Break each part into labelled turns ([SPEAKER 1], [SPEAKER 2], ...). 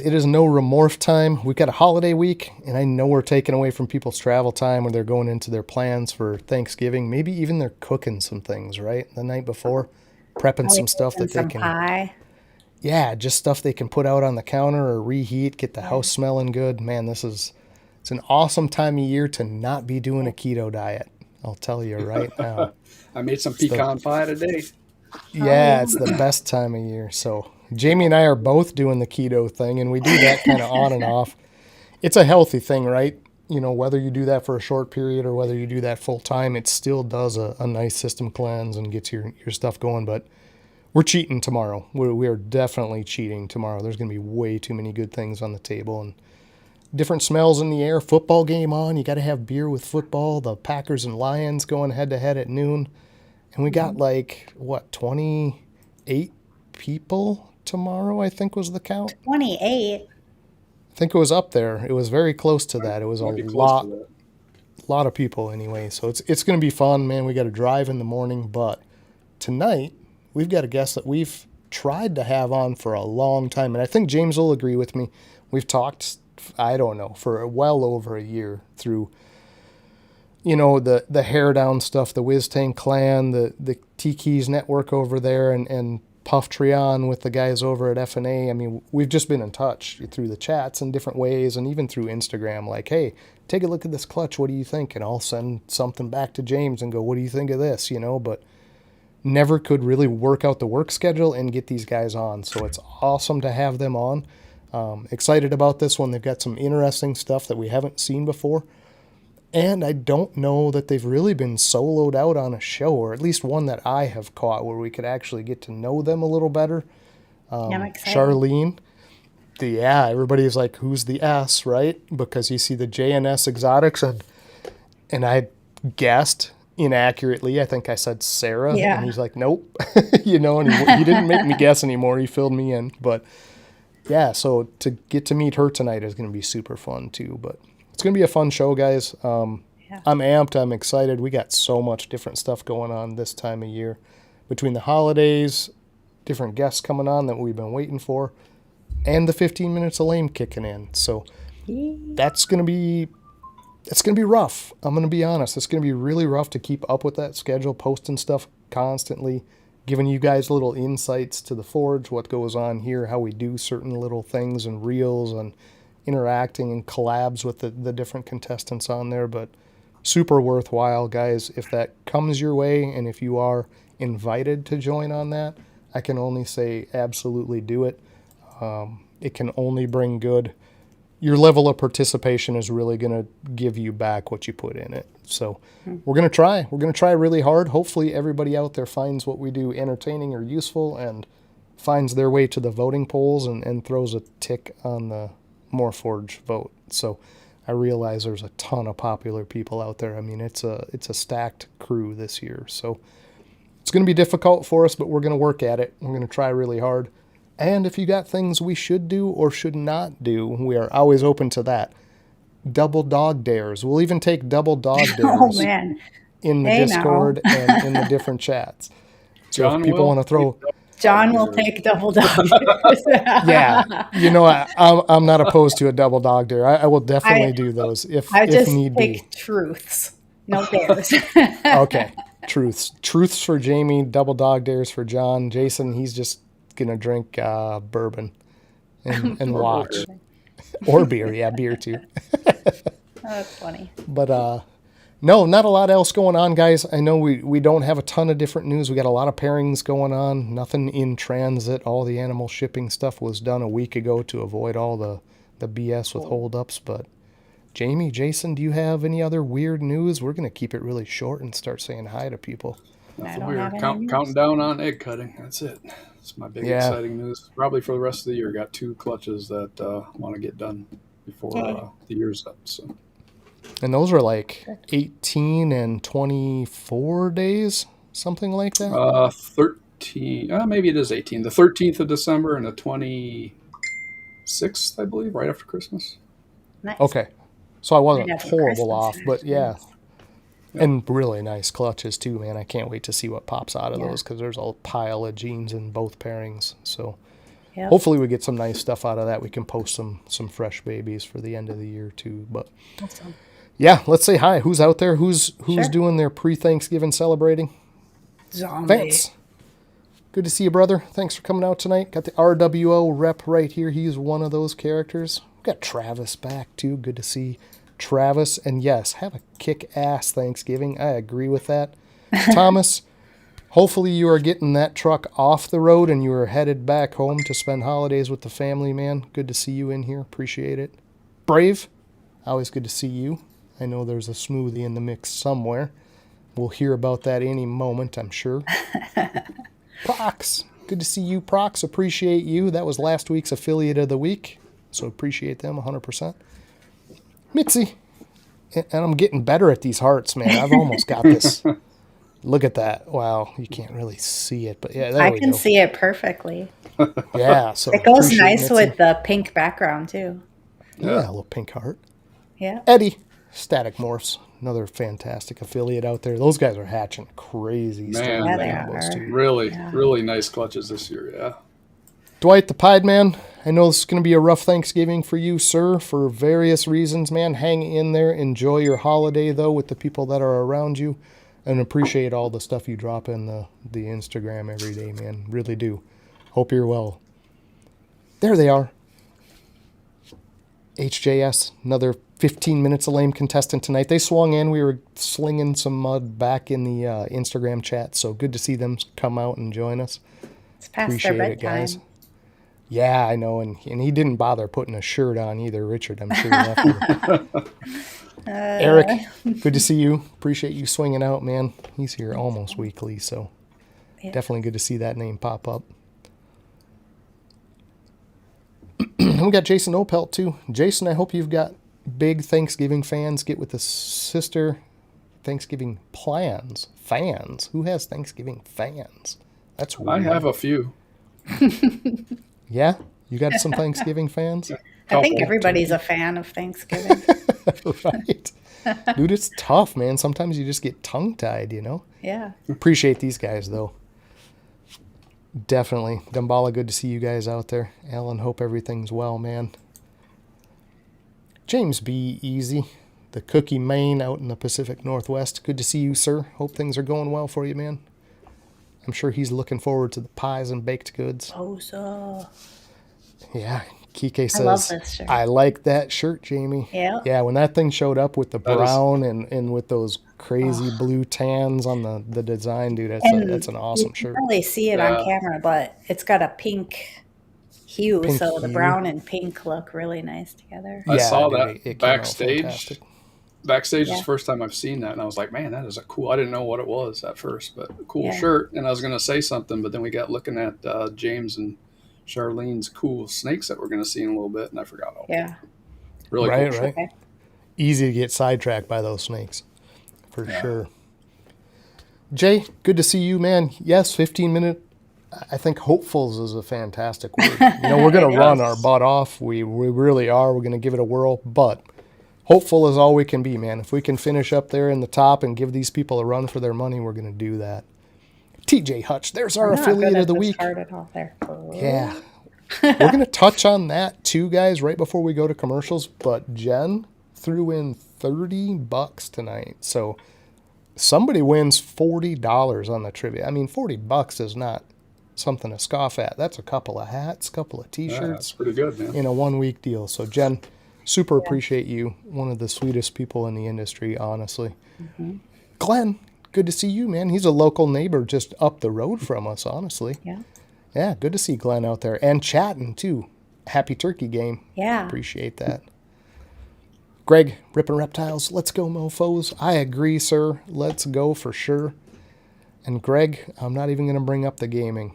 [SPEAKER 1] It is no remorse time. We've got a holiday week, and I know we're taking away from people's travel time when they're going into their plans for Thanksgiving. Maybe even they're cooking some things, right? The night before, prepping
[SPEAKER 2] Are we
[SPEAKER 1] some stuff
[SPEAKER 2] making
[SPEAKER 1] that they
[SPEAKER 2] some
[SPEAKER 1] can,
[SPEAKER 2] pie?
[SPEAKER 1] yeah, just stuff they can put out on the counter or reheat, get the
[SPEAKER 2] Yeah.
[SPEAKER 1] house smelling good. Man, it's an awesome time of year to not be doing a keto diet. I'll tell you right now.
[SPEAKER 3] I made some
[SPEAKER 1] It's the
[SPEAKER 3] pecan pie today.
[SPEAKER 2] Oh yeah.
[SPEAKER 1] Yeah, it's the best time of year. So Jamie and I are both doing the keto thing, and we do that kind of on and off. It's a healthy thing, right? You know, whether you do that for a short period or whether you do that full time, it still does a nice system cleanse and gets your stuff going. But we're cheating tomorrow. We are definitely cheating tomorrow. There's going to be way too many good things on the table and different smells in the air. Football game on. You got to have beer with football. The Packers and Lions going head to head at noon. And we got like, what, 28 people tomorrow, I think was the count.
[SPEAKER 2] 28.
[SPEAKER 1] I think it was up there. It was very close to that. It was a
[SPEAKER 3] Might be close to that.
[SPEAKER 1] lot of people anyway. So it's going to be fun, man. We got to drive in the morning. But tonight, we've got a guest that we've tried to have on for a long time. And I think James will agree with me. We've talked, I don't know, for well over a year through, you know, the hair down stuff, the Whiz Tank Clan, the T-Keys network over there, and Puff Trion with the guys over at FNA. I mean, we've just been in touch through the chats in different ways and even through Instagram, like, hey, take a look at this clutch. What do you think? And I'll send something back to James and go, what do you think of this? You know, but never could really work out the work schedule and get these guys on. So it's awesome to have them on. Excited about this one. They've got some interesting stuff that we haven't seen before. And I don't know that they've really been soloed out on a show, or at least one that I have caught where we could actually get to know them a little better.
[SPEAKER 2] Yeah, I'm excited.
[SPEAKER 1] Charlene, everybody's like, who's the S, right? Because you see the J&S Exotics, and I guessed inaccurately. I think I said Sarah,
[SPEAKER 2] Yeah.
[SPEAKER 1] and he's like, nope. You know, and he didn't make me guess anymore. He filled me in. But yeah, so to get to meet her tonight is going to be super fun too. But it's going to be a fun show, guys. I'm amped. I'm excited. We got so much different stuff going on this time of year. Between the holidays, different guests coming on that we've been waiting for, and the 15 minutes of lame kicking in. So it's going to be rough. I'm going to be honest. It's going to be really rough to keep up with that schedule, posting stuff constantly, giving you guys little insights to the Forge, what goes on here, how we do certain little things and reels and interacting and collabs with the different contestants on there. But super worthwhile, guys. If that comes your way and if you are invited to join on that, I can only say absolutely do it. It can only bring good. Your level of participation is really going to give you back what you put in it. So we're going to try. We're going to try really hard. Hopefully everybody out there finds what we do entertaining or useful and finds their way to the voting polls and throws a tick on the Morph vote. So I realize there's a ton of popular people out there. I mean, it's a stacked crew this year. So it's going to be difficult for us, but we're going to work at it. We're going to try really hard. And if you got things we should do or should not do, we are always open to that. Double dog dares. We'll even take double dog dares
[SPEAKER 2] Oh man.
[SPEAKER 1] in the
[SPEAKER 2] Hey,
[SPEAKER 1] Discord and in the different chats. So
[SPEAKER 3] John
[SPEAKER 1] if people want to throw...
[SPEAKER 2] John will take double dog.
[SPEAKER 1] Yeah, you know, I'm not opposed to a double dog dare. I will definitely do those if
[SPEAKER 2] I just
[SPEAKER 1] need be.
[SPEAKER 2] take truths, no dares.
[SPEAKER 1] Okay, truths for Jamie, double dog dares for John. Jason, he's just gonna drink bourbon and watch, or beer. Yeah, beer too.
[SPEAKER 2] That's funny.
[SPEAKER 1] But no, not a lot else going on, guys. I know we don't have a ton of different news. We got a lot of pairings going on. Nothing in transit. All the animal shipping stuff was done a week ago to avoid all the BS with holdups. But Jamie, Jason, do you have any other weird news? We're going to keep it really short and start saying hi to people.
[SPEAKER 3] Nothing weird. Counting down on egg cutting. That's it. It's my big exciting news. Probably for the rest of the year. Got 2 clutches that want to get done before the year's up. So.
[SPEAKER 1] And those are like 18 and 24 days, something like that?
[SPEAKER 3] 13. Maybe it is 18. The 13th of December and the 26th, I believe, right after Christmas.
[SPEAKER 2] Nice.
[SPEAKER 1] Okay. So I wasn't
[SPEAKER 2] Right after
[SPEAKER 1] horrible
[SPEAKER 2] Christmas,
[SPEAKER 1] off, but yeah.
[SPEAKER 3] Yeah.
[SPEAKER 1] And really nice clutches too, man. I can't wait to see what pops out of those because there's a pile of jeans in both pairings. So
[SPEAKER 2] Yep.
[SPEAKER 1] hopefully we get some nice stuff out of that. We can post some fresh babies for the end of the year too. But
[SPEAKER 2] Awesome.
[SPEAKER 1] yeah, let's say hi. Who's out there? Who's
[SPEAKER 2] Sure.
[SPEAKER 1] doing their pre-Thanksgiving celebrating?
[SPEAKER 2] Zombie.
[SPEAKER 1] Vance. Good to see you, brother. Thanks for coming out tonight. Got the RWO rep right here. He's one of those characters. We got Travis back too. Good to see Travis. And yes, have a kick-ass Thanksgiving. I agree with that. Thomas, hopefully you are getting that truck off the road and you are headed back home to spend holidays with the family, man. Good to see you in here. Appreciate it. Brave, always good to see you. I know there's a smoothie in the mix somewhere. We'll hear about that any moment, I'm sure. Prox, good to see you, Prox. Appreciate you. That was last week's affiliate of the week, so appreciate them 100%. Mitzi, and I'm getting better at these hearts, man. I've almost got this. Look at that. Wow, you can't really see it, but yeah, there
[SPEAKER 2] I
[SPEAKER 1] we
[SPEAKER 2] can
[SPEAKER 1] go.
[SPEAKER 2] see it perfectly.
[SPEAKER 1] Yeah, so
[SPEAKER 2] It goes
[SPEAKER 1] appreciate
[SPEAKER 2] nice
[SPEAKER 1] Mitzi.
[SPEAKER 2] with the pink background too.
[SPEAKER 1] Yeah, a little pink heart.
[SPEAKER 2] Yeah.
[SPEAKER 1] Eddie, Static Morphs, another fantastic affiliate out there. Those guys are hatching crazy
[SPEAKER 3] Man,
[SPEAKER 1] stuff.
[SPEAKER 2] Yeah, they
[SPEAKER 1] Combos,
[SPEAKER 2] are.
[SPEAKER 1] too.
[SPEAKER 3] Really nice clutches this year. Yeah.
[SPEAKER 1] Dwight the Pied Man, I know this is going to be a rough Thanksgiving for you, sir, for various reasons, man. Hang in there. Enjoy your holiday, though, with the people that are around you, and appreciate all the stuff you drop in the Instagram every day, man. Really do. Hope you're well. There they are. HJS, another 15 minutes of lame contestant tonight. They swung in. We were slinging some mud back in the Instagram chat, so good to see them come out and join us.
[SPEAKER 2] It's past
[SPEAKER 1] Appreciate
[SPEAKER 2] their
[SPEAKER 1] it, guys.
[SPEAKER 2] bedtime.
[SPEAKER 1] Yeah, I know, and he didn't bother putting a shirt on either, Richard. I'm sure he left Eric, good to see you. Appreciate you swinging out, man. He's here almost weekly, so
[SPEAKER 2] Yeah.
[SPEAKER 1] definitely good to see that name pop up. We got Jason Opelt, too. Jason, I hope you've got big Thanksgiving fans. Get with the sister Thanksgiving plans. Fans? Who has Thanksgiving fans? That's weird.
[SPEAKER 3] I have a few.
[SPEAKER 1] Yeah? You got some Thanksgiving fans?
[SPEAKER 2] I think
[SPEAKER 3] Couple.
[SPEAKER 2] everybody's a fan of Thanksgiving.
[SPEAKER 1] Right. Dude, it's tough, man. Sometimes you just get tongue-tied, you know?
[SPEAKER 2] Yeah.
[SPEAKER 1] Appreciate these guys, though. Definitely. Dumbala, good to see you guys out there. Alan, hope everything's well, man. James B. Easy, the Cookie Maine out in the Pacific Northwest. Good to see you, sir. Hope things are going well for you, man. I'm sure he's looking forward to the pies and baked goods.
[SPEAKER 2] Oh, so.
[SPEAKER 1] Yeah. Kike says,
[SPEAKER 2] I love this shirt.
[SPEAKER 1] I like that shirt, Jamie.
[SPEAKER 2] Yeah.
[SPEAKER 1] Yeah, when that thing showed up with the
[SPEAKER 3] That is-
[SPEAKER 1] brown and with those crazy blue tans on the design, dude, that's an awesome
[SPEAKER 2] You
[SPEAKER 1] shirt.
[SPEAKER 2] can't really see it on camera, but it's got a pink hue,
[SPEAKER 1] Pink
[SPEAKER 2] so the
[SPEAKER 1] hue.
[SPEAKER 2] brown and pink look really nice together.
[SPEAKER 3] I saw
[SPEAKER 1] dude,
[SPEAKER 3] that
[SPEAKER 1] it came out
[SPEAKER 3] backstage.
[SPEAKER 1] fantastic.
[SPEAKER 3] Backstage is
[SPEAKER 2] Yeah.
[SPEAKER 3] the first time I've seen that, and I was like, man, that is a cool. I didn't know what it was at first, but a cool
[SPEAKER 2] Yeah.
[SPEAKER 3] shirt. And I was going to say something, but then we got looking at James and Charlene's cool snakes that we're going to see in a little bit, and I forgot all.
[SPEAKER 2] Yeah.
[SPEAKER 3] Really
[SPEAKER 1] Right,
[SPEAKER 3] cool.
[SPEAKER 1] right.
[SPEAKER 2] Okay.
[SPEAKER 1] Easy to get sidetracked by those snakes, for sure. Jay, good to see you, man. Yes, 15-minute. I think hopefuls is a fantastic word. You know, we're going to run our butt off. We really are. We're going to give it a whirl, but hopeful is all we can be, man. If we can finish up there in the top and give these people a run for their money, we're going to do that. TJ Hutch, there's our
[SPEAKER 2] I'm not
[SPEAKER 1] affiliate
[SPEAKER 2] good
[SPEAKER 1] of
[SPEAKER 2] at
[SPEAKER 1] the
[SPEAKER 2] this
[SPEAKER 1] week.
[SPEAKER 2] chart at all there.
[SPEAKER 1] Yeah. We're going to touch on that too, guys, right before we go to commercials. But Jen threw in $30 tonight. So somebody wins $40 on the trivia. I mean, $40 is not something to scoff at. That's a couple of hats, couple of
[SPEAKER 3] Yeah,
[SPEAKER 1] T-shirts
[SPEAKER 3] that's pretty good, man.
[SPEAKER 1] in a 1 week deal. So Jen, super appreciate you. One of the sweetest people in the industry, honestly. Glenn, good to see you, man. He's a local neighbor just up the road from us, honestly.
[SPEAKER 2] Yeah.
[SPEAKER 1] Yeah, good to see Glenn out there and chatting too. Happy turkey game.
[SPEAKER 2] Yeah.
[SPEAKER 1] Appreciate that. Greg, Rippin' Reptiles, let's go, mofos. I agree, sir. Let's go for sure. And Greg, I'm not even going to bring up the gaming.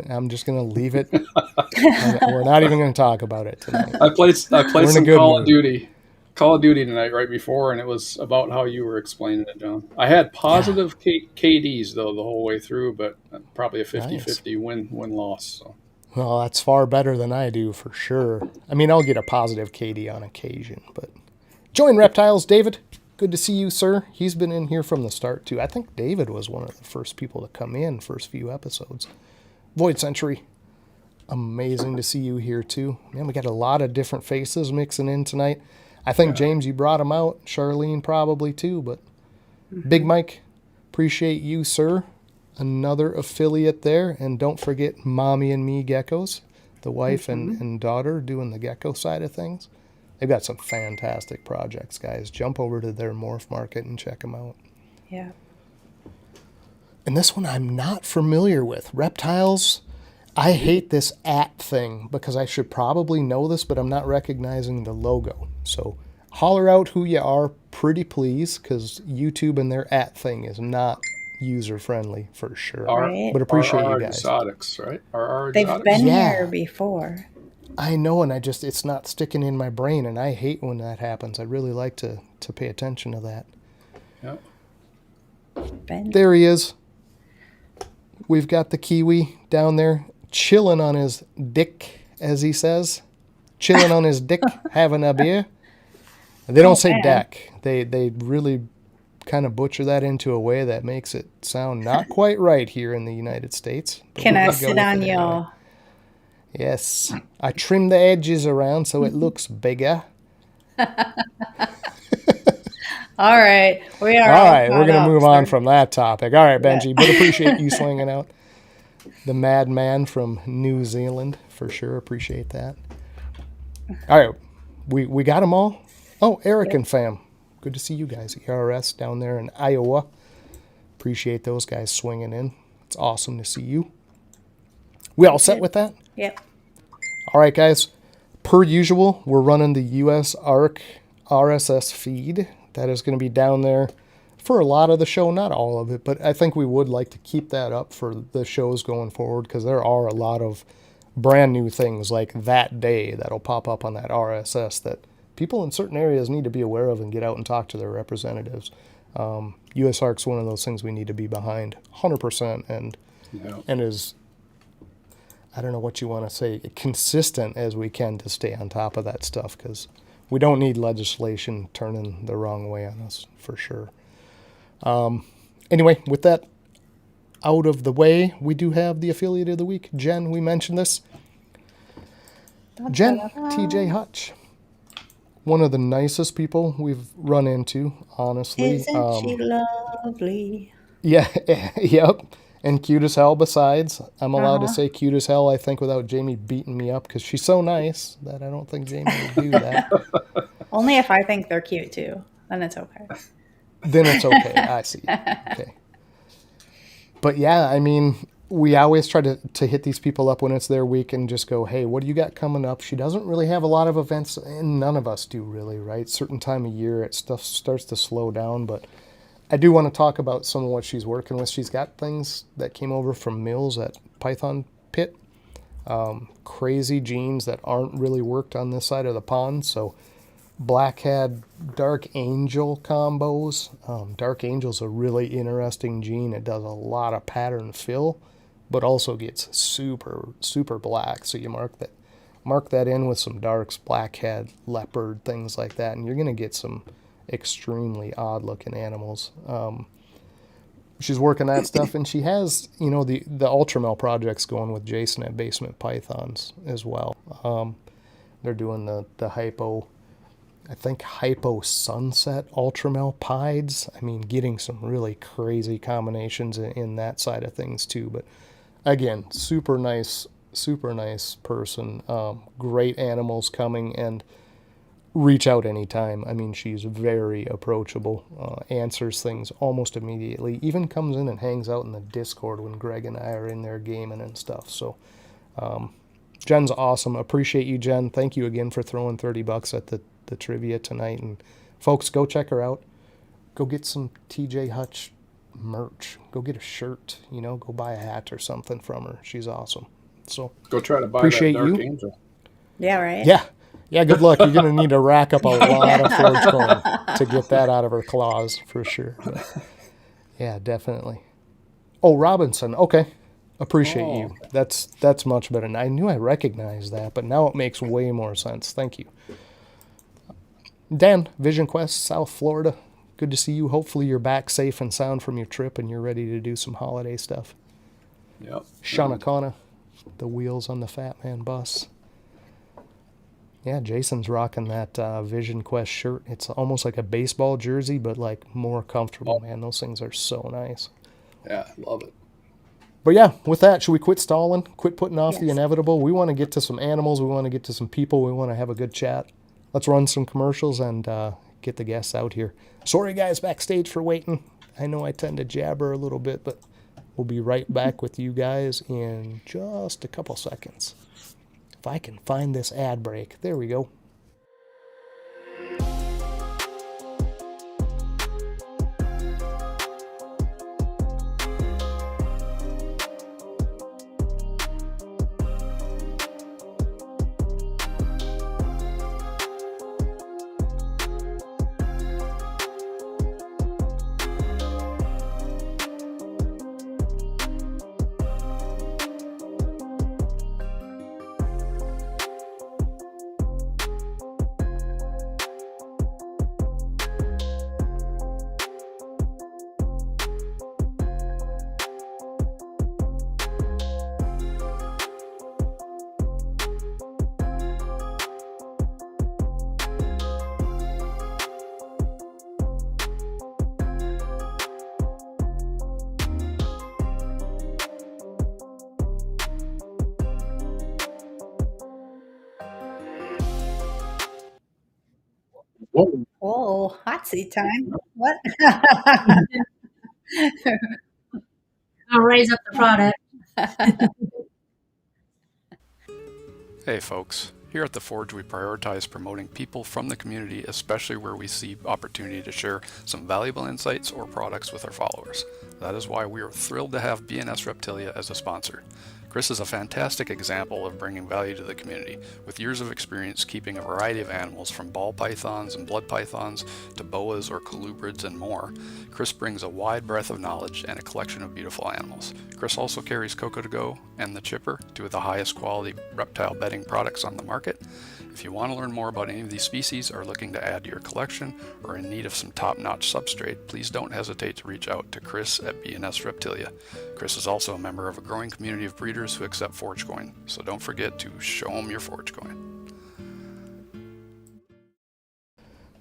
[SPEAKER 1] I'm just going to leave it. We're not even going to talk about it tonight.
[SPEAKER 3] I played
[SPEAKER 1] in a
[SPEAKER 3] some
[SPEAKER 1] good
[SPEAKER 3] Call
[SPEAKER 1] mood.
[SPEAKER 3] of Duty tonight right before, and it was about how you were explaining it, John. I had positive KDs though the whole way through, but probably a 50-50 win-loss. So.
[SPEAKER 1] Well, that's far better than I do for sure. I mean, I'll get a positive KD on occasion, but join Reptiles, David. Good to see you, sir. He's been in here from the start too. I think David was one of the first people to come in first few episodes. Void Century. amazing to see you here too. Man, we got a lot of different faces mixing in tonight. I think, James, you brought them out. Charlene probably too, but Big Mike, appreciate you, sir. Another affiliate there. And don't forget Mommy and Me Geckos, the wife and daughter doing the gecko side of things. They've got some fantastic projects, guys. Jump over to their Morph Market and check them out.
[SPEAKER 2] Yeah.
[SPEAKER 1] And this one I'm not familiar with. Reptiles. I hate this @ thing because I should probably know this, but I'm not recognizing the logo. So holler out who you are, pretty please, because YouTube and their @ thing is not user-friendly for sure.
[SPEAKER 2] Right.
[SPEAKER 1] But appreciate you guys.
[SPEAKER 3] Exotics, right? Our
[SPEAKER 2] They've
[SPEAKER 3] Exotics?
[SPEAKER 2] been
[SPEAKER 1] Yeah.
[SPEAKER 2] here before.
[SPEAKER 1] I know, and it's not sticking in my brain, and I hate when that happens. I really like to pay attention to that.
[SPEAKER 3] Yep.
[SPEAKER 1] There he is. We've got the Kiwi down there, chilling on his dick, as he says. Chilling on his dick, having a beer. They don't say deck. They really kind of butcher that into a way that makes it sound not quite right here in the United States.
[SPEAKER 2] Can I sit on your...
[SPEAKER 1] Anyway. Yes. I trim the edges around so it looks bigger.
[SPEAKER 2] All right.
[SPEAKER 1] All right, we're going to move on from that topic. All right, Benji, but appreciate you slinging out the madman from New Zealand for sure. Appreciate that. All right, we got them all. Oh, Eric and fam. Good to see you guys. ERS down there in Iowa. Appreciate those guys swinging in. It's awesome to see you. We all set with that?
[SPEAKER 2] Yep.
[SPEAKER 1] All right, guys. Per usual, we're running the US ARC RSS feed. That is going to be down there for a lot of the show, not all of it, but I think we would like to keep that up for the shows going forward because there are a lot of brand new things like that day that'll pop up on that RSS that people in certain areas need to be aware of and get out and talk to their representatives. US ARC's one of those things we need to be behind 100% and is, I don't know what you want to say, consistent as we can to stay on top of that stuff because we don't need legislation turning the wrong way on us, for sure. Anyway, with that out of the way, we do have the affiliate of the week. Jen, we mentioned this. Jen, TJ Hutch. One of the nicest people we've run into, honestly.
[SPEAKER 2] Isn't she lovely?
[SPEAKER 1] Yeah, yep. And cute as hell besides. I'm allowed to say cute as hell, I think, without Jamie beating me up because she's so nice that I don't think Jamie would do that.
[SPEAKER 2] Only if I think they're cute, too. Then it's okay.
[SPEAKER 1] Then it's okay. I see. Okay. But yeah, I mean, we always try to hit these people up when it's their week and just go, hey, what do you got coming up? She doesn't really have a lot of events, and none of us do really, right? Certain time of year, stuff starts to slow down, but I do want to talk about some of what she's working with. She's got things that came over from Mills at Python Pit. Crazy genes that aren't really worked on this side of the pond. So Blackhead Dark Angel combos. Dark Angel's a really interesting gene. It does a lot of pattern fill, but also gets super, super black. So you mark that in with some darks, Blackhead, Leopard, things like that, and you're going to get some extremely odd looking animals. She's working that stuff, and she has, the Ultramel projects going with Jason at Basement Pythons as well. They're doing the Hypo Sunset Ultramel Pieds. I mean, getting some really crazy combinations in that side of things too. But again, super nice person. Great animals coming, and reach out anytime. I mean, she's very approachable, answers things almost immediately, even comes in and hangs out in the Discord when Greg and I are in there gaming and stuff. So Jen's awesome. Appreciate you, Jen. Thank you again for throwing $30 at the trivia tonight. And folks, go check her out. Go get some TJ Hutch merch. Go get a shirt, go buy a hat or something from her. She's awesome. So
[SPEAKER 3] go try to buy
[SPEAKER 1] appreciate
[SPEAKER 3] that Dark
[SPEAKER 1] you.
[SPEAKER 3] Angel.
[SPEAKER 2] Yeah, right?
[SPEAKER 1] Yeah, good luck. You're going to need to rack up a lot of Forge coin to get that out of her claws, for sure. But, yeah, definitely. Oh, Robinson. Okay. Appreciate you. That's much better. And I knew I recognized that, but now it makes way more sense. Thank you. Dan, Vision Quest, South Florida. Good to see you. Hopefully you're back safe and sound from your trip and you're ready to do some holiday stuff.
[SPEAKER 3] Yep.
[SPEAKER 1] Shauna Kana, the wheels on the Fat Man bus. Yeah, Jason's rocking that Vision Quest shirt. It's almost like a baseball jersey, but like more comfortable, man. Those things are so nice.
[SPEAKER 3] Yeah, love it.
[SPEAKER 1] But yeah, with that, should we quit stalling? Quit putting off the inevitable? We want to get to some animals. We want to get to some people. We want to have a good chat. Let's run some commercials and get the guests out here. Sorry, guys, backstage for waiting. I know I tend to jabber a little bit, but we'll be right back with you guys in just a couple seconds. If I can find this ad break. There we go.
[SPEAKER 2] Whoa, hot seat time. What?
[SPEAKER 4] I'll raise up the product.
[SPEAKER 3] Hey folks, here at The Forge we prioritize promoting people from the community, especially where we see opportunity to share some valuable insights or products with our followers. That is why we are thrilled to have J&S Reptilia as a sponsor. Chris is a fantastic example of bringing value to the community, with years of experience keeping a variety of animals from ball pythons and blood pythons to boas or colubrids and more. Chris brings a wide breadth of knowledge and a collection of beautiful animals. Chris also carries Coco2go and The Chipper, two of the highest quality reptile bedding products on the market. If you want to learn more about any of these species, are looking to add to your collection, or in need of some top-notch substrate, please don't hesitate to reach out to Chris at J&S Reptilia. Chris is also a member of a growing community of breeders who accept Forge Coin, so don't forget to show them your Forge Coin.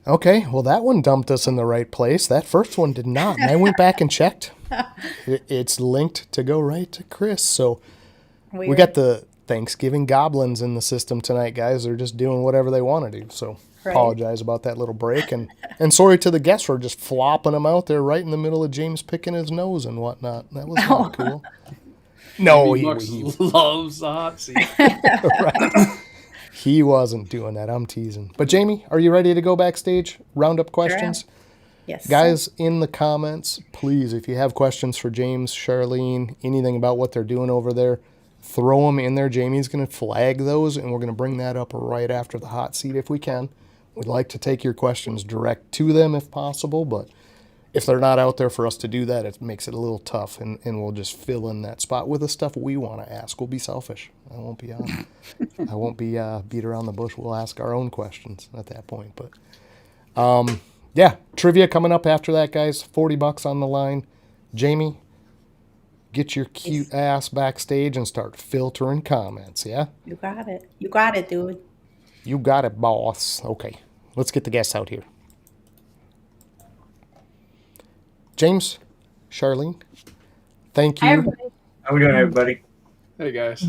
[SPEAKER 1] Okay, well that one dumped us in the right place. That first one did not, and I went back and checked. It's linked to go right to Chris, so we got the Thanksgiving goblins in the system tonight, guys. They're just doing whatever they want to do, so apologize about that little break, and sorry to the guests for just flopping them out there right in the middle of James picking his nose and whatnot. That was not cool. No, he
[SPEAKER 3] loves the hot seat.
[SPEAKER 1] Right. He wasn't doing that. I'm teasing. But Jamie, are you ready to go backstage? Round up questions?
[SPEAKER 2] Sure. Yes.
[SPEAKER 1] Guys, in the comments, please, if you have questions for James, Charlene, anything about what they're doing over there, throw them in there. Jamie's going to flag those, and we're going to bring that up right after the hot seat if we can. We'd like to take your questions direct to them if possible, but if they're not out there for us to do that, it makes it a little tough, and we'll just fill in that spot with the stuff we want to ask. We'll be selfish. I won't be beat around the bush. We'll ask our own questions at that point. But yeah, trivia coming up after that, guys. $40 on the line. Jamie, get your cute ass backstage and start filtering comments, yeah?
[SPEAKER 2] You got it. You got it, dude.
[SPEAKER 1] You got it, boss. Okay, let's get the guests out here. James, Charlene, thank you.
[SPEAKER 4] Hi, everybody.
[SPEAKER 5] How we doing, everybody?
[SPEAKER 3] Hey guys.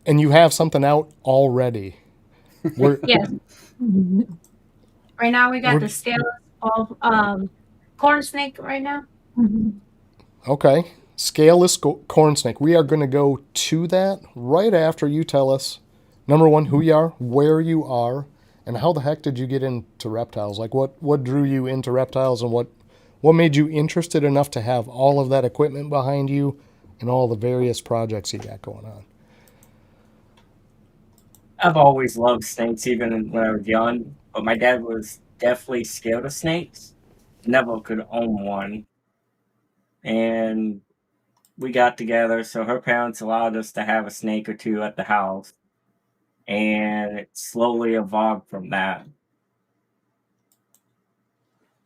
[SPEAKER 1] And you have something out already.
[SPEAKER 4] Yes. Right now we got the scale of corn snake right now.
[SPEAKER 1] Okay. Scaleless corn snake. We are going to go to that right after you tell us, number one, who you are, where you are, and how the heck did you get into reptiles? Like what drew you into reptiles, and what made you interested enough to have all of that equipment behind you and all the various projects you got going on?
[SPEAKER 5] I've always loved snakes, even when I was young, but my dad was definitely scared of snakes. Never could own one. And we got together, so her parents allowed us to have a snake or two at the house. And it slowly evolved from that.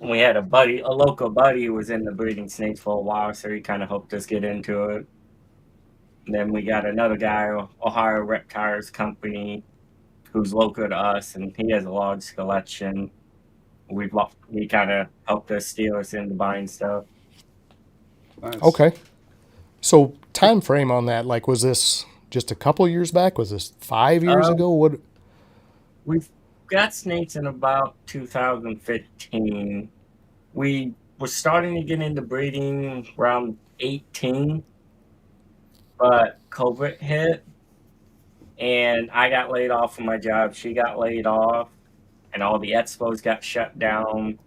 [SPEAKER 5] We had a local buddy who was in the breeding snakes for a while, so he kind of helped us get into it. And then we got another guy, Ohio Reptiles Company, who's local to us, and he has a large collection. He kind of helped us steer us into buying stuff.
[SPEAKER 3] Nice.
[SPEAKER 1] Okay. So time frame on that, like, was this just a couple years back? Was this 5 years ago? What?
[SPEAKER 5] We've got snakes in about 2015. We were starting to get into breeding around 18, but COVID hit, and I got laid off from my job. She got laid off, and all the expos got shut down.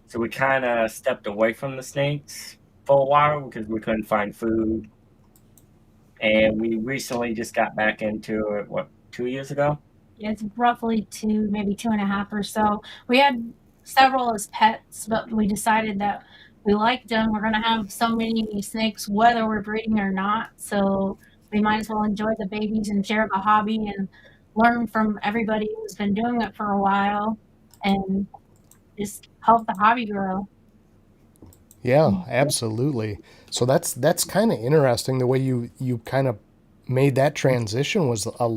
[SPEAKER 5] So we kind of stepped away from the snakes for a while because we couldn't find food. And we recently just got back into it, 2 years ago?
[SPEAKER 4] It's roughly two, maybe 2.5 or so. We had several as pets, but we decided that we liked them. We're going to have so many snakes, whether we're breeding or not. So we might as well enjoy the babies and share the hobby and learn from everybody who's been doing it for a while and just help the hobby grow.
[SPEAKER 1] Yeah, absolutely. So that's kind of interesting. The way you kind of made that transition was a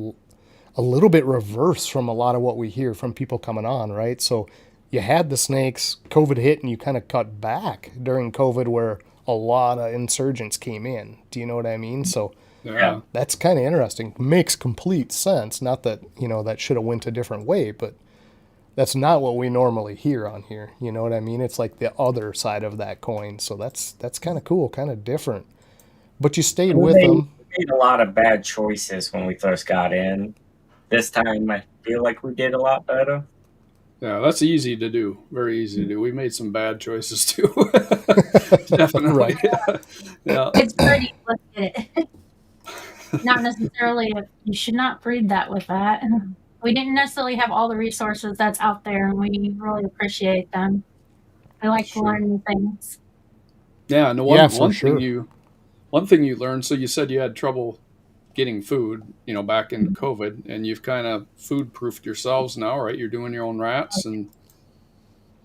[SPEAKER 1] little bit reverse from a lot of what we hear from people coming on, right? So you had the snakes, COVID hit, and you kind of cut back during COVID where a lot of insurgents came in. Do you know what I mean? So
[SPEAKER 3] Yeah.
[SPEAKER 1] that's kind of interesting. Makes complete sense. Not that, that should have went a different way, but that's not what we normally hear on here. You know what I mean? It's like the other side of that coin. So that's kind of cool, kind of different. But you stayed with them.
[SPEAKER 5] We made a lot of bad choices when we first got in. This time, I feel like we did a lot better.
[SPEAKER 3] Yeah, that's easy to do. Very easy to do. We made some bad choices too. Definitely.
[SPEAKER 1] Right.
[SPEAKER 3] Yeah.
[SPEAKER 4] It's pretty. Look at it. Not necessarily. You should not breed that with that. We didn't necessarily have all the resources that's out there, and we really appreciate them. I like to learn new things.
[SPEAKER 3] Yeah, and one thing you learned. So you said you had trouble getting food, back in COVID, and you've kind of food proofed yourselves now, right? You're doing your own rats, and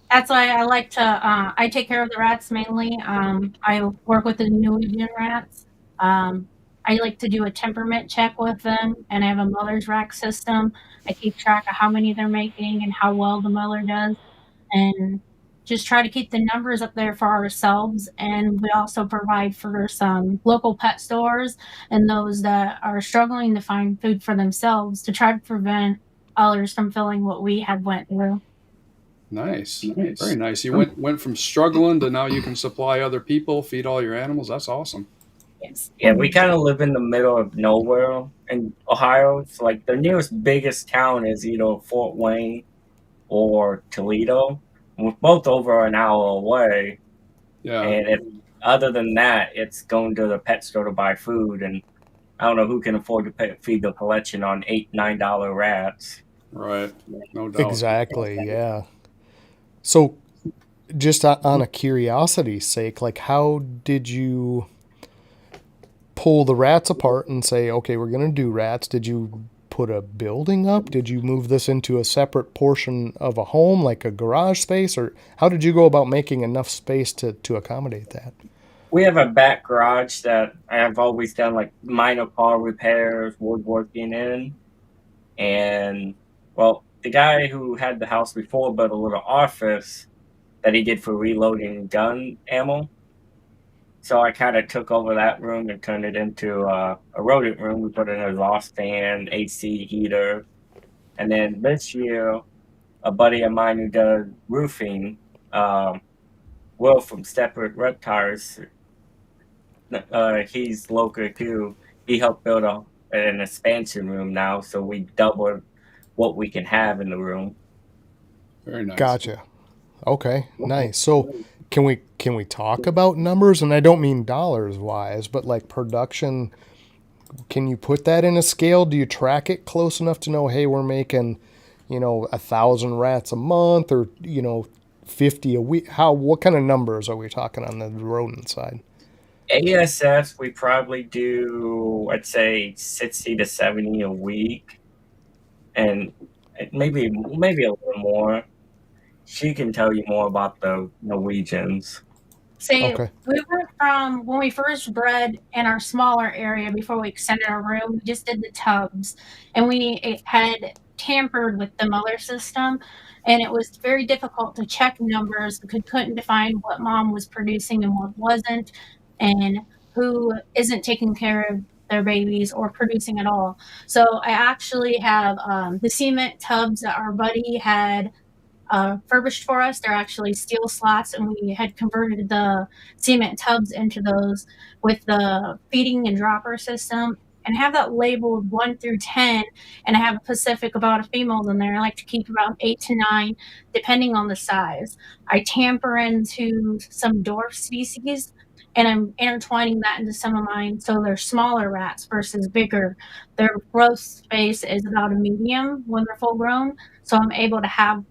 [SPEAKER 4] That's why I like to. I take care of the rats mainly. I work with the Nubian rats. I like to do a temperament check with them, and I have a mother's rack system. I keep track of how many they're making and how well the mother does, and just try to keep the numbers up there for ourselves. And we also provide for some local pet stores and those that are struggling to find food for themselves to try to prevent others from feeling what we have went through.
[SPEAKER 3] nice. Very nice. You went from struggling to now you can supply other people, feed all your animals. That's awesome.
[SPEAKER 4] Yes.
[SPEAKER 5] Yeah, we kind of live in the middle of nowhere in Ohio. It's like the nearest biggest town is either Fort Wayne or Toledo. We're both over an hour away.
[SPEAKER 3] Yeah.
[SPEAKER 5] And other than that, it's going to the pet store to buy food. And I don't know who can afford to feed the collection on $8-9 rats.
[SPEAKER 3] Right. No doubt.
[SPEAKER 1] Exactly, yeah. So just on a curiosity's sake, like, how did you pull the rats apart and say, okay, we're going to do rats? Did you put a building up? Did you move this into a separate portion of a home, like a garage space? Or how did you go about making enough space to accommodate that?
[SPEAKER 5] We have a back garage that I have always done like minor car repairs, woodworking in. And, well, the guy who had the house before built a little office that he did for reloading gun ammo. So I kind of took over that room and turned it into a rodent room. We put in an exhaust fan, AC heater. And then this year, a buddy of mine who does roofing, Will from Separate Reptiles, he's local too. He helped build an expansion room now, so we doubled what we can have in the room.
[SPEAKER 3] Very nice.
[SPEAKER 1] Gotcha. Okay, nice. So can we talk about numbers? And I don't mean dollars wise, but like production. Can you put that in a scale? Do you track it close enough to know, hey, we're making, 1,000 rats a month, or 50 a week? What kind of numbers are we talking on the rodent side?
[SPEAKER 5] ASS, we probably do, I'd say 60 to 70 a week, and maybe a little more. she can tell you more about the Norwegians.
[SPEAKER 4] See,
[SPEAKER 1] Okay.
[SPEAKER 4] we went from when we first bred in our smaller area before we extended our room, we just did the tubs, and we had tampered with the mother system, and it was very difficult to check numbers because couldn't define what mom was producing and what wasn't, and who isn't taking care of their babies or producing at all. So I actually have the cement tubs that our buddy had furbished for us. They're actually steel slots, and we had converted the cement tubs into those with the feeding and dropper system. And I have that labeled 1 through 10, and I have a Pacific about a females in there. I like to keep about 8 to 9, depending on the size. I tamper into some dwarf species, and I'm intertwining that into some of mine. So they're smaller rats versus bigger. Their growth space is about a medium when they're full grown. So I'm able to have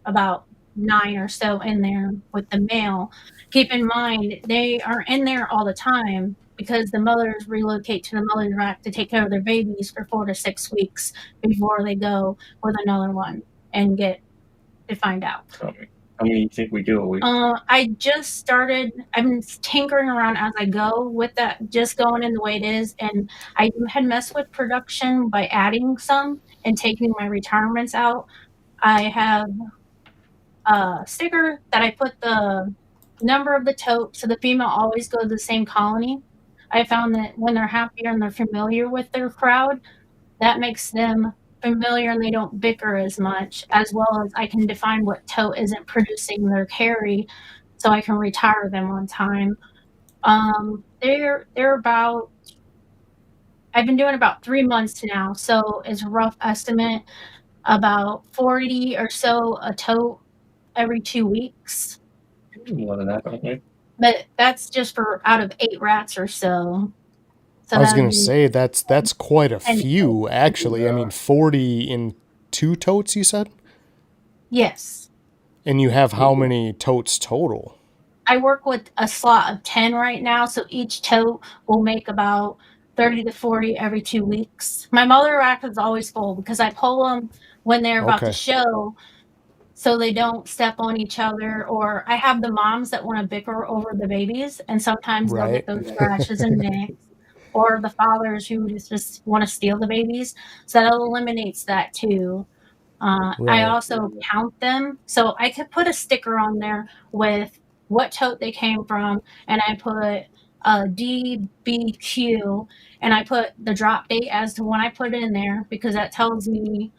[SPEAKER 4] about 9 or so in there with the male. Keep in mind, they are in there all the time because the mothers relocate to the mother's rack to take care of their babies for 4 to 6 weeks before they go with another one and get to find out.
[SPEAKER 5] So, how many do you think we do a week?
[SPEAKER 4] I just started. I've been tinkering around as I go with that, just going in the way it is. And I had messed with production by adding some and taking my retirements out. I have sticker that I put the number of the tote, so the female always goes to the same colony. I found that when they're happier and they're familiar with their crowd, that makes them familiar and they don't bicker as much, as well as I can define what tote isn't producing their carry, so I can retire them on time. They're about. I've been doing about 3 months now, so it's a rough estimate about 40 or so a tote every 2 weeks.
[SPEAKER 5] More than that, okay.
[SPEAKER 4] But that's just for out of 8 rats or so. So
[SPEAKER 1] I was
[SPEAKER 4] that
[SPEAKER 1] gonna
[SPEAKER 4] would be
[SPEAKER 1] say that's quite a
[SPEAKER 4] 10
[SPEAKER 1] few,
[SPEAKER 4] totes.
[SPEAKER 1] actually. I
[SPEAKER 5] Yeah.
[SPEAKER 1] mean, 40 in 2 totes, you said?
[SPEAKER 4] Yes.
[SPEAKER 1] And you have how many totes total?
[SPEAKER 4] I work with a slot of 10 right now, so each tote will make about 30 to 40 every 2 weeks. My mother rack is always full because I pull them when they're about to
[SPEAKER 1] Okay.
[SPEAKER 4] show so they don't step on each other, or I have the moms that want to bicker over the babies, and sometimes they'll
[SPEAKER 1] Right.
[SPEAKER 4] get those scratches and nicks, or the fathers who just want to steal the babies. So that eliminates that too. I
[SPEAKER 1] Right.
[SPEAKER 4] also count them, so I could put a sticker on there with what tote they came from, and I put DBQ, and I put the drop date as to when I put it in there because that tells me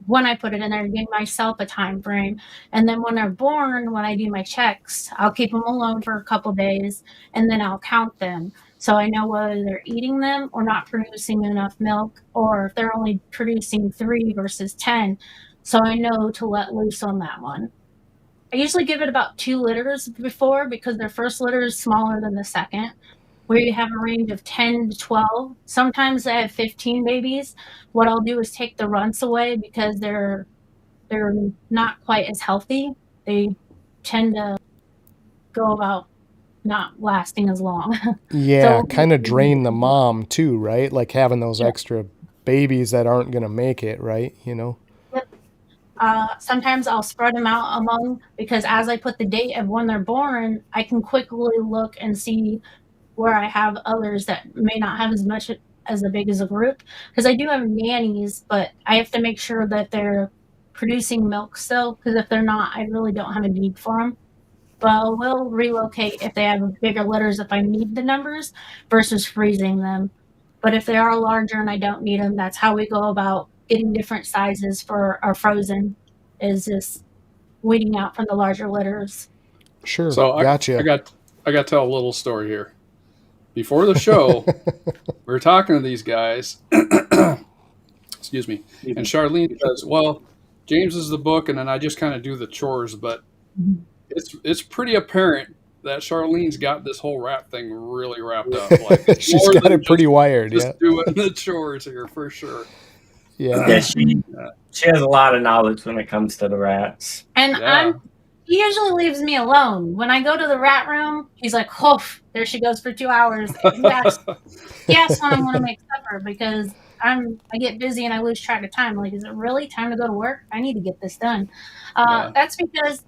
[SPEAKER 4] when I put it in there to give myself a time frame. And then when they're born, when I do my checks, I'll keep them alone for a couple days and then I'll count them. So I know whether they're eating them or not producing enough milk, or if they're only producing 3 versus 10. So I know to let loose on that one. I usually give it about 2 litters before because their first litter is smaller than the second. We have a range of 10 to 12. Sometimes I have 15 babies. What I'll do is take the runts away because they're not quite as healthy. They tend to go about not lasting as long.
[SPEAKER 1] Yeah,
[SPEAKER 4] So
[SPEAKER 1] kind of drain the mom too, right? Like having those extra babies that aren't gonna make it, right? You know?
[SPEAKER 4] sometimes I'll spread them out among because as I put the date of when they're born, I can quickly look and see where I have others that may not have as much as big as a group because I do have nannies, but I have to make sure that they're producing milk still because if they're not, I really don't have a need for them. But we'll relocate if they have bigger litters if I need the numbers versus freezing them. But if they are larger and I don't need them, that's how we go about getting different sizes for our frozen is just weeding out from the larger litters.
[SPEAKER 1] Sure.
[SPEAKER 3] So I
[SPEAKER 1] Gotcha.
[SPEAKER 3] got to tell a little story here. Before the show, we were talking to these guys. Excuse me. And Charlene says, "Well, James is the book, and then I just kind of do the chores." But it's pretty apparent that Charlene's got this whole rat thing really wrapped up. Like
[SPEAKER 1] She's
[SPEAKER 3] more
[SPEAKER 1] got
[SPEAKER 3] than
[SPEAKER 1] it pretty wired, yeah.
[SPEAKER 3] just doing the chores here for sure.
[SPEAKER 5] Yeah,
[SPEAKER 1] Yeah.
[SPEAKER 5] she has a lot of knowledge when it comes to the rats.
[SPEAKER 4] And
[SPEAKER 3] Yeah.
[SPEAKER 4] he usually leaves me alone. When I go to the rat room, he's like, "Oh, there she goes for 2 hours." Yes, when I want to make supper because I get busy and I lose track of time. Like, is it really time to go to work? I need to get this done.
[SPEAKER 3] Yeah.
[SPEAKER 4] That's because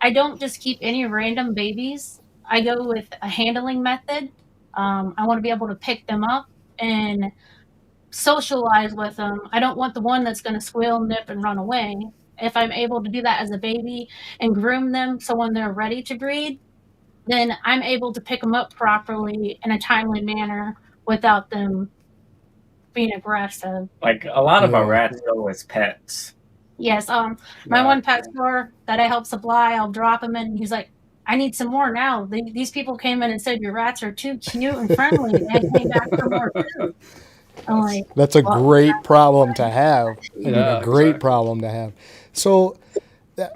[SPEAKER 4] I don't just keep any random babies. I go with a handling method. I want to be able to pick them up and socialize with them. I don't want the one that's going to squeal, nip, and run away. If I'm able to do that as a baby and groom them so when they're ready to breed, then I'm able to pick them up properly in a timely manner without them being aggressive.
[SPEAKER 5] Like a lot of our
[SPEAKER 1] Yeah.
[SPEAKER 5] rats go as pets.
[SPEAKER 4] Yes, my one pet store that I help supply, I'll drop him in. He's like, I need some more now. These people came in and said your rats are too cute and friendly. They came back for more too. I'm like,
[SPEAKER 1] That's a
[SPEAKER 4] well,
[SPEAKER 1] great problem to have. I mean,
[SPEAKER 3] Yeah,
[SPEAKER 1] a great
[SPEAKER 3] exactly.
[SPEAKER 1] problem to have. So,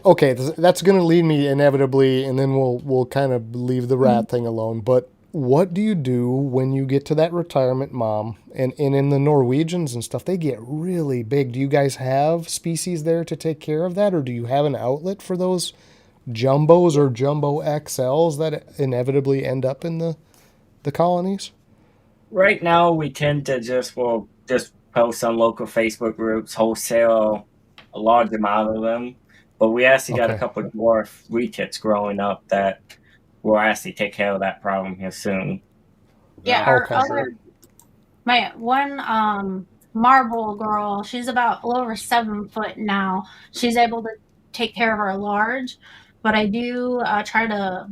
[SPEAKER 1] okay, that's going to lead me inevitably, and then we'll kind of leave the rat thing alone. But what do you do when you get to that retirement mom? And in the Norwegians and stuff, they get really big. Do you guys have species there to take care of that, or do you have an outlet for those jumbos or jumbo XLs that inevitably end up in the colonies?
[SPEAKER 5] Right now, we tend to just post on local Facebook groups, wholesale a large amount of them. But we actually got a
[SPEAKER 1] Okay.
[SPEAKER 5] couple of dwarf retits growing up that will actually take care of that problem here soon.
[SPEAKER 4] yeah, our
[SPEAKER 1] Okay.
[SPEAKER 4] other my one marble girl, she's about a little over 7 foot now. She's able to take care of our large, but I do try to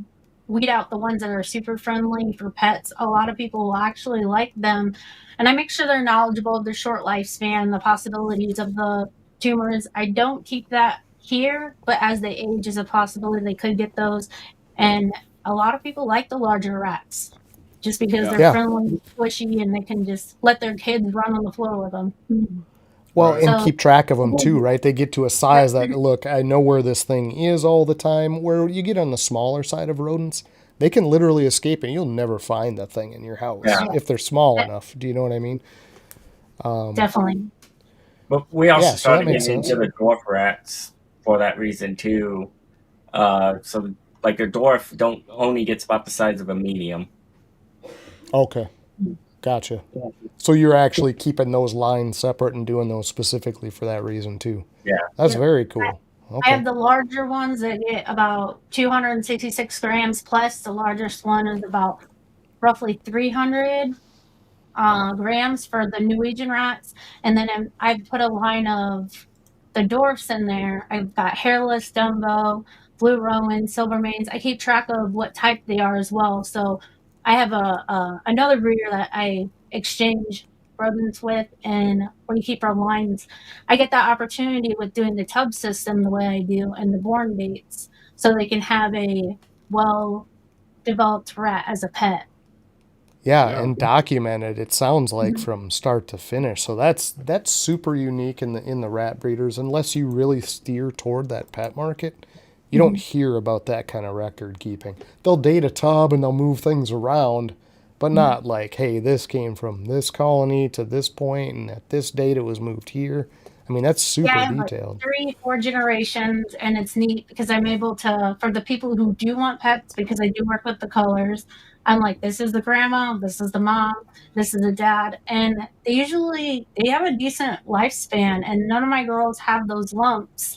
[SPEAKER 4] weed out the ones that are super friendly for pets. A lot of people will actually like them, and I make sure they're knowledgeable of their short lifespan, the possibilities of the tumors. I don't keep that here, but as they age, is a possibility they could get those. And a lot of people like the larger rats just because they're
[SPEAKER 1] Yeah.
[SPEAKER 4] friendly, squishy, and they can just let their kids run on the floor with them.
[SPEAKER 1] Well,
[SPEAKER 3] Right.
[SPEAKER 1] and
[SPEAKER 4] So,
[SPEAKER 1] keep track of them too, right? They get to a size that, look, I know where this thing is all the time. Where you get on the smaller side of rodents, they can literally escape and you'll never find that thing in your house
[SPEAKER 5] Yeah.
[SPEAKER 1] if they're small enough. Do you know what I mean?
[SPEAKER 4] definitely.
[SPEAKER 5] But we also
[SPEAKER 1] Yeah, so that
[SPEAKER 5] started
[SPEAKER 1] makes
[SPEAKER 5] getting
[SPEAKER 1] sense.
[SPEAKER 5] into the dwarf rats for that reason too. So like a dwarf don't only gets about the size of a medium.
[SPEAKER 1] Okay. Gotcha. So you're actually keeping those lines separate and doing those specifically for that reason too.
[SPEAKER 5] Yeah.
[SPEAKER 1] That's
[SPEAKER 4] Yep.
[SPEAKER 1] very cool.
[SPEAKER 4] I
[SPEAKER 1] Okay.
[SPEAKER 4] have the larger ones that get about 266 grams plus. The largest one is about roughly 300 grams for the Norwegian rats. And then I've put a line of the dwarfs in there. I've got hairless Dumbo, blue Rowan, silver mains. I keep track of what type they are as well. So I have another breeder that I exchange rodents with, and we keep our lines. I get that opportunity with doing the tub system the way I do and the born baits, so they can have a well developed rat as a pet.
[SPEAKER 1] Yeah,
[SPEAKER 3] Yeah.
[SPEAKER 1] and documented. It sounds like from start to finish. So that's super unique in the rat breeders. Unless you really steer toward that pet market, you don't hear about that kind of record keeping. They'll date a tub and they'll move things around, but not like, hey, this came from this colony to this point, and at this date it was moved here. I mean, that's
[SPEAKER 4] Yeah, I
[SPEAKER 1] super
[SPEAKER 4] have like
[SPEAKER 1] detailed.
[SPEAKER 4] 3, 4 generations, and it's neat because I'm able to, for the people who do want pets, because I do work with the colors, I'm like, this is the grandma, this is the mom, this is the dad, and they have a decent lifespan, and none of my girls have those lumps.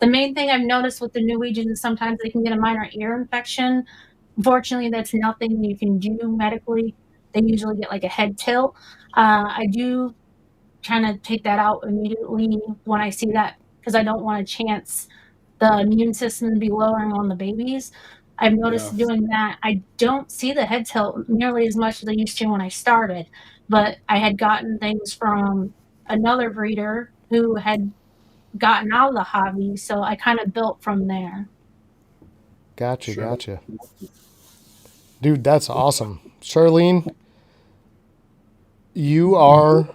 [SPEAKER 4] The main thing I've noticed with the Norwegians is sometimes they can get a minor ear infection. Unfortunately, that's nothing you can do medically. They usually get like a head tilt. I do kind of take that out immediately when I see that because I don't want to chance the immune system to be lowering on the babies. I've noticed
[SPEAKER 3] Yeah.
[SPEAKER 4] doing that. I don't see the head tilt nearly as much as I used to when I started, but I had gotten things from another breeder who had gotten out of the hobby, so I kind of built from there.
[SPEAKER 1] Gotcha,
[SPEAKER 3] Sure.
[SPEAKER 1] gotcha. Dude, that's awesome. Charlene, you are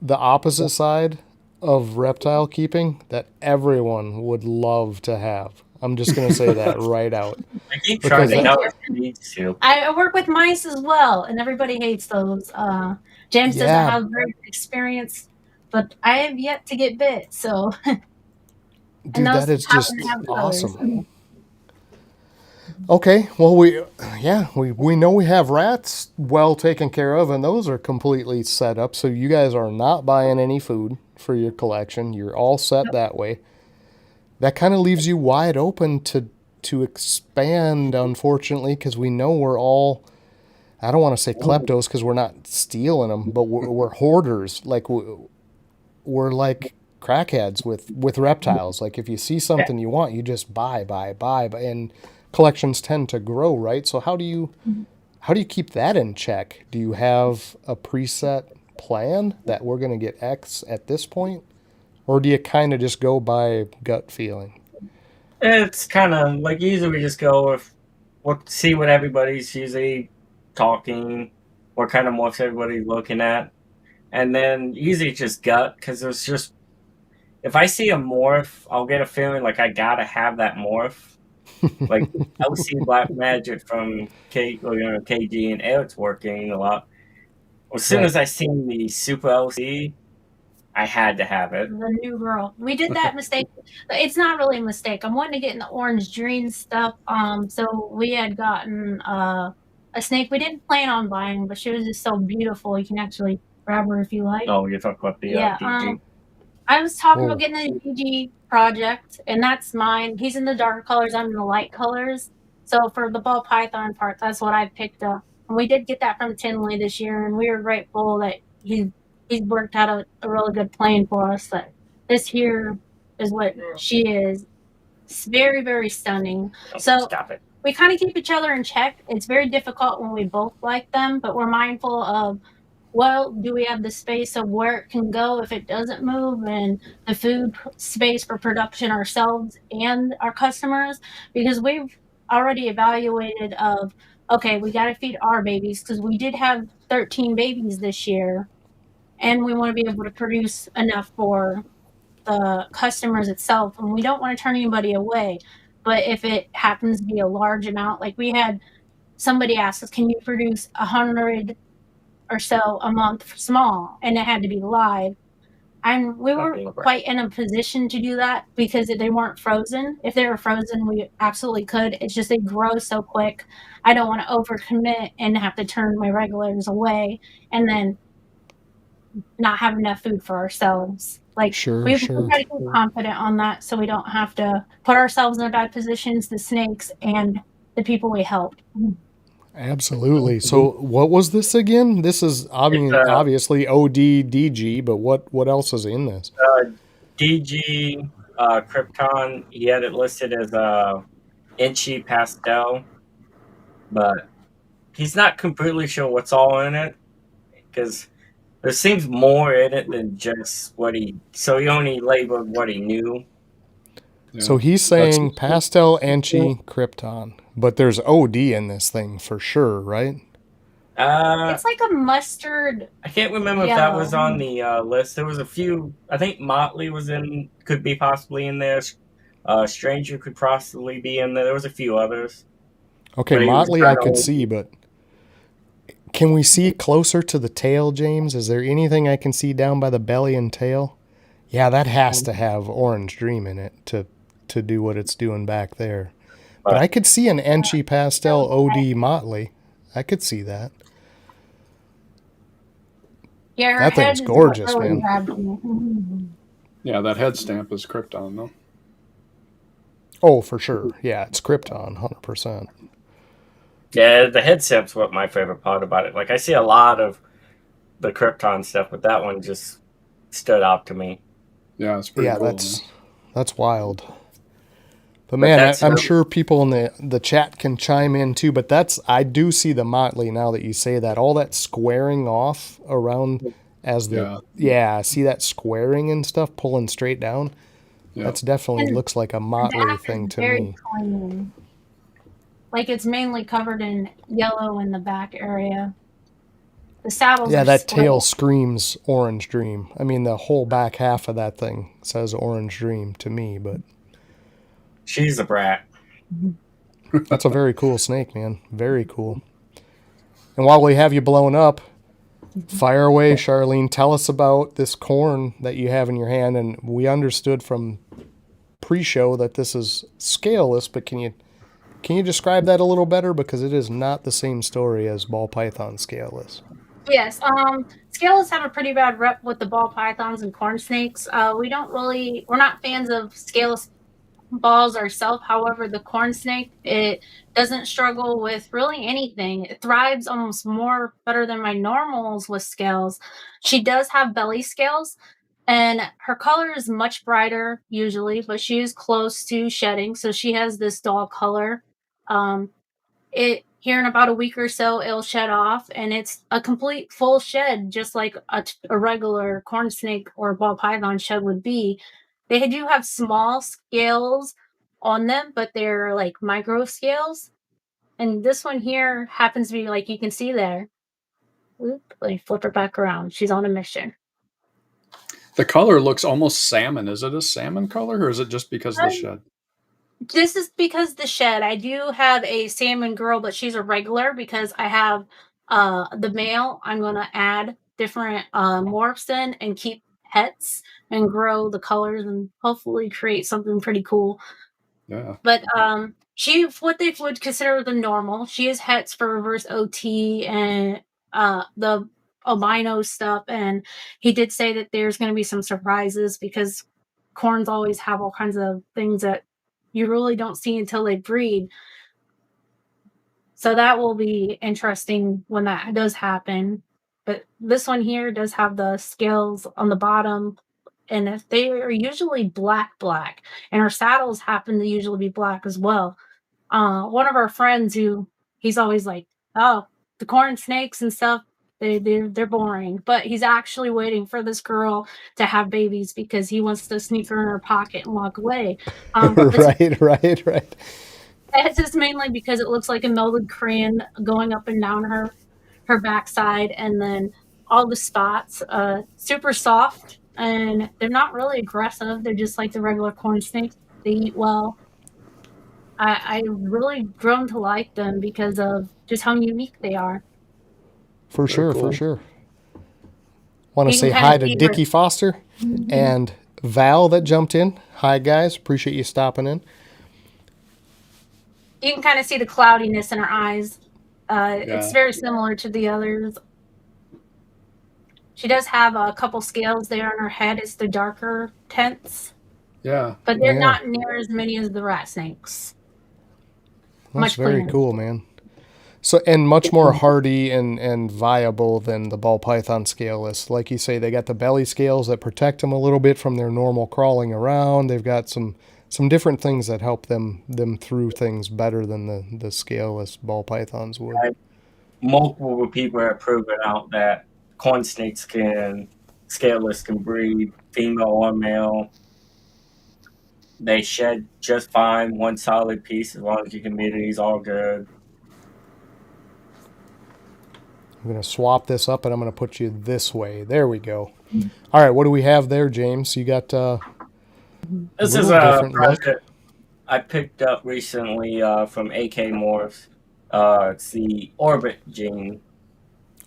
[SPEAKER 1] the opposite side of reptile keeping that everyone would love to have. I'm just going to say that right out.
[SPEAKER 5] I keep
[SPEAKER 1] Because
[SPEAKER 5] trying to
[SPEAKER 1] that-
[SPEAKER 5] help if you need to.
[SPEAKER 4] I work with mice as well, and everybody hates those. James doesn't
[SPEAKER 1] Yeah.
[SPEAKER 4] have very good experience, but I have yet to get bit, so
[SPEAKER 1] Dude,
[SPEAKER 4] those
[SPEAKER 1] that is
[SPEAKER 4] happen
[SPEAKER 1] just
[SPEAKER 4] to have colors.
[SPEAKER 1] awesome. Okay, well, we know we have rats well taken care of, and those are completely set up. So you guys are not buying any food for your collection. You're all set that way. that kind of leaves you wide open to expand, unfortunately, because we know we're all, I don't want to say kleptos because we're not stealing them, but we're hoarders. Like we're like crackheads with reptiles. Like if you see something you want, you just buy, and collections tend to grow, right? So how do you keep that in check? Do you have a preset plan that we're going to get X at this point? Or do you kind of just go by gut feeling?
[SPEAKER 5] It's kind of like usually we just go with see what everybody's usually talking, what kind of morphs everybody's looking at, and then usually it's just gut because there's just if I see a morph, I'll get a feeling like I gotta have that morph. Like LC Black Magic from KG and Eric's working a lot. As soon as I seen the Super LC, I had to have it.
[SPEAKER 4] The new girl. We did that mistake. It's not really a mistake. I'm wanting to get in the orange dream stuff. So we had gotten a snake we didn't plan on buying, but she was just so beautiful. You can actually grab her if you like.
[SPEAKER 5] Oh, you're talking about the DG.
[SPEAKER 4] I was talking about getting the DG project, and that's mine. He's in the dark colors. I'm in the light colors. So for the ball python part, that's what I picked up. And we did get that from Tinley this year, and we were grateful that he's worked out a really good plan for us. That this here is what she is. It's very, very stunning. So
[SPEAKER 5] Stop it.
[SPEAKER 4] we kind of keep each other in check. It's very difficult when we both like them, but we're mindful of, well, do we have the space of where it can go if it doesn't move, and the food space for production ourselves and our customers? Because we've already evaluated of, okay, we got to feed our babies because we did have 13 babies this year, and we want to be able to produce enough for the customers itself, and we don't want to turn anybody away. But if it happens to be a large amount, like we had somebody ask us, can you produce 100 or so a month small, and it had to be live, and we weren't quite in a position to do that because they weren't frozen. If they were frozen, we absolutely could. It's just they grow so quick. I don't want to overcommit and have to turn my regulars away and then not have enough food for ourselves. Like we try to be confident on that so we don't have to put ourselves in bad positions, the snakes and the people we help.
[SPEAKER 1] Absolutely. So what was this again? This is obviously ODDG, but what else is in this?
[SPEAKER 5] DG Krypton. He had it listed as inchy pastel, but he's not completely sure what's all in it because there seems more in it than just what he. So he only labeled what he knew.
[SPEAKER 1] Yeah. So he's saying pastel inchy Krypton, but there's OD in this thing for sure, right?
[SPEAKER 4] It's like a mustard.
[SPEAKER 5] I can't remember if that was on the list. There was a few. I think Motley was in. Could be possibly in there. Stranger could possibly be in there. There was a few others.
[SPEAKER 1] Okay, Motley I could see, but can we see closer to the tail, James? Is there anything I can see down by the belly and tail? Yeah, that has to have Orange Dream in it to do what it's doing back there. But I could see an inchy pastel OD Motley. I could see that.
[SPEAKER 4] Yeah,
[SPEAKER 1] that thing's gorgeous, man.
[SPEAKER 6] Yeah, that head stamp is Krypton, though.
[SPEAKER 1] Oh, for sure. Yeah, it's Krypton, 100%.
[SPEAKER 5] Yeah, the head stamp's what my favorite part about it. Like, I see a lot of the Krypton stuff, but that one just stood out to me.
[SPEAKER 6] Yeah, it's pretty cool.
[SPEAKER 1] That's wild. But man, I'm sure people in the chat can chime in too, but I do see the Motley now that you say that. All that squaring off around as I see that squaring and stuff pulling straight down. Yeah. That's definitely looks like a Motley thing to me.
[SPEAKER 4] Clean. Like it's mainly covered in yellow in the back area. The saddles
[SPEAKER 1] that tail screams Orange Dream. I mean, the whole back half of that thing says Orange Dream to me, but
[SPEAKER 5] she's a brat.
[SPEAKER 1] That's a very cool snake, man. Very cool. And while we have you blown up, fire away, Charlene. Tell us about this corn that you have in your hand. And we understood from pre-show that this is scaleless, but can you describe that a little better? Because it is not the same story as ball python scaleless.
[SPEAKER 4] Yes, scaleless have a pretty bad rep with the ball pythons and corn snakes. We're not fans of scaleless balls ourselves. However, the corn snake, it doesn't struggle with really anything. It thrives almost more better than my normals with scales. She does have belly scales, and her color is much brighter usually, but she is close to shedding, so she has this dull color. It here in about a week or so it'll shed off, and it's a complete full shed, just like a regular corn snake or ball python shed would be. They do have small scales on them, but they're like micro scales, and this one here happens to be like you can see there. Oop, let me flip her back around. She's on a mission.
[SPEAKER 6] The color looks almost salmon. Is it a salmon color, or is it just because of the shed?
[SPEAKER 4] This is because the shed. I do have a salmon girl, but she's a regular because I have the male. I'm gonna add different morphs in and keep pets and grow the colors and hopefully create something pretty cool.
[SPEAKER 6] Yeah.
[SPEAKER 4] But she's what they would consider the normal. She is hets for reverse OT and the albino stuff, and he did say that there's going to be some surprises because corns always have all kinds of things that you really don't see until they breed. So that will be interesting when that does happen. But this one here does have the scales on the bottom, and if they are usually black, and her saddles happen to usually be black as well. One of our friends who he's always like, oh, the corn snakes and stuff, they're boring. But he's actually waiting for this girl to have babies because he wants to sneak her in her pocket and walk away.
[SPEAKER 1] Right.
[SPEAKER 4] It's just mainly because it looks like a melted crayon going up and down her backside, and then all the spots, super soft, and they're not really aggressive. They're just like the regular corn snakes. They eat well. I really grown to like them because of just how unique they are.
[SPEAKER 1] For
[SPEAKER 6] Very
[SPEAKER 1] sure,
[SPEAKER 6] cool.
[SPEAKER 1] for sure. Want to
[SPEAKER 4] You can
[SPEAKER 1] say
[SPEAKER 4] kinda
[SPEAKER 1] hi to
[SPEAKER 4] see her-
[SPEAKER 1] Dickie Foster and Val that jumped in. Hi, guys. Appreciate you stopping in.
[SPEAKER 4] You can kind of see the cloudiness in her eyes. It's
[SPEAKER 6] Yeah.
[SPEAKER 4] very similar to the others. She does have a couple scales there on her head. It's the darker tints,
[SPEAKER 6] Yeah.
[SPEAKER 4] but they're
[SPEAKER 1] Yeah.
[SPEAKER 4] not near as many as the rat snakes.
[SPEAKER 1] That's
[SPEAKER 4] Much
[SPEAKER 1] very
[SPEAKER 4] cleaner.
[SPEAKER 1] cool, man. So, and much more hardy and viable than the ball python scaleless. Like you say, they got the belly scales that protect them a little bit from their normal crawling around. They've got some different things that help them through things better than the scaleless ball pythons would.
[SPEAKER 5] Multiple people have proven out that corn snakes scaleless can breed female or male. They shed just fine, one solid piece, as long as your humidity's all good.
[SPEAKER 1] I'm going to swap this up and I'm going to put you this way. There we go. All right, what do we have there, James? You got
[SPEAKER 5] This is a project I picked up recently from AK Morph. It's the Orbit gene.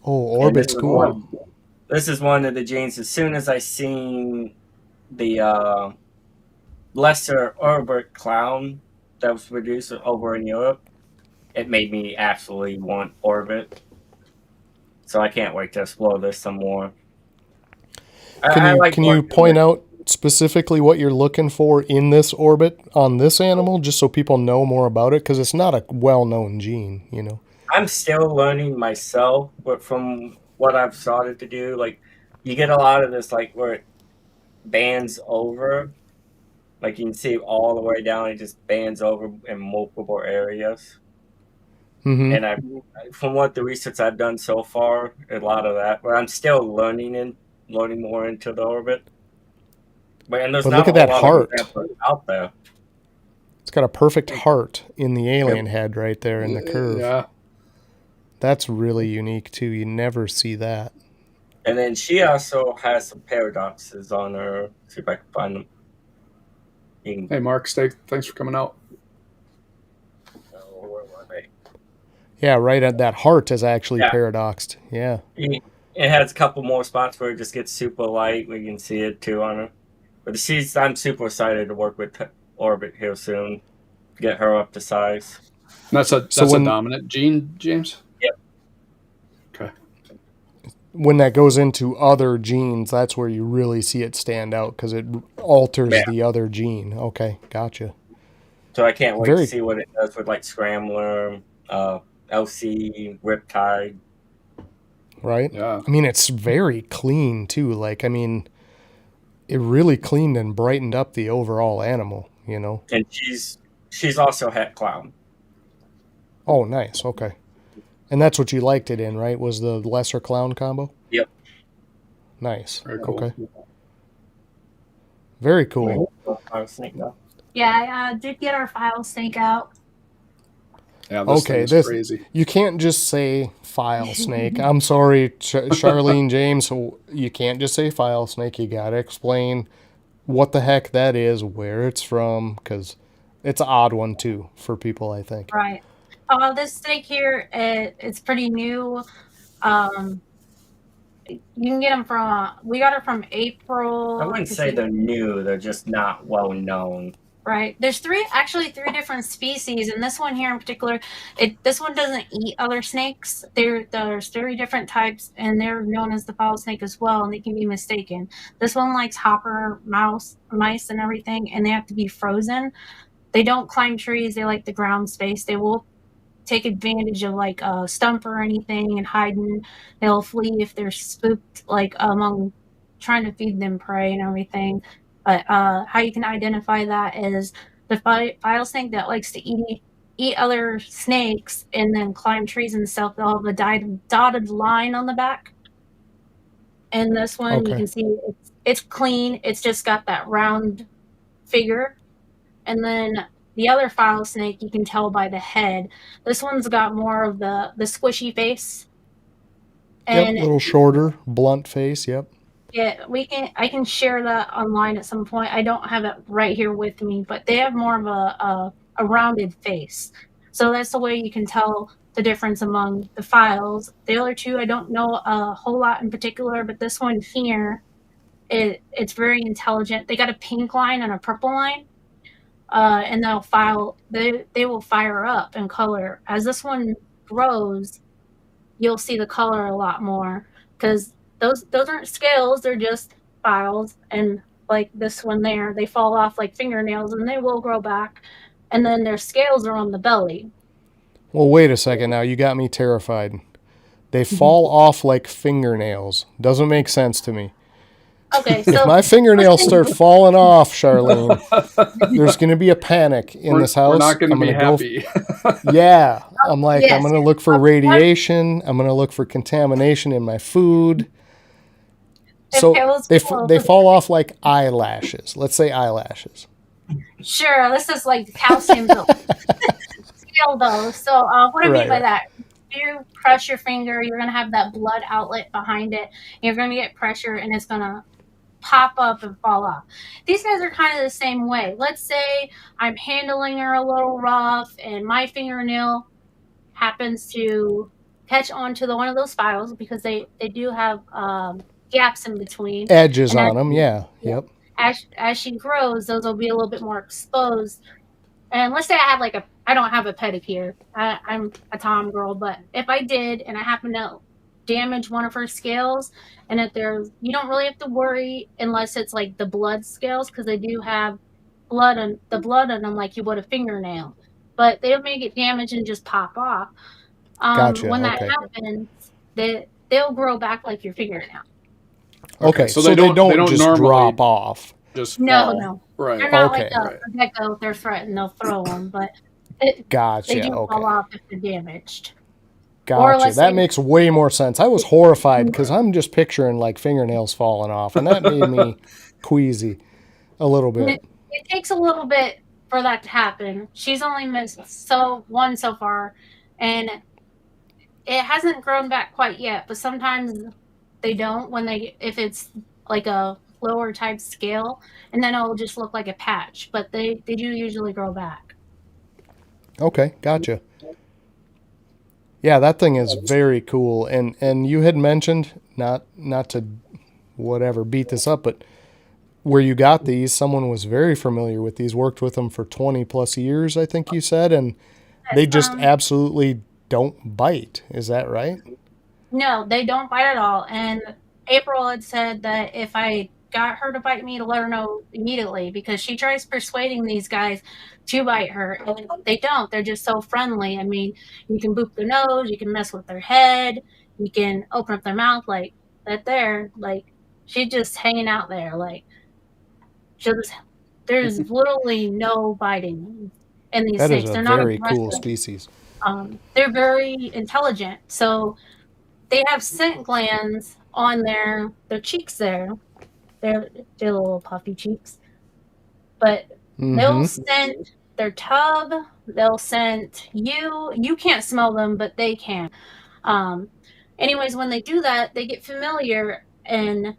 [SPEAKER 1] Oh, Orbit's cool.
[SPEAKER 5] This is one of the genes. As soon as I seen the lesser Orbit clown that was produced over in Europe, it made me absolutely want Orbit. So I can't wait to explore this some more.
[SPEAKER 1] Can you point out specifically what you're looking for in this Orbit on this animal, just so people know more about it? Because it's not a well-known gene, you know.
[SPEAKER 5] I'm still learning myself, but from what I've started to do, like, you get a lot of this, like, where it bands over. Like, you can see all the way down, it just bands over in multiple areas.
[SPEAKER 1] Mm-hmm.
[SPEAKER 5] And from what the research I've done so far, a lot of that, but I'm still learning more into the Orbit. But
[SPEAKER 1] look at that heart
[SPEAKER 5] out there.
[SPEAKER 1] It's got a perfect heart in the alien head right there in the curve.
[SPEAKER 6] Yeah.
[SPEAKER 1] That's really unique too. You never see that.
[SPEAKER 5] And then she also has some paradoxes on her. See if I can find them.
[SPEAKER 6] Hey, Mark, thanks for coming out.
[SPEAKER 5] Where were they?
[SPEAKER 1] Yeah, right at that heart is actually paradoxed. Yeah.
[SPEAKER 5] It has a couple more spots where it just gets super light. We can see it too on her. But I'm super excited to work with Orbit here soon. Get her up to size.
[SPEAKER 6] That's a dominant gene, James?
[SPEAKER 5] Yep.
[SPEAKER 6] Okay.
[SPEAKER 1] When that goes into other genes, that's where you really see it stand out because it alters the other gene. Okay, gotcha.
[SPEAKER 5] So I can't wait to
[SPEAKER 1] Very
[SPEAKER 5] see what it does with like Scrambler, LC, Riptide.
[SPEAKER 1] right.
[SPEAKER 6] Yeah.
[SPEAKER 1] I mean, it's very clean too. Like, I mean, it really cleaned and brightened up the overall animal. You know.
[SPEAKER 5] And she's also Het Clown.
[SPEAKER 1] Oh, nice. Okay. And that's what you liked it in, right? Was the lesser clown combo?
[SPEAKER 5] Yep.
[SPEAKER 1] Nice.
[SPEAKER 6] Very cool.
[SPEAKER 1] Okay. Very cool.
[SPEAKER 5] Snake though.
[SPEAKER 4] Yeah, I did get our file snake out.
[SPEAKER 6] Yeah, this
[SPEAKER 1] Okay,
[SPEAKER 6] thing's crazy.
[SPEAKER 1] you can't just say file snake. I'm sorry, Charlene James. You can't just say file snake. You gotta explain what the heck that is, where it's from, because it's an odd one too for people, I think.
[SPEAKER 4] Right. This snake here, it's pretty new. You can get them from. We got it from April.
[SPEAKER 5] I wouldn't say they're new. They're just not well known.
[SPEAKER 4] Right. There's three different species, and this one here in particular, this one doesn't eat other snakes. There's 3 different types, and they're known as the fowl snake as well, and they can be mistaken. This one likes hopper mice and everything, and they have to be frozen. They don't climb trees. They like the ground space. They will take advantage of like a stump or anything and hiding. They'll flee if they're spooked, like among trying to feed them prey and everything. But how you can identify that is the file snake that likes to eat other snakes and then climb trees and stuff. They'll have a dotted line on the back. And this one, you can see it's clean. It's just got that round figure. And then the other file snake, you can tell by the head. This one's got more of the squishy face. And
[SPEAKER 1] a little shorter, blunt face. Yep.
[SPEAKER 4] Yeah, I can share that online at some point. I don't have it right here with me, but they have more of a rounded face. So that's the way you can tell the difference among the files. The other 2, I don't know a whole lot in particular, but this one here, it's very intelligent. They got a pink line and a purple line. And they will fire up in color. As this one grows, you'll see the color a lot more, because those aren't scales, they're just files. And like this one there, they fall off like fingernails and they will grow back. And then their scales are on the belly.
[SPEAKER 1] Well, wait a second now. You got me terrified. They fall off like fingernails. Doesn't make sense to me.
[SPEAKER 4] Okay, so
[SPEAKER 1] if my fingernails start falling off, Charlene, there's going to be a panic in this house.
[SPEAKER 6] We're not going to be happy.
[SPEAKER 1] Yeah. I'm like,
[SPEAKER 4] Yes.
[SPEAKER 1] I'm going to look for radiation. I'm going to look for contamination in my food. So they fall off like eyelashes. Let's say eyelashes.
[SPEAKER 4] Sure, this is like calcium scale though. So what I mean by that, if you crush your finger, you're going to have that blood outlet behind it. You're going to get pressure and it's going to pop up and fall off. These guys are kind of the same way. Let's say I'm handling her a little rough and my fingernail happens to catch onto one of those files, because they do have gaps in between.
[SPEAKER 1] Edges on them, yeah. Yep.
[SPEAKER 4] As she grows, those will be a little bit more exposed. And let's say I don't have a pedicure. I'm a tom girl, but if I did and I happen to damage one of her scales, and if you don't really have to worry unless it's like the blood scales, because they do have blood on them like you would a fingernail, but they'll make it damage and just pop off.
[SPEAKER 1] Gotcha.
[SPEAKER 4] When that happens, they'll grow back like your fingernail.
[SPEAKER 1] Okay, so they don't just drop off.
[SPEAKER 6] Just
[SPEAKER 4] no.
[SPEAKER 6] Right.
[SPEAKER 4] They're not like a gecko. If they're threatened, they'll throw them, but
[SPEAKER 1] gotcha.
[SPEAKER 4] They do fall off if they're damaged.
[SPEAKER 1] Gotcha. That makes way more sense. I was horrified because I'm just picturing like fingernails falling off, and that made me queasy a little bit.
[SPEAKER 4] It takes a little bit for that to happen. She's only missed one so far, and it hasn't grown back quite yet. But sometimes they don't if it's like a lower type scale, and then it'll just look like a patch. But they do usually grow back.
[SPEAKER 1] Okay, gotcha. Yeah, that thing is very cool. And you had mentioned, not to whatever beat this up, but where you got these, someone was very familiar with these, worked with them for 20 plus years, I think you said, and they just absolutely don't bite. Is that right?
[SPEAKER 4] No, they don't bite at all. And April had said that if I got her to bite me to let her know immediately, because she tries persuading these guys to bite her, and they don't. They're just so friendly. I mean, you can boop their nose, you can mess with their head, you can open up their mouth like that there. Like, she's just hanging out there. Like, she'll just, there's literally no biting in these
[SPEAKER 1] That is
[SPEAKER 4] snakes.
[SPEAKER 1] a
[SPEAKER 4] They're not
[SPEAKER 1] very cool
[SPEAKER 4] aggressive.
[SPEAKER 1] species.
[SPEAKER 4] They're very intelligent. So they have scent glands on their cheeks there. They're little puffy cheeks. But they'll scent their tub. They'll scent you. You can't smell them, but they can. Anyways, when they do that, they get familiar and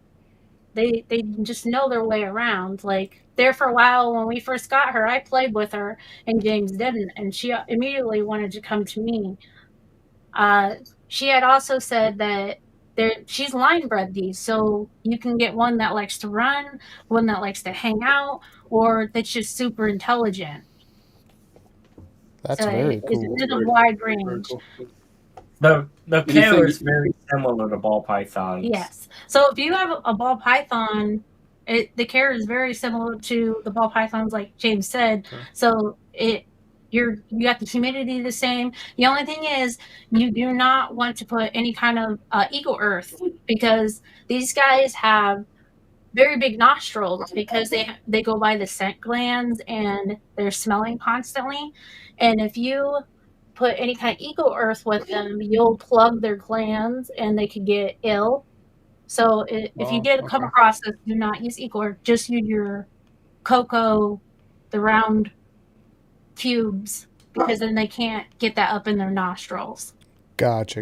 [SPEAKER 4] they just know their way around. Like, there for a while when we first got her, I played with her and James didn't, and she immediately wanted to come to me. She had also said that she's line bred these, so you can get one that likes to run, one that likes to hang out, or that's just super intelligent.
[SPEAKER 1] That's
[SPEAKER 4] So
[SPEAKER 1] very cool.
[SPEAKER 4] it's a wide
[SPEAKER 6] Very
[SPEAKER 4] range.
[SPEAKER 6] cool.
[SPEAKER 5] The
[SPEAKER 6] Anything-
[SPEAKER 5] care is very similar to ball pythons.
[SPEAKER 4] Yes. So if you have a ball python, the care is very similar to the ball pythons, like James said.
[SPEAKER 6] Okay.
[SPEAKER 4] So you got the humidity the same. The only thing is, you do not want to put any kind of eco earth, because these guys have very big nostrils, because they go by the scent glands and they're smelling constantly. And if you put any kind of eco earth with them, you'll plug their glands and they could get ill. So if you did come across this, do not use eco earth. Just use your coco, the round cubes, because then they can't get that up in their nostrils.
[SPEAKER 1] Gotcha.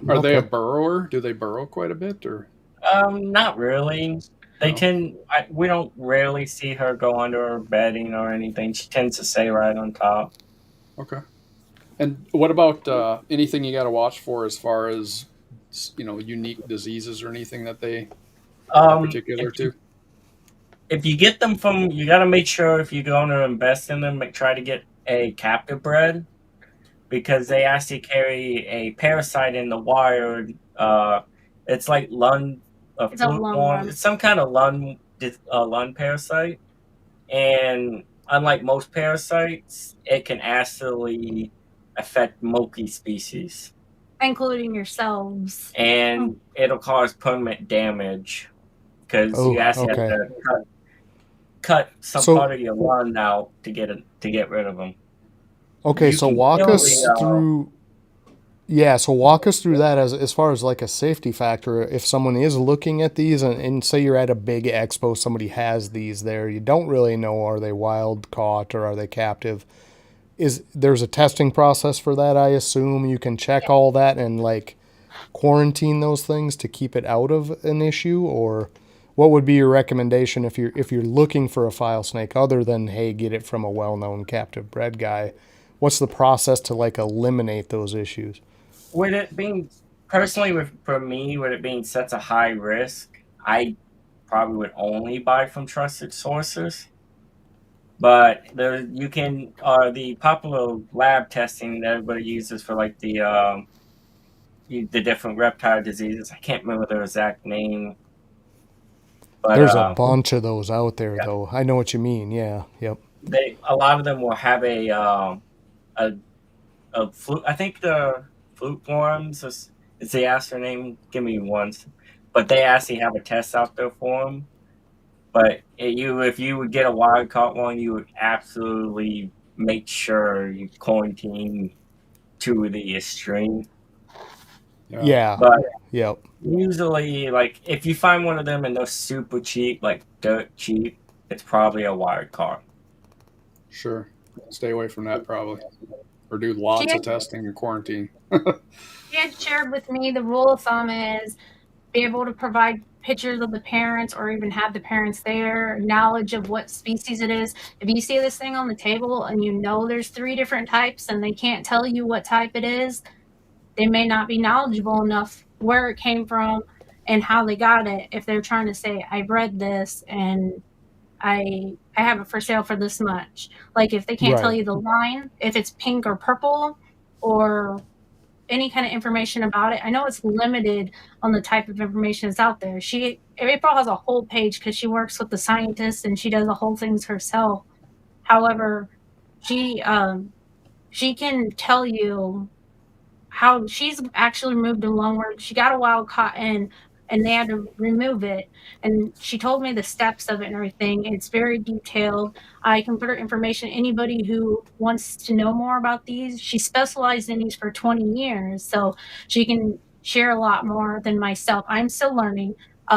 [SPEAKER 6] Are they a burrower? Do they burrow quite a bit, or?
[SPEAKER 5] Not really. They tend. We don't rarely see her go under her bedding or anything. She tends to stay right on top.
[SPEAKER 6] Okay. And what about anything you got to watch for as far as, unique diseases or anything that they are particular to?
[SPEAKER 5] If you get them from, you got to make sure if you're going to invest in them, try to get a captive bred, because they actually carry a parasite in the wild. It's like lung,
[SPEAKER 4] It's a lung
[SPEAKER 5] fluke-borne.
[SPEAKER 4] worm.
[SPEAKER 5] It's some kind of lung parasite, and unlike most parasites, it can actually affect multi-species,
[SPEAKER 4] Including yourselves.
[SPEAKER 5] and it'll cause permanent damage because you actually have to cut some part of your lung out to get rid of them.
[SPEAKER 1] Okay, so walk us through. Yeah, so walk us through that as far as like a safety factor. If someone is looking at these, and say you're at a big expo, somebody has these there, you don't really know, are they wild caught or are they captive? There's a testing process for that, I assume. You can check all that and like quarantine those things to keep it out of an issue, or what would be your recommendation if you're looking for a file snake other than, hey, get it from a well-known captive bred guy? What's the process to like eliminate those issues?
[SPEAKER 5] With it being for me, with it being such a high risk, I probably would only buy from trusted sources. But the popular lab testing that everybody uses for like the different reptile diseases. I can't remember their exact name. But
[SPEAKER 1] there's a bunch of those out there, though. I know what you mean. Yeah. Yep.
[SPEAKER 5] A lot of them will have a flute. I think the flute forms is the answer name. Give me one. But they actually have a test out there for them. But if you would get a wild caught one, you would absolutely make sure you quarantine to the extreme.
[SPEAKER 1] Yeah.
[SPEAKER 5] But
[SPEAKER 1] yep.
[SPEAKER 5] Usually, like if you find one of them and they're super cheap, like dirt cheap, it's probably a wild caught.
[SPEAKER 6] Sure. Stay away from that probably. Or do lots of testing and quarantine.
[SPEAKER 4] She had shared with me the rule of thumb is be able to provide pictures of the parents, or even have the parents there, knowledge of what species it is. If you see this thing on the table and you know there's 3 different types and they can't tell you what type it is, they may not be knowledgeable enough where it came from and how they got it. If they're trying to say, I bred this and I have it for sale for this much. Like if they can't tell you the line, if it's pink or purple or any kind of information about it. I know it's limited on the type of information that's out there. April has a whole page because she works with the scientists and she does the whole things herself. However, she can tell you how she's actually removed a lungworm. She got a wild caught in and they had to remove it. And she told me the steps of it and everything. It's very detailed. I can put her information. Anybody who wants to know more about these, she specialized in these for 20 years. So she can share a lot more than myself. I'm still learning.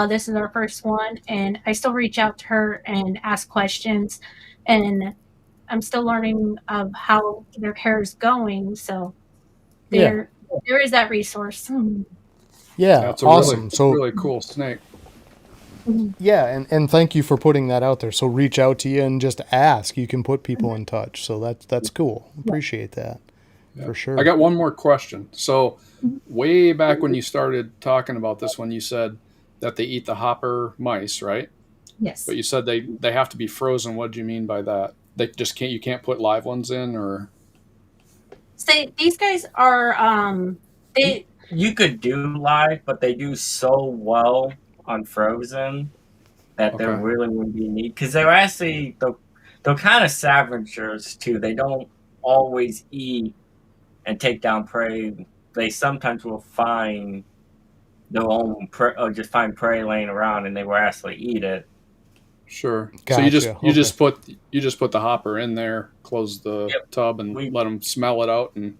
[SPEAKER 4] This is our first one. And I still reach out to her and ask questions. And I'm still learning of how their hair is going. So there is that resource.
[SPEAKER 1] Yeah,
[SPEAKER 6] That's
[SPEAKER 1] awesome.
[SPEAKER 6] A really cool snake.
[SPEAKER 1] Yeah, and thank you for putting that out there. So reach out to you and just ask. You can put people in touch. So that's cool. Appreciate that.
[SPEAKER 6] Yeah.
[SPEAKER 1] For sure.
[SPEAKER 6] I got one more question. So way back when you started talking about this, when you said that they eat the hopper mice, right?
[SPEAKER 4] Yes.
[SPEAKER 6] But you said they have to be frozen. What do you mean by that? They just you can't put live ones in, or?
[SPEAKER 4] So these guys are they.
[SPEAKER 5] You could do live, but they do so well on frozen that there really wouldn't be need, because they're actually they're kind of scavengers too. They don't always eat and take down prey. They sometimes will find their own prey, or just find prey laying around, and they will actually eat it.
[SPEAKER 6] Sure.
[SPEAKER 1] Gotcha.
[SPEAKER 6] So you just put the hopper in there, close the tub, and let them smell it out. And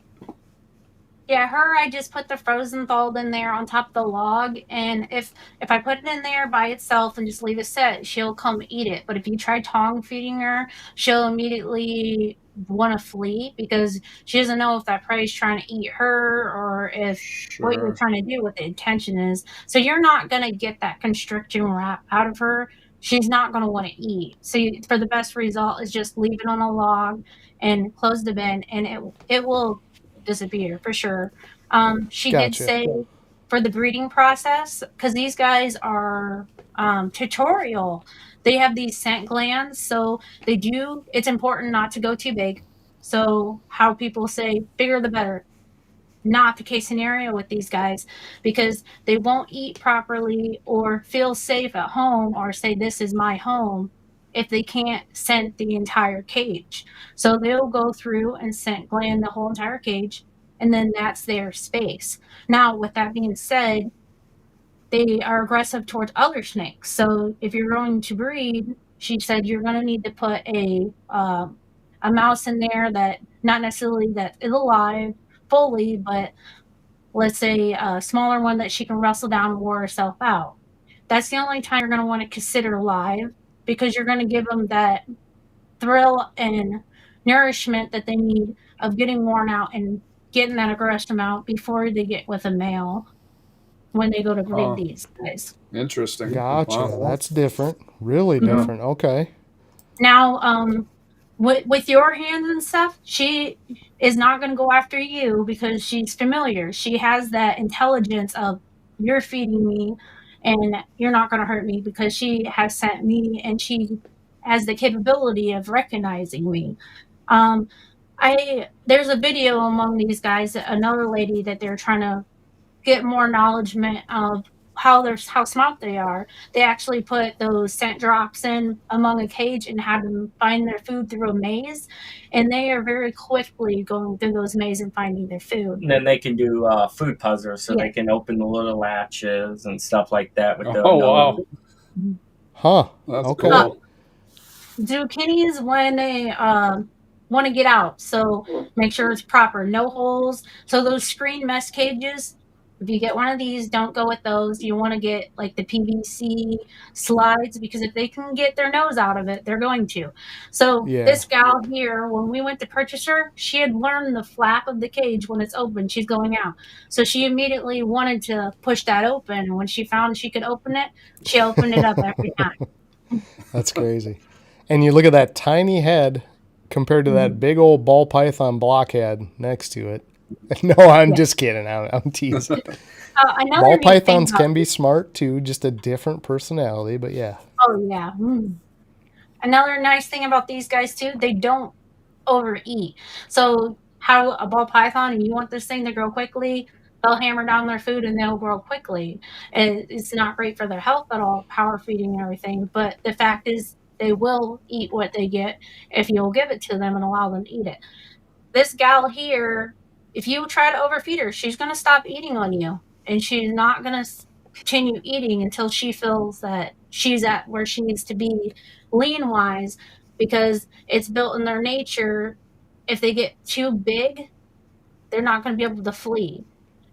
[SPEAKER 4] Yeah, I just put the frozen thawed in there on top of the log, and if I put it in there by itself and just leave it set, she'll come eat it. But if you try tongue feeding her, she'll immediately want to flee because she doesn't know if that prey is trying to eat her or if what you're trying to do, what the intention is. So you're not going to get that constriction wrap out of her. She's not going to want to eat. So for the best result is just leave it on a log and close the bin, and it will disappear for sure. She did say for the breeding process, because these guys are tutorial, they have these scent glands, so it's important not to go too big. So how people say bigger the better, not the case scenario with these guys, because they won't eat properly or feel safe at home or say this is my home if they can't scent the entire cage. So they'll go through and scent gland the whole entire cage, and then that's their space. Now, with that being said, they are aggressive towards other snakes. So if you're going to breed, she said you're going to need to put a mouse in there that not necessarily that is alive fully, but let's say a smaller one that she can wrestle down and wear herself out. That's the only time you're going to want to consider live, because you're going to give them that thrill and nourishment that they need of getting worn out and getting that aggression out before they get with a male when they go to breed these guys.
[SPEAKER 6] Interesting.
[SPEAKER 1] Gotcha. Wow. That's different. Really different. Okay.
[SPEAKER 4] Now, with your hands and stuff, she is not going to go after you because she's familiar. She has that intelligence of you're feeding me and you're not going to hurt me, because she has sent me and she has the capability of recognizing me. There's a video among these guys, another lady that they're trying to get more acknowledgement of how smart they are. They actually put those scent drops in among a cage and had them find their food through a maze, and they are very quickly going through those mazes and finding their food.
[SPEAKER 5] And then they can do food puzzles, so they can open the little latches and stuff like that with the
[SPEAKER 6] wow.
[SPEAKER 1] Huh.
[SPEAKER 6] That's
[SPEAKER 1] okay.
[SPEAKER 6] Cool.
[SPEAKER 4] Zucchinis when they want to get out, so make sure it's proper, no holes. So those screen mesh cages, if you get one of these, don't go with those. You want to get like the PVC slides, because if they can get their nose out of it, they're going to. So this gal here, when we went to purchase her, she had learned the flap of the cage when it's open, she's going out. So she immediately wanted to push that open. And when she found she could open it, she opened it up every time.
[SPEAKER 1] That's crazy. And you look at that tiny head compared to that big old ball python blockhead next to it. No, I'm just kidding. I'm teasing. Ball pythons can be smart too, just a different personality, but yeah.
[SPEAKER 4] Oh, yeah. Another nice thing about these guys too, they don't overeat. So how a ball python and you want this thing to grow quickly, they'll hammer down their food and they'll grow quickly. And it's not great for their health at all, power feeding and everything. But the fact is, they will eat what they get if you'll give it to them and allow them to eat it. This gal here, if you try to overfeed her, she's going to stop eating on you. And she's not going to continue eating until she feels that she's at where she needs to be lean wise, because it's built in their nature. If they get too big, they're not going to be able to flee.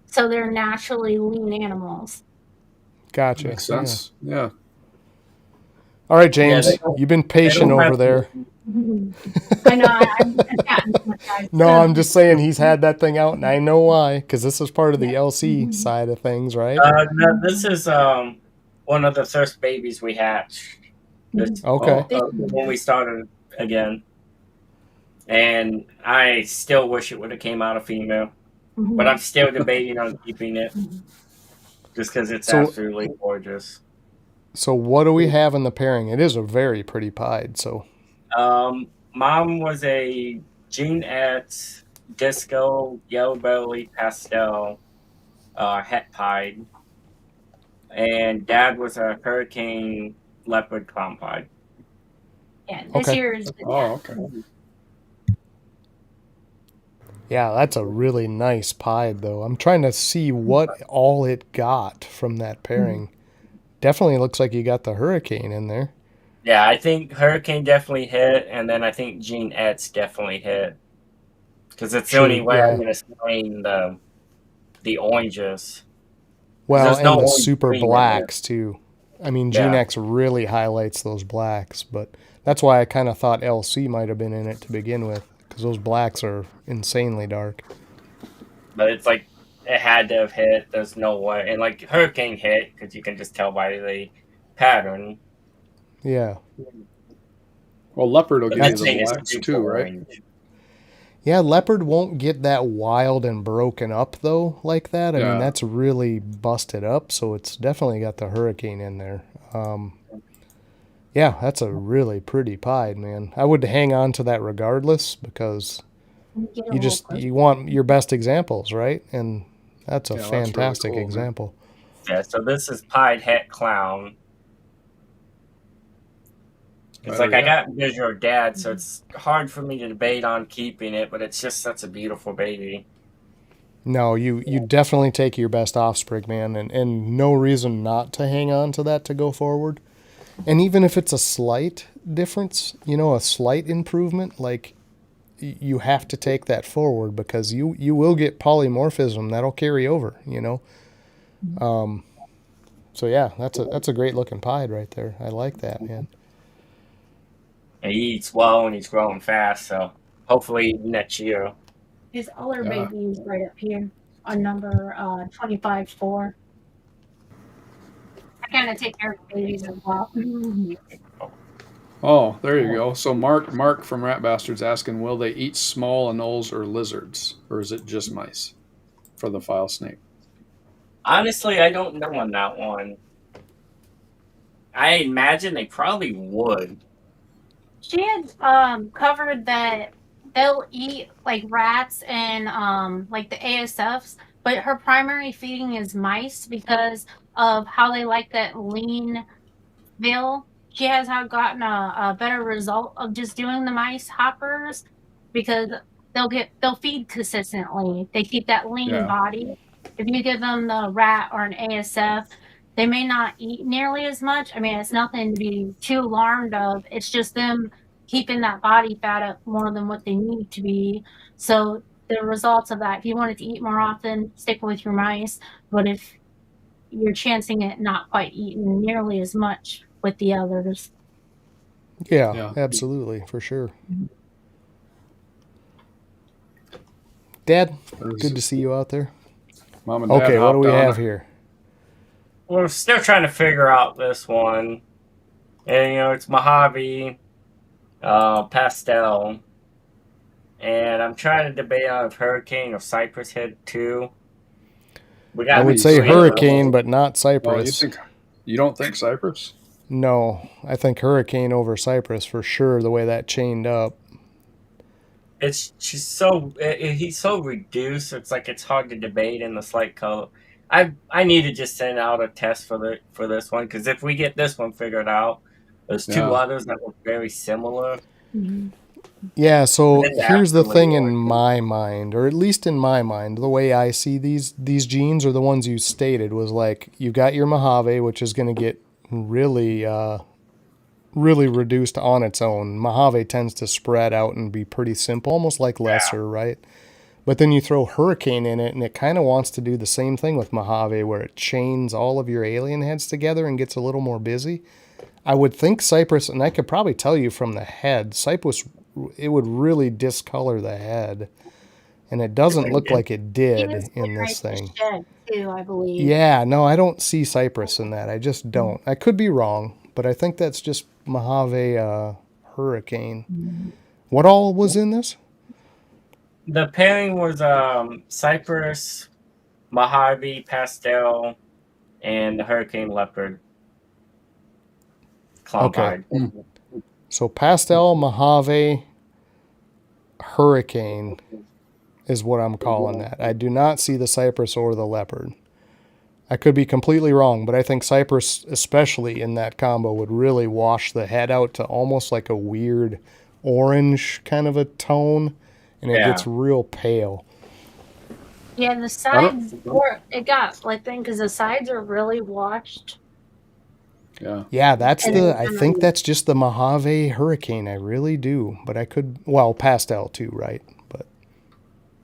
[SPEAKER 4] So they're naturally lean animals.
[SPEAKER 1] Gotcha.
[SPEAKER 6] Makes sense. Yeah.
[SPEAKER 1] All right, James,
[SPEAKER 5] Yeah, they don't-
[SPEAKER 1] you've been patient over there.
[SPEAKER 4] I know. I'm guys.
[SPEAKER 1] No, I'm just saying he's had that thing out, and I know why, because this is part of the LC side of things, right?
[SPEAKER 5] No, this is one of the first babies we hatched.
[SPEAKER 1] Okay.
[SPEAKER 5] When we started again, and I still wish it would have came out a female, but I'm still debating on keeping it, just because it's absolutely gorgeous.
[SPEAKER 1] So what do we have in the pairing? It is a very pretty pied. So
[SPEAKER 5] Mom was a J&S Disco Yellow Belly Pastel het pied, and Dad was a Hurricane Leopard Clown pied.
[SPEAKER 4] Yeah, this
[SPEAKER 1] Okay.
[SPEAKER 4] year is.
[SPEAKER 6] Oh, okay.
[SPEAKER 1] yeah, that's a really nice pied, though. I'm trying to see what all it got from that pairing. Definitely looks like you got the Hurricane in there.
[SPEAKER 5] Yeah, I think Hurricane definitely hit, and then I think J&S definitely hit, because it's the only way I'm going to explain the oranges.
[SPEAKER 1] Well,
[SPEAKER 5] There's
[SPEAKER 1] and
[SPEAKER 5] no
[SPEAKER 1] the
[SPEAKER 5] orange
[SPEAKER 1] super
[SPEAKER 5] green in
[SPEAKER 1] blacks, too. I mean,
[SPEAKER 5] Yeah.
[SPEAKER 1] G-Nex really highlights those blacks, but that's why I kind of thought LC might have been in it to begin with, because those blacks are insanely dark.
[SPEAKER 5] But it's like, it had to have hit. There's no way. And like Hurricane hit, because you can just tell by the pattern.
[SPEAKER 1] Yeah.
[SPEAKER 6] Well, leopard will
[SPEAKER 5] But
[SPEAKER 6] give you
[SPEAKER 5] that
[SPEAKER 6] the
[SPEAKER 5] thing is
[SPEAKER 6] blacks
[SPEAKER 5] super
[SPEAKER 6] too, right?
[SPEAKER 5] orange.
[SPEAKER 1] Yeah, leopard won't get that wild and broken up, though, like that. I
[SPEAKER 6] Yeah.
[SPEAKER 1] mean, that's really busted up, so it's definitely got the Hurricane in there. Yeah, that's a really pretty pied, man. I would hang on to that regardless, because you want your best examples, right? And that's a
[SPEAKER 6] Yeah, that's really
[SPEAKER 1] fantastic
[SPEAKER 6] cool, man.
[SPEAKER 1] example.
[SPEAKER 5] Yeah, so this is pied het clown. It's
[SPEAKER 6] Better
[SPEAKER 5] like I
[SPEAKER 6] yet.
[SPEAKER 5] got visual dad, so it's hard for me to debate on keeping it, but it's just such a beautiful baby.
[SPEAKER 1] No, you definitely take your best offspring, man, and no reason not to hang on to that to go forward. And even if it's a slight difference, a slight improvement, like you have to take that forward, because you will get polymorphism that'll carry over, So yeah, that's a great looking pied right there. I like that, man.
[SPEAKER 5] And he eats well and he's growing fast, so hopefully next year.
[SPEAKER 4] His other
[SPEAKER 6] Yeah.
[SPEAKER 4] baby is right up here on number 25-4. I kind of take care of babies as well.
[SPEAKER 6] Oh, there you go. So Mark from Rat Bastards asking, will they eat small anoles or lizards, or is it just mice for the file snake?
[SPEAKER 5] Honestly, I don't know on that one. I imagine they probably would.
[SPEAKER 4] She had covered that they'll eat like rats and like the ASFs, but her primary feeding is mice because of how they like that lean veal. She has gotten a better result of just doing the mice hoppers, because they'll feed consistently. They keep that lean
[SPEAKER 6] Yeah.
[SPEAKER 4] body. If you give them the rat or an ASF, they may not eat nearly as much. I mean, it's nothing to be too alarmed of. It's just them keeping that body fat up more than what they need to be. So the results of that, if you wanted to eat more often, stick with your mice. But if you're chancing it not quite eating nearly as much with the others.
[SPEAKER 1] Yeah,
[SPEAKER 6] Yeah.
[SPEAKER 1] absolutely, for sure. Dad, good to see you out there.
[SPEAKER 6] Mom and Dad
[SPEAKER 1] Okay, what do
[SPEAKER 6] hopped
[SPEAKER 1] we
[SPEAKER 6] on
[SPEAKER 1] have
[SPEAKER 6] her.
[SPEAKER 1] here?
[SPEAKER 5] We're still trying to figure out this one. And, it's Mojave Pastel. And I'm trying to debate on if Hurricane or Cypress hit too. We got
[SPEAKER 1] I would
[SPEAKER 6] be
[SPEAKER 1] say
[SPEAKER 6] sweet.
[SPEAKER 1] Hurricane, but not
[SPEAKER 6] Oh,
[SPEAKER 1] Cypress.
[SPEAKER 6] you don't think Cypress?
[SPEAKER 1] No, I think Hurricane over Cypress for sure, the way that chained up.
[SPEAKER 5] She's so he's so reduced. It's like it's hard to debate in the slight color. I need to just send out a test for this one, because if we get this one figured out, there's two others that look very similar.
[SPEAKER 1] Yeah, so
[SPEAKER 5] And
[SPEAKER 1] here's the thing in
[SPEAKER 5] work.
[SPEAKER 1] my mind, or at least in my mind, the way I see these genes are the ones you stated was like you got your Mojave, which is going to get really really reduced on its own. Mojave tends to spread out and be pretty simple, almost like lesser, right? But then you throw Hurricane in it, and it kind of wants to do the same thing with Mojave, where it chains all of your alien heads together and gets a little more busy. I would think Cypress, and I could probably tell you from the head, Cypress, it would really discolor the head. And it doesn't look like it
[SPEAKER 4] He
[SPEAKER 1] did
[SPEAKER 4] was
[SPEAKER 1] in
[SPEAKER 4] there
[SPEAKER 1] this
[SPEAKER 4] at the
[SPEAKER 1] thing.
[SPEAKER 4] shed too, I believe.
[SPEAKER 1] Yeah, no, I don't see Cypress in that. I just don't. I could be wrong, but I think that's just Mojave Hurricane. What all was in this?
[SPEAKER 5] The pairing was Cypress, Mojave, Pastel, and the Hurricane Leopard.
[SPEAKER 1] Okay.
[SPEAKER 5] Clombide.
[SPEAKER 1] So Pastel, Mojave, Hurricane is what I'm calling that. I do not see the Cypress or the Leopard. I could be completely wrong, but I think Cypress, especially in that combo, would really wash the head out to almost like a weird orange kind of a tone, and it gets real pale.
[SPEAKER 4] Yeah, the sides it got like thing because the sides are really washed.
[SPEAKER 1] Yeah, that's I think that's just the Mojave Hurricane. I really do, but I could, well, Pastel too, right? But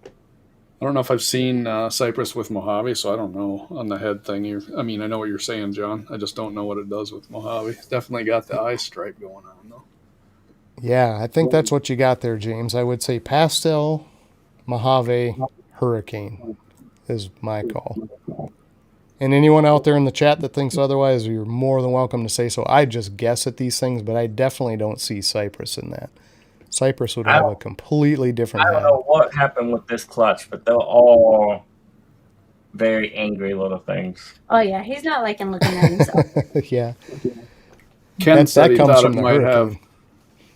[SPEAKER 6] I don't know if I've seen Cypress with Mojave, so I don't know on the head thing. I mean, I know what you're saying, John. I just don't know what it does with Mojave. It's definitely got the eye stripe going on, though.
[SPEAKER 1] yeah, I think that's what you got there, James. I would say Pastel, Mojave, Hurricane is my call. And anyone out there in the chat that thinks otherwise, you're more than welcome to say so. I just guess at these things, but I definitely don't see Cypress in that. Cypress would have a completely different head.
[SPEAKER 5] I don't know what happened with this clutch, but they're all very angry little things.
[SPEAKER 4] Oh yeah, he's not liking looking at himself.
[SPEAKER 1] Yeah.
[SPEAKER 6] Ken said he
[SPEAKER 1] comes
[SPEAKER 6] thought
[SPEAKER 1] from
[SPEAKER 6] it
[SPEAKER 1] the
[SPEAKER 6] might
[SPEAKER 1] Hurricane.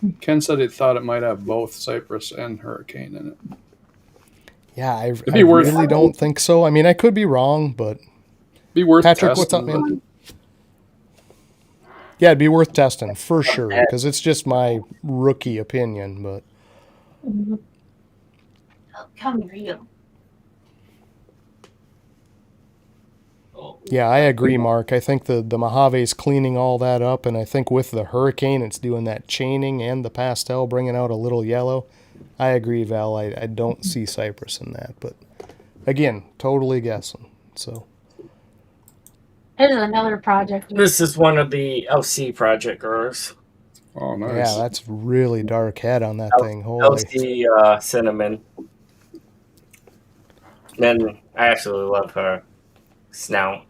[SPEAKER 6] have. Ken said he thought it might have both Cypress and Hurricane in it.
[SPEAKER 1] Yeah, I really don't think so. I mean, I could be wrong, but
[SPEAKER 6] be worth
[SPEAKER 1] Patrick,
[SPEAKER 6] testing,
[SPEAKER 1] what's up, man? Yeah, it'd be worth testing for sure, because it's just my rookie opinion. But
[SPEAKER 4] come here, you.
[SPEAKER 1] Yeah, I agree, Mark. I think the Mojave's cleaning all that up, and I think with the Hurricane, it's doing that chaining and the Pastel bringing out a little yellow. I agree, Val. I don't see Cypress in that, but again, totally guessing. So
[SPEAKER 4] here's another project.
[SPEAKER 5] This is one of the LC project girls.
[SPEAKER 6] Oh, nice.
[SPEAKER 1] Yeah, that's really dark head on that thing. Holy.
[SPEAKER 5] LC Cinnamon. And I actually love her snout.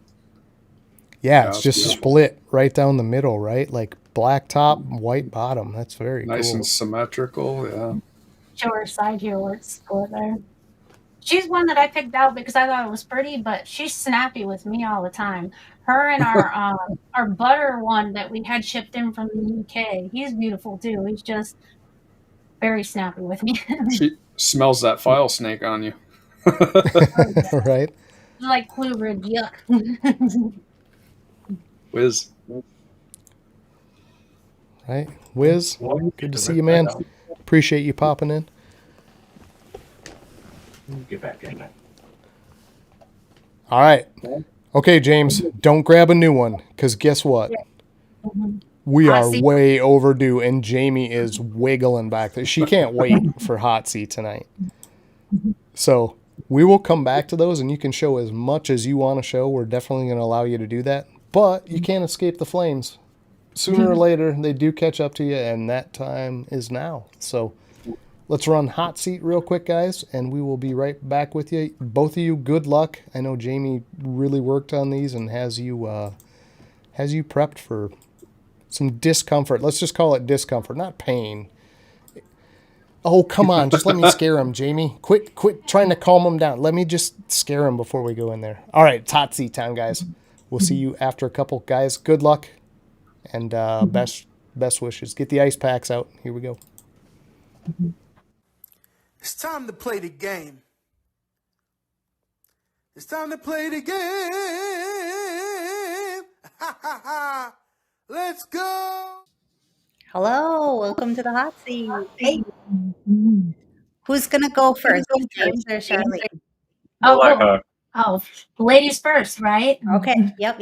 [SPEAKER 1] Yeah, it's just split right down the middle, right? Like black top, white bottom. That's very
[SPEAKER 6] nice
[SPEAKER 1] cool.
[SPEAKER 6] And symmetrical, yeah.
[SPEAKER 4] Show her side here where it's split there. She's one that I picked out because I thought it was pretty, but she's snappy with me all the time. Her and our butter one that we had shipped in from the UK. He's beautiful too. He's just very snappy with me.
[SPEAKER 6] She smells that file snake on you.
[SPEAKER 1] Right?
[SPEAKER 4] Like Clubridge, yuck.
[SPEAKER 6] Wiz.
[SPEAKER 1] Right? Wiz, good to see you, man. Appreciate you popping in.
[SPEAKER 5] Get back in there.
[SPEAKER 1] All right. Okay, James, don't grab a new one, because guess what? We are way overdue, and Jamie is wiggling back there. She can't wait for Hot Seat tonight. So we will come back to those, and you can show as much as you want to show. We're definitely going to allow you to do that. But you can't escape the flames. Sooner or later, they do catch up to you, and that time is now. So let's run Hot Seat real quick, guys, and we will be right back with you. Both of you, good luck. I know Jamie really worked on these and has you prepped for some discomfort. Let's just call it discomfort, not pain. Oh, come on. Just let me scare him, Jamie. Quit trying to calm him down. Let me just scare him before we go in there. All right, it's Hot Seat time, guys. We'll see you after a couple. Guys, good luck and best wishes. Get the ice packs out. Here we go.
[SPEAKER 7] It's time to play the game. It's time to play the game. Ha ha ha. Let's go.
[SPEAKER 2] Hello, welcome to the hot seat. Who's gonna go first, James or Charlene?
[SPEAKER 4] Oh, ladies first, right?
[SPEAKER 2] Okay, yep.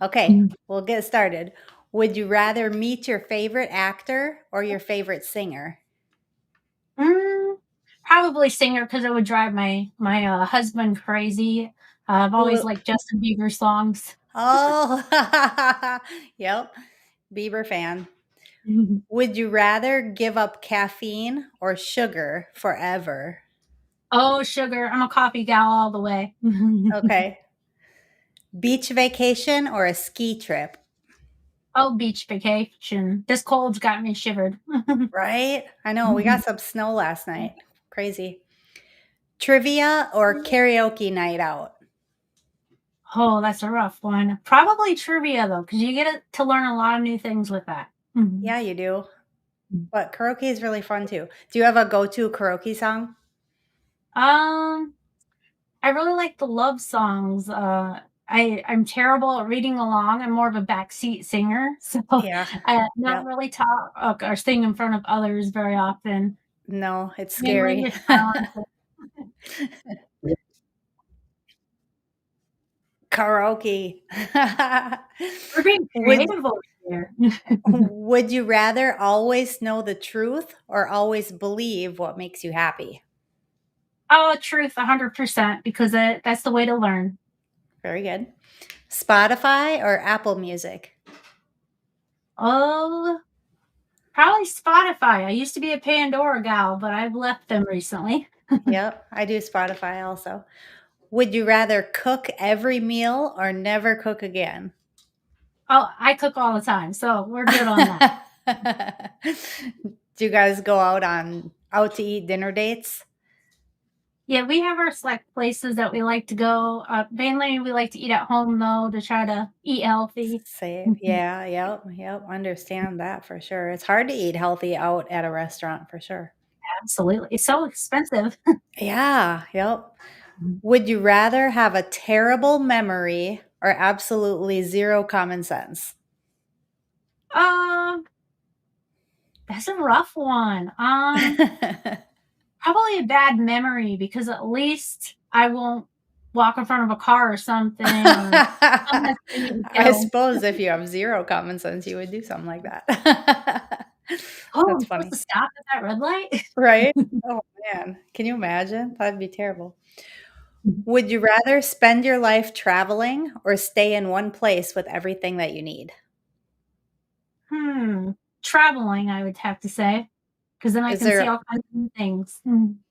[SPEAKER 2] Okay, we'll get started. Would you rather meet your favorite actor or your favorite singer?
[SPEAKER 4] Probably singer because it would drive my husband crazy. I've always liked Justin Bieber songs.
[SPEAKER 2] Oh, yep, Bieber fan. Would you rather give up caffeine or sugar forever?
[SPEAKER 4] Oh, sugar. I'm a coffee gal all the way.
[SPEAKER 2] Okay. Beach vacation or a ski trip?
[SPEAKER 4] Oh, beach vacation. This cold's got me shivered.
[SPEAKER 2] Right? I know. We got some snow last night. Crazy. Trivia or karaoke night out?
[SPEAKER 4] Oh, that's a rough one. Probably trivia though, because you get to learn a lot of new things with that.
[SPEAKER 2] Yeah, you do. But karaoke is really fun too. Do you have a go-to karaoke song?
[SPEAKER 4] I really like the love songs. I'm terrible at reading along. I'm more of a backseat singer, so
[SPEAKER 2] Yeah.
[SPEAKER 4] I not
[SPEAKER 2] Yep.
[SPEAKER 4] really talk or sing in front of others very often.
[SPEAKER 2] No, it's
[SPEAKER 4] Mainly
[SPEAKER 2] scary.
[SPEAKER 4] with silence.
[SPEAKER 2] Karaoke.
[SPEAKER 4] We're being creative over here.
[SPEAKER 2] Would you rather always know the truth or always believe what makes you happy?
[SPEAKER 4] Oh, truth, 100%, because that's the way to learn.
[SPEAKER 2] Very good. Spotify or Apple Music?
[SPEAKER 4] Oh, probably Spotify. I used to be a Pandora gal, but I've left them recently.
[SPEAKER 2] Yep, I do Spotify also. Would you rather cook every meal or never cook again?
[SPEAKER 4] Oh, I cook all the time, so we're good on that.
[SPEAKER 2] Do you guys go out to eat dinner dates?
[SPEAKER 4] Yeah, we have our select places that we like to go. Mainly, we like to eat at home though to try to eat healthy.
[SPEAKER 2] Safe. Yeah, yep. Understand that for sure. It's hard to eat healthy out at a restaurant for sure.
[SPEAKER 4] Absolutely, it's so expensive.
[SPEAKER 2] Yeah, yep. Would you rather have a terrible memory or absolutely zero common sense?
[SPEAKER 4] Um, that's a rough one. Probably a bad memory because at least I won't walk in front of a car or something. Or
[SPEAKER 2] I suppose if you have zero common sense, you would do something like that.
[SPEAKER 4] Oh,
[SPEAKER 2] That's
[SPEAKER 4] I'm supposed
[SPEAKER 2] funny.
[SPEAKER 4] to stop at that red light?
[SPEAKER 2] Right? Oh, man. Can you imagine? That'd be terrible. Would you rather spend your life traveling or stay in one place with everything that you need?
[SPEAKER 4] Traveling, I would have to say, because then I
[SPEAKER 2] Is
[SPEAKER 4] can see
[SPEAKER 2] there
[SPEAKER 4] all kinds of new things.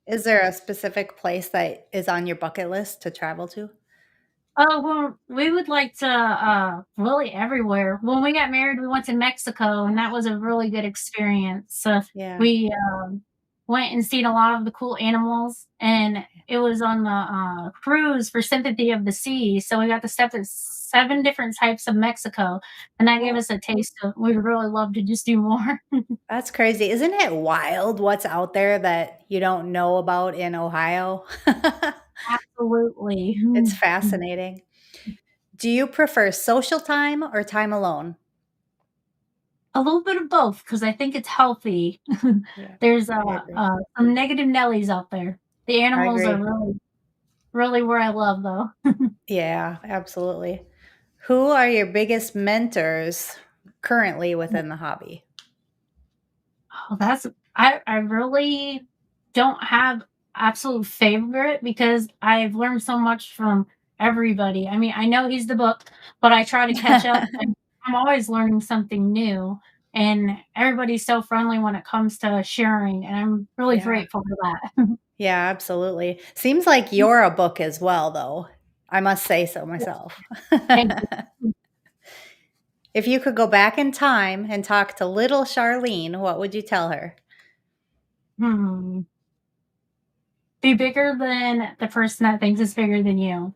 [SPEAKER 2] is there a specific place that is on your bucket list to travel to?
[SPEAKER 4] Oh, well, we would like to, really everywhere. When we got married, we went to Mexico, and that was a really good experience. So
[SPEAKER 2] Yeah.
[SPEAKER 4] we, went and seen a lot of the cool animals, and it was on the, cruise for Sympathy of the Sea, so we got to step at 7 different types of Mexico, and that gave us a taste of we'd really love to just do more.
[SPEAKER 2] That's crazy. Isn't it wild what's out there that you don't know about in Ohio?
[SPEAKER 4] Absolutely.
[SPEAKER 2] It's fascinating. Do you prefer social time or time alone?
[SPEAKER 4] A little bit of both, because I think it's healthy.
[SPEAKER 2] Yeah,
[SPEAKER 4] There's,
[SPEAKER 2] I agree.
[SPEAKER 4] some negative Nellies out there. The
[SPEAKER 2] I
[SPEAKER 4] animals are
[SPEAKER 2] agree.
[SPEAKER 4] really really where I love, though.
[SPEAKER 2] Yeah, absolutely. Who are your biggest mentors currently within the hobby?
[SPEAKER 4] Oh, that's I really don't have absolute favorite because I've learned so much from everybody. I mean, I know he's the book, but I try to catch up, and I'm always learning something new, and everybody's so friendly when it comes to sharing, and I'm really
[SPEAKER 2] Yeah.
[SPEAKER 4] grateful for that.
[SPEAKER 2] Yeah, absolutely. Seems like you're a book as well, though. I must say so myself.
[SPEAKER 4] Thank you.
[SPEAKER 2] If you could go back in time and talk to little Charlene, what would you tell her?
[SPEAKER 4] Hmm. Be bigger than the person that thinks is bigger than you.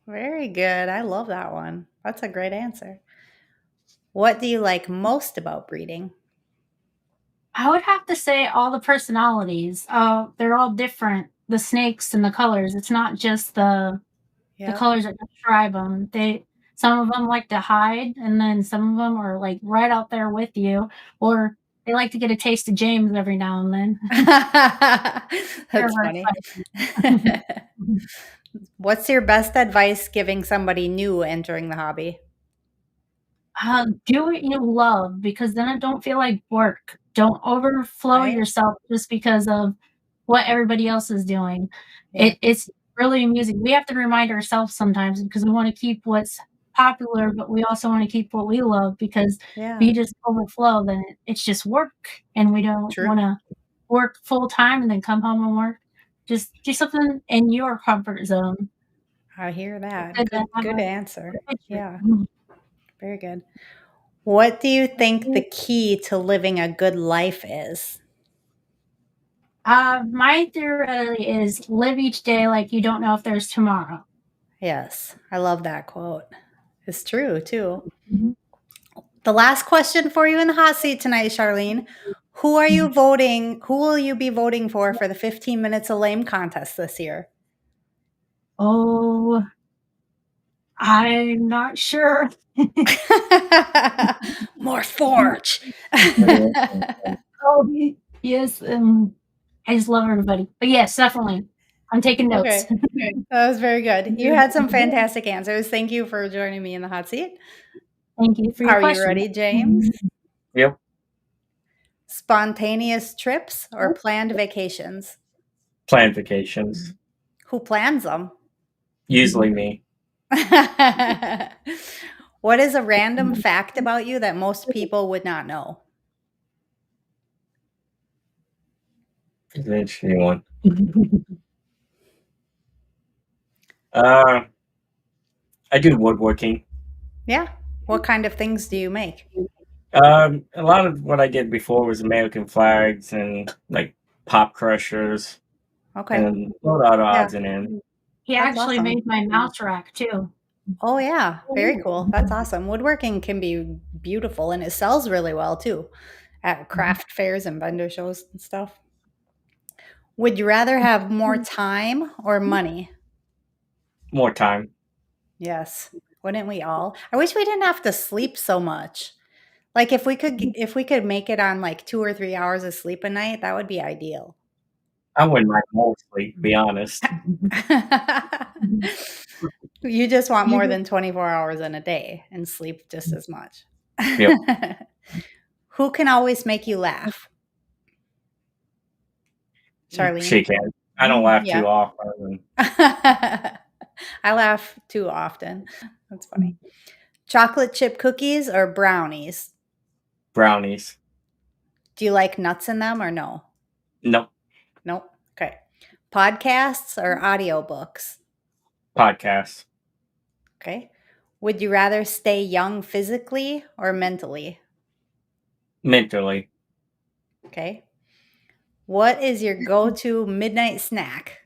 [SPEAKER 2] Very good. I love that one. That's a great answer. What do you like most about breeding?
[SPEAKER 4] I would have to say all the personalities. They're all different. The snakes and the colors. It's not just the
[SPEAKER 2] Yeah.
[SPEAKER 4] colors that describe them. Some of them like to hide, and then some of them are like right out there with you, or they like to get a taste of James every now and then.
[SPEAKER 2] That's funny. What's your best advice giving somebody new entering the hobby?
[SPEAKER 4] Do what you love, because then it don't feel like work. Don't overflow
[SPEAKER 2] Right.
[SPEAKER 4] yourself just because of what everybody else is doing.
[SPEAKER 2] Yeah.
[SPEAKER 4] It's really amusing. We have to remind ourselves sometimes, because we want to keep what's popular, but we also want to keep what we love, because if
[SPEAKER 2] Yeah.
[SPEAKER 4] you just overflow, then it's just work, and we don't
[SPEAKER 2] True.
[SPEAKER 4] want to work full time and then come home and work. Just do something in your comfort zone.
[SPEAKER 2] I hear that.
[SPEAKER 4] Good to have
[SPEAKER 2] Good
[SPEAKER 4] a
[SPEAKER 2] answer.
[SPEAKER 4] picture.
[SPEAKER 2] Yeah. Very good. What do you think the key to living a good life is?
[SPEAKER 4] My theory is live each day like you don't know if there's tomorrow.
[SPEAKER 2] Yes, I love that quote. It's true too. The last question for you in the hot seat tonight, Charlene. Who are you voting? Who will you be voting for the 15 Minutes of Lame contest this year?
[SPEAKER 4] Oh, I'm not sure.
[SPEAKER 2] More Forge.
[SPEAKER 4] Oh, yes. I just love everybody. But yes, definitely. I'm taking notes.
[SPEAKER 2] Okay. That was very good. You had some fantastic answers. Thank you for joining me in the hot seat.
[SPEAKER 4] Thank you for your
[SPEAKER 2] Are you
[SPEAKER 4] question.
[SPEAKER 2] ready, James?
[SPEAKER 5] Yep.
[SPEAKER 2] Spontaneous trips or planned vacations?
[SPEAKER 5] Planned vacations.
[SPEAKER 2] Who plans them?
[SPEAKER 5] Usually me.
[SPEAKER 2] What is a random fact about you that most people would not know?
[SPEAKER 5] It's an interesting one. I do woodworking.
[SPEAKER 2] Yeah. What kind of things do you make?
[SPEAKER 5] A lot of what I did before was American flags and like pop crushers
[SPEAKER 2] Okay.
[SPEAKER 5] and a lot of
[SPEAKER 2] Yeah.
[SPEAKER 5] odds and ends.
[SPEAKER 4] He
[SPEAKER 2] That's
[SPEAKER 4] actually
[SPEAKER 2] awesome.
[SPEAKER 4] made my mouse rack too.
[SPEAKER 2] Oh, yeah. Very cool. That's awesome. Woodworking can be beautiful and it sells really well too at craft fairs and vendor shows and stuff. Would you rather have more time or money?
[SPEAKER 5] More time.
[SPEAKER 2] Yes. Wouldn't we all? I wish we didn't have to sleep so much. Like if we could make it on like 2 or 3 hours of sleep a night, that would be ideal.
[SPEAKER 5] I wouldn't mind more sleep, to be honest.
[SPEAKER 2] You just want more than 24 hours in a day and sleep just as much.
[SPEAKER 5] Yep.
[SPEAKER 2] Who can always make you laugh? Charlene?
[SPEAKER 5] She can. I don't laugh
[SPEAKER 2] Yeah.
[SPEAKER 5] too often.
[SPEAKER 2] I laugh too often. That's funny. Chocolate chip cookies or brownies?
[SPEAKER 5] Brownies.
[SPEAKER 2] Do you like nuts in them or no?
[SPEAKER 5] Nope.
[SPEAKER 2] Nope. Okay. Podcasts or audiobooks?
[SPEAKER 5] Podcasts.
[SPEAKER 2] Okay. Would you rather stay young physically or mentally?
[SPEAKER 5] Mentally.
[SPEAKER 2] Okay. What is your go-to midnight snack?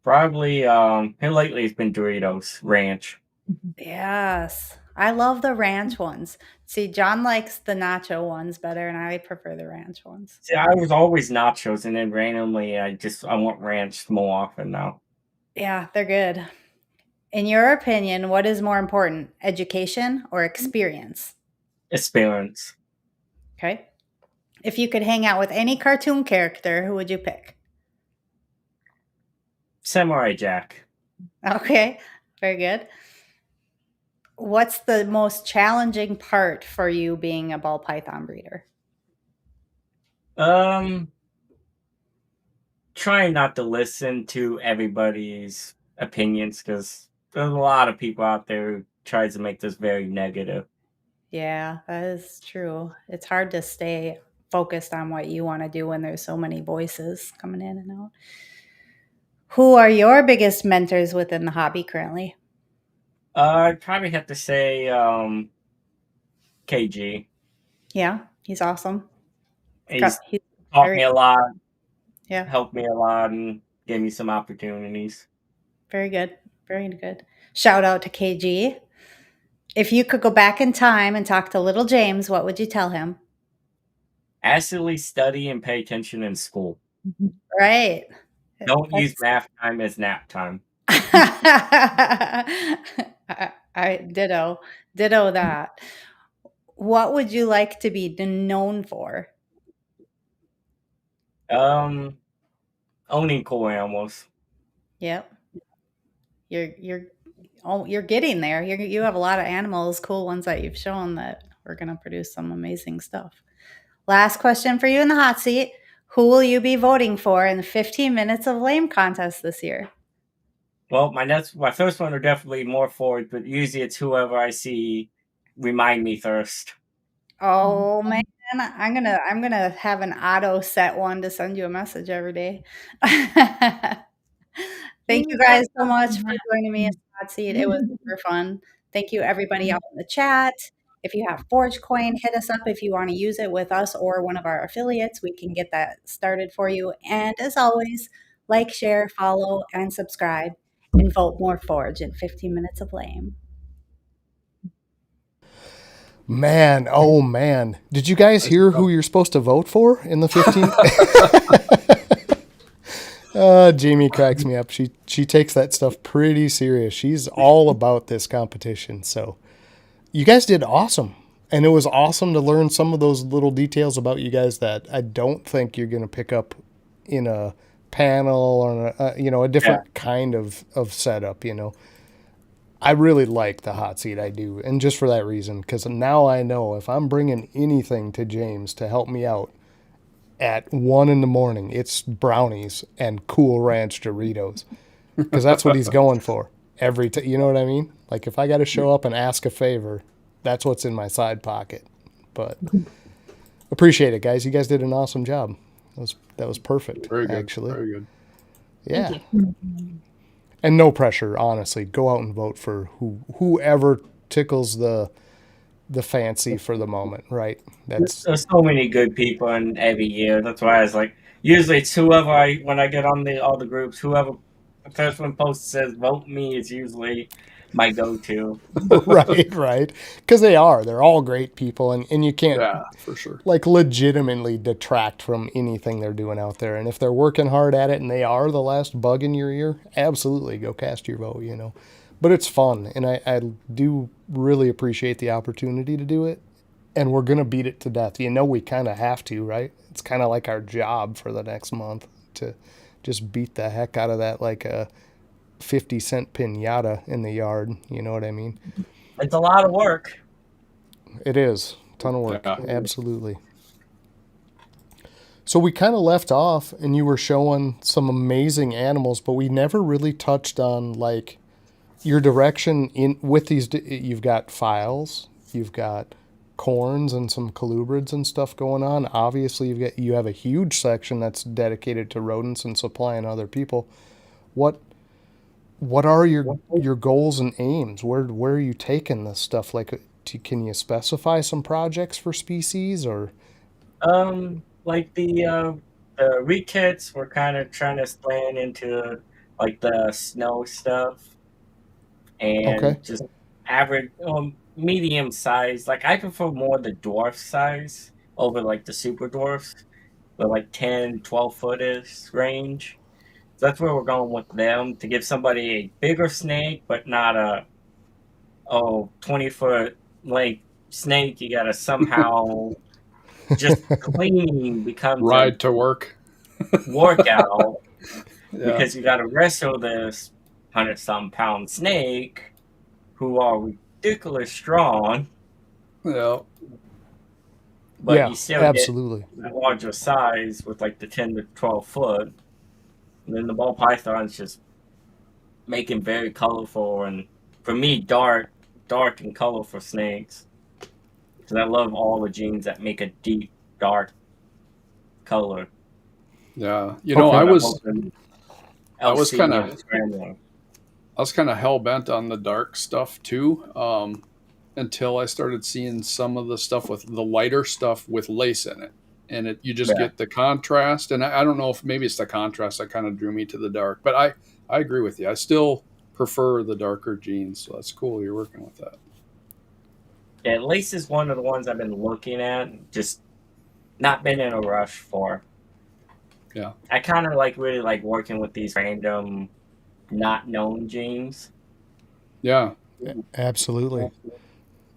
[SPEAKER 5] Probably, and lately it's been Doritos Ranch.
[SPEAKER 2] Yes. I love the ranch ones. See, John likes the nacho ones better, and I prefer the ranch ones.
[SPEAKER 5] See, I was always nachos, and then randomly I want ranch more often now.
[SPEAKER 2] Yeah, they're good. In your opinion, what is more important, education or experience?
[SPEAKER 5] Experience.
[SPEAKER 2] Okay. If you could hang out with any cartoon character, who would you pick?
[SPEAKER 5] Samurai Jack.
[SPEAKER 2] Okay, very good. What's the most challenging part for you being a ball python breeder?
[SPEAKER 5] Trying not to listen to everybody's opinions, because there's a lot of people out there who tries to make this very negative.
[SPEAKER 2] Yeah, that is true. It's hard to stay focused on what you want to do when there's so many voices coming in and out. Who are your biggest mentors within the hobby currently?
[SPEAKER 5] I'd probably have to say KG.
[SPEAKER 2] Yeah, he's awesome.
[SPEAKER 5] He's
[SPEAKER 2] He's
[SPEAKER 5] taught
[SPEAKER 2] very,
[SPEAKER 5] me a lot,
[SPEAKER 2] yeah,
[SPEAKER 5] helped me a lot, and gave me some opportunities.
[SPEAKER 2] very good. Very good. Shout out to KG. If you could go back in time and talk to little James, what would you tell him?
[SPEAKER 5] Actively study and pay attention in school.
[SPEAKER 2] Right.
[SPEAKER 5] Don't use math time as nap time.
[SPEAKER 2] I ditto that. What would you like to be known for?
[SPEAKER 5] Owning cool animals.
[SPEAKER 2] Yep. You're getting there. You have a lot of animals, cool ones that you've shown that we're going to produce some amazing stuff. Last question for you in the hot seat. Who will you be voting for in the 15 Minutes of Lame contest this year?
[SPEAKER 5] Well, my first one are definitely more forward, but usually it's whoever I see remind me first.
[SPEAKER 2] Oh man, I'm gonna have an auto set one to send you a message every day. Thank you guys so much for joining me in the hot seat. It was super fun. Thank you everybody out in the chat. If you have Forge Coin, hit us up if you want to use it with us or one of our affiliates. We can get that started for you. And as always, like, share, follow, and subscribe. And vote more Forge in 15 Minutes of Lame.
[SPEAKER 1] Man, oh man. Did you guys hear who you're supposed to vote for in the 15? Jamie cracks me up. She takes that stuff pretty serious. She's all about this competition. So you guys did awesome. And it was awesome to learn some of those little details about you guys that I don't think you're going to pick up in a panel or a different kind of setup, I really like the hot seat. I do. And just for that reason, because now I know if I'm bringing anything to James to help me out at 1 a.m, it's brownies and Cool Ranch Doritos, because that's what he's going for every time. You know what I mean? Like if I got to show up and ask a favor, that's what's in my side pocket. But appreciate it, guys. You guys did an awesome job. That was perfect.
[SPEAKER 6] Very good.
[SPEAKER 1] Actually.
[SPEAKER 6] Very good.
[SPEAKER 1] Yeah. And no pressure, honestly. Go out and vote for whoever tickles the fancy for the moment, right?
[SPEAKER 5] There's so many good people in every year. That's why I was like, usually it's whoever when I get on all the groups, whoever the first one posts says vote me is usually my go-to.
[SPEAKER 1] right. Because they're all great people, and you can't,
[SPEAKER 6] for sure,
[SPEAKER 1] like legitimately detract from anything they're doing out there. And if they're working hard at it and they are the last bug in your ear, absolutely go cast your vote, But it's fun, and I do really appreciate the opportunity to do it. And we're going to beat it to death. We kind of have to, right? It's kind of like our job for the next month to just beat the heck out of that like a 50-cent pinata in the yard. You know what I mean?
[SPEAKER 5] It's a lot of work.
[SPEAKER 1] It is. A ton of work. Yeah. Absolutely. So we kind of left off and you were showing some amazing animals, but we never really touched on like your direction with these. You've got files, you've got corns and some colubrids and stuff going on. Obviously you have a huge section that's dedicated to rodents and supplying other people. What are your goals and aims? Where are you taking this stuff? Like, can you specify some projects for species or?
[SPEAKER 5] Like the rekits, we're kind of trying to expand into like the snow stuff and just average, medium size. Like I prefer more the dwarf size over like the super dwarfs, but like 10, 12 foot-ish range. So that's where we're going with them, to give somebody a bigger snake, but not a 20-foot length snake. You gotta somehow just cleaning becomes
[SPEAKER 6] ride to work
[SPEAKER 5] workout because you gotta wrestle this 100-some pound snake who are ridiculous strong.
[SPEAKER 6] Yeah.
[SPEAKER 5] But you still
[SPEAKER 1] absolutely
[SPEAKER 5] get a larger size with like the 10 to 12 foot. And then the ball python's just making very colorful, and for me, dark and colorful snakes. Because I love all the genes that make a deep, dark color.
[SPEAKER 6] Yeah, I was kind of hell bent on the dark stuff too, until I started seeing some of the stuff with the lighter stuff with lace in it, and you just get the contrast. And I don't know if maybe it's the contrast that kind of drew me to the dark, but I agree with you. I still prefer the darker genes, so that's cool you're working with that.
[SPEAKER 5] Yeah, lace is one of the ones I've been looking at, just not been in a rush for.
[SPEAKER 6] Yeah.
[SPEAKER 5] I kind of really like working with these random, not known genes.
[SPEAKER 6] Yeah.
[SPEAKER 1] Absolutely.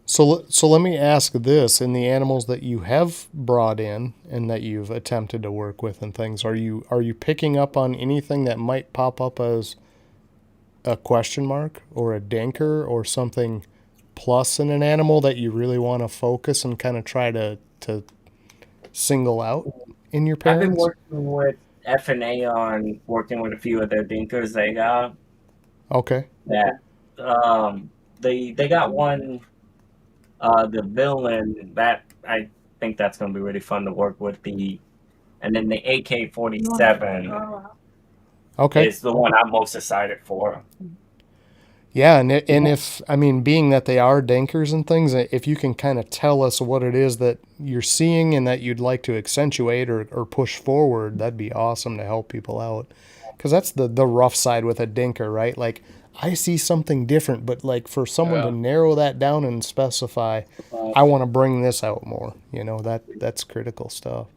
[SPEAKER 1] So let me ask this: in the animals that you have brought in and that you've attempted to work with and things, are you picking up on anything that might pop up as a question mark or a danker or something plus in an animal that you really want to focus and kind of try to single out in your
[SPEAKER 5] I've been
[SPEAKER 1] parents?
[SPEAKER 5] working with FNA on working with a few of their dinkers they got.
[SPEAKER 1] Okay.
[SPEAKER 5] That they got one the villain that I think that's going to be really fun to work with and then the AK-47
[SPEAKER 1] Okay.
[SPEAKER 5] is the one I'm most excited for.
[SPEAKER 1] Yeah, and if I mean, being that they are dankers and things, if you can kind of tell us what it is that you're seeing and that you'd like to accentuate or push forward, that'd be awesome to help people out. Because that's the rough side with a dinker, right? Like, I see something different, but like for someone to narrow that down and specify, I want to bring this out more. That's critical stuff.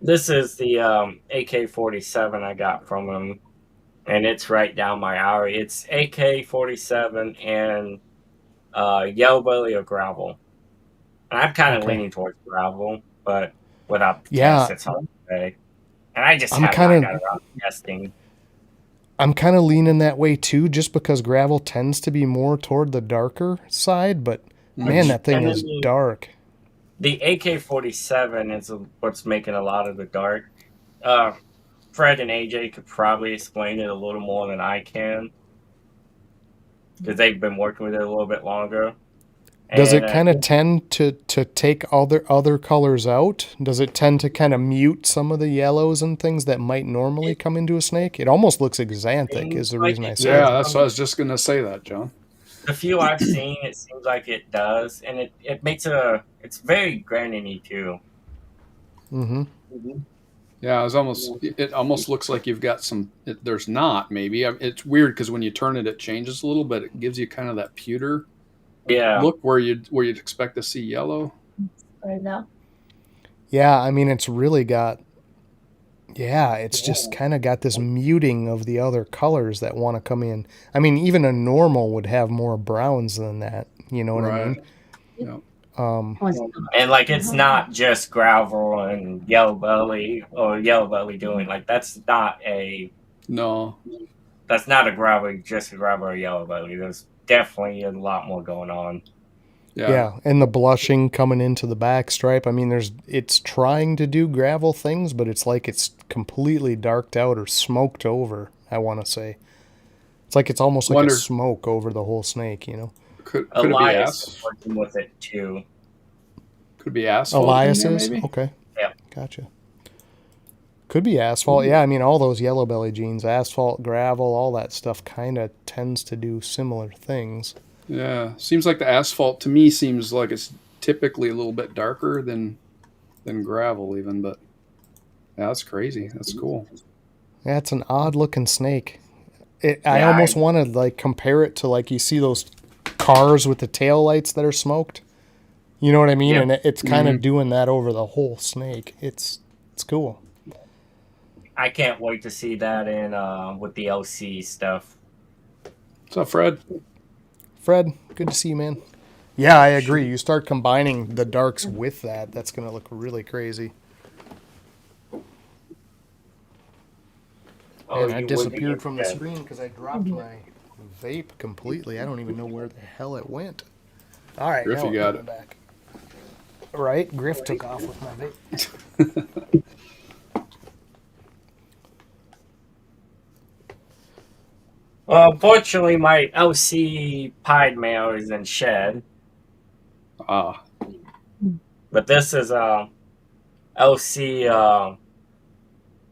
[SPEAKER 5] This is the AK-47 I got from him, and it's right down my alley. It's AK-47 and yellow belly or gravel. And I'm kind of leaning towards gravel, but without the test, it's hard to say. And I just have not got around to testing.
[SPEAKER 1] I'm kind of leaning that way too, just because gravel tends to be more toward the darker side. But man, that thing is dark.
[SPEAKER 5] The AK-47 is what's making a lot of the dark. Fred and AJ could probably explain it a little more than I can, because they've been working with it a little bit longer.
[SPEAKER 1] Does it kind of tend to take other colors out? Does it tend to kind of mute some of the yellows and things that might normally come into a snake? It almost looks xanthic is the reason I say that.
[SPEAKER 6] Yeah, that's what I was just going to say that, John.
[SPEAKER 5] The few I've seen, it seems like it does, and it makes it's very grainy too.
[SPEAKER 1] Mm-hmm.
[SPEAKER 6] Yeah, it almost looks like you've got some. There's not maybe. It's weird because when you turn it, it changes a little, but it gives you kind of that pewter look where you'd expect to see yellow.
[SPEAKER 4] Right now.
[SPEAKER 1] Yeah, I mean it's really got. Yeah, it's just kind of got this muting of the other colors that want to come in. I mean, even a normal would have more browns than that. You know what I mean?
[SPEAKER 6] Yeah.
[SPEAKER 5] And like, it's not just gravel and yellow belly doing, like, that's not a gravel, just a gravel or yellow belly. There's definitely a lot more going on.
[SPEAKER 1] Yeah, and the blushing coming into the back stripe. I mean, it's trying to do gravel things, but it's like it's completely darked out or smoked over, I want to say. It's like it's almost like a smoke over the whole snake,
[SPEAKER 6] Could
[SPEAKER 5] Elias
[SPEAKER 6] it be
[SPEAKER 5] is working with it too.
[SPEAKER 6] Could be asphalt.
[SPEAKER 1] Elias is?
[SPEAKER 6] Maybe?
[SPEAKER 1] Okay.
[SPEAKER 5] Yeah.
[SPEAKER 1] Gotcha. Could be asphalt. Yeah, I mean, all those yellow belly genes, asphalt, gravel, all that stuff kind of tends to do similar things.
[SPEAKER 6] Yeah, seems like the asphalt to me seems like it's typically a little bit darker than gravel even, but yeah, that's crazy. That's cool.
[SPEAKER 1] Yeah, it's an odd looking snake. I almost want to like compare it to like you see those cars with the tail lights that are smoked. You know what I mean? Yep. And it's kind of doing that over the whole snake. It's cool.
[SPEAKER 5] I can't wait to see that in with the LC stuff.
[SPEAKER 6] What's up, Fred?
[SPEAKER 1] Fred, good to see you, man. Yeah, I agree. You start combining the darks with that's going to look really crazy. And I disappeared from the screen because I dropped my vape completely. I don't even know where the hell it went. All right,
[SPEAKER 6] Griffy got it
[SPEAKER 1] back. Right, Griff took off with my vape.
[SPEAKER 5] Unfortunately, my LC pied male is in shed. But this is LC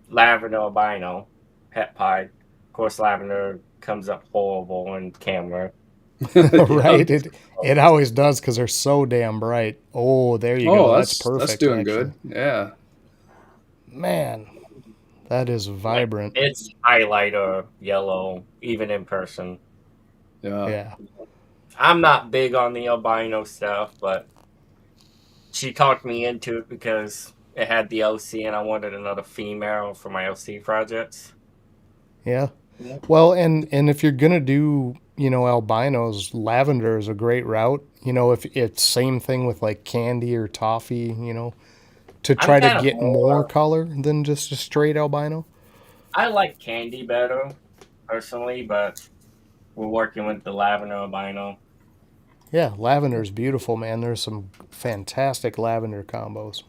[SPEAKER 5] lavender albino het pied. Of course, lavender comes up horrible in camera.
[SPEAKER 1] Right, it always does because they're so damn bright. Oh, there you go. That's perfect.
[SPEAKER 6] That's doing good. Yeah.
[SPEAKER 1] Man, that is vibrant.
[SPEAKER 5] It's highlighter yellow, even in person.
[SPEAKER 1] Yeah.
[SPEAKER 5] I'm not big on the albino stuff, but she talked me into it because it had the OC, and I wanted another female for my OC projects.
[SPEAKER 1] Yeah. Well, and if you're gonna do, albinos, lavender is a great route. If it's same thing with like candy or toffee, to try to get more color than just a straight albino.
[SPEAKER 5] I like candy better, personally, but we're working with the lavender albino.
[SPEAKER 1] Yeah, lavender is beautiful, man. There's some fantastic lavender combos.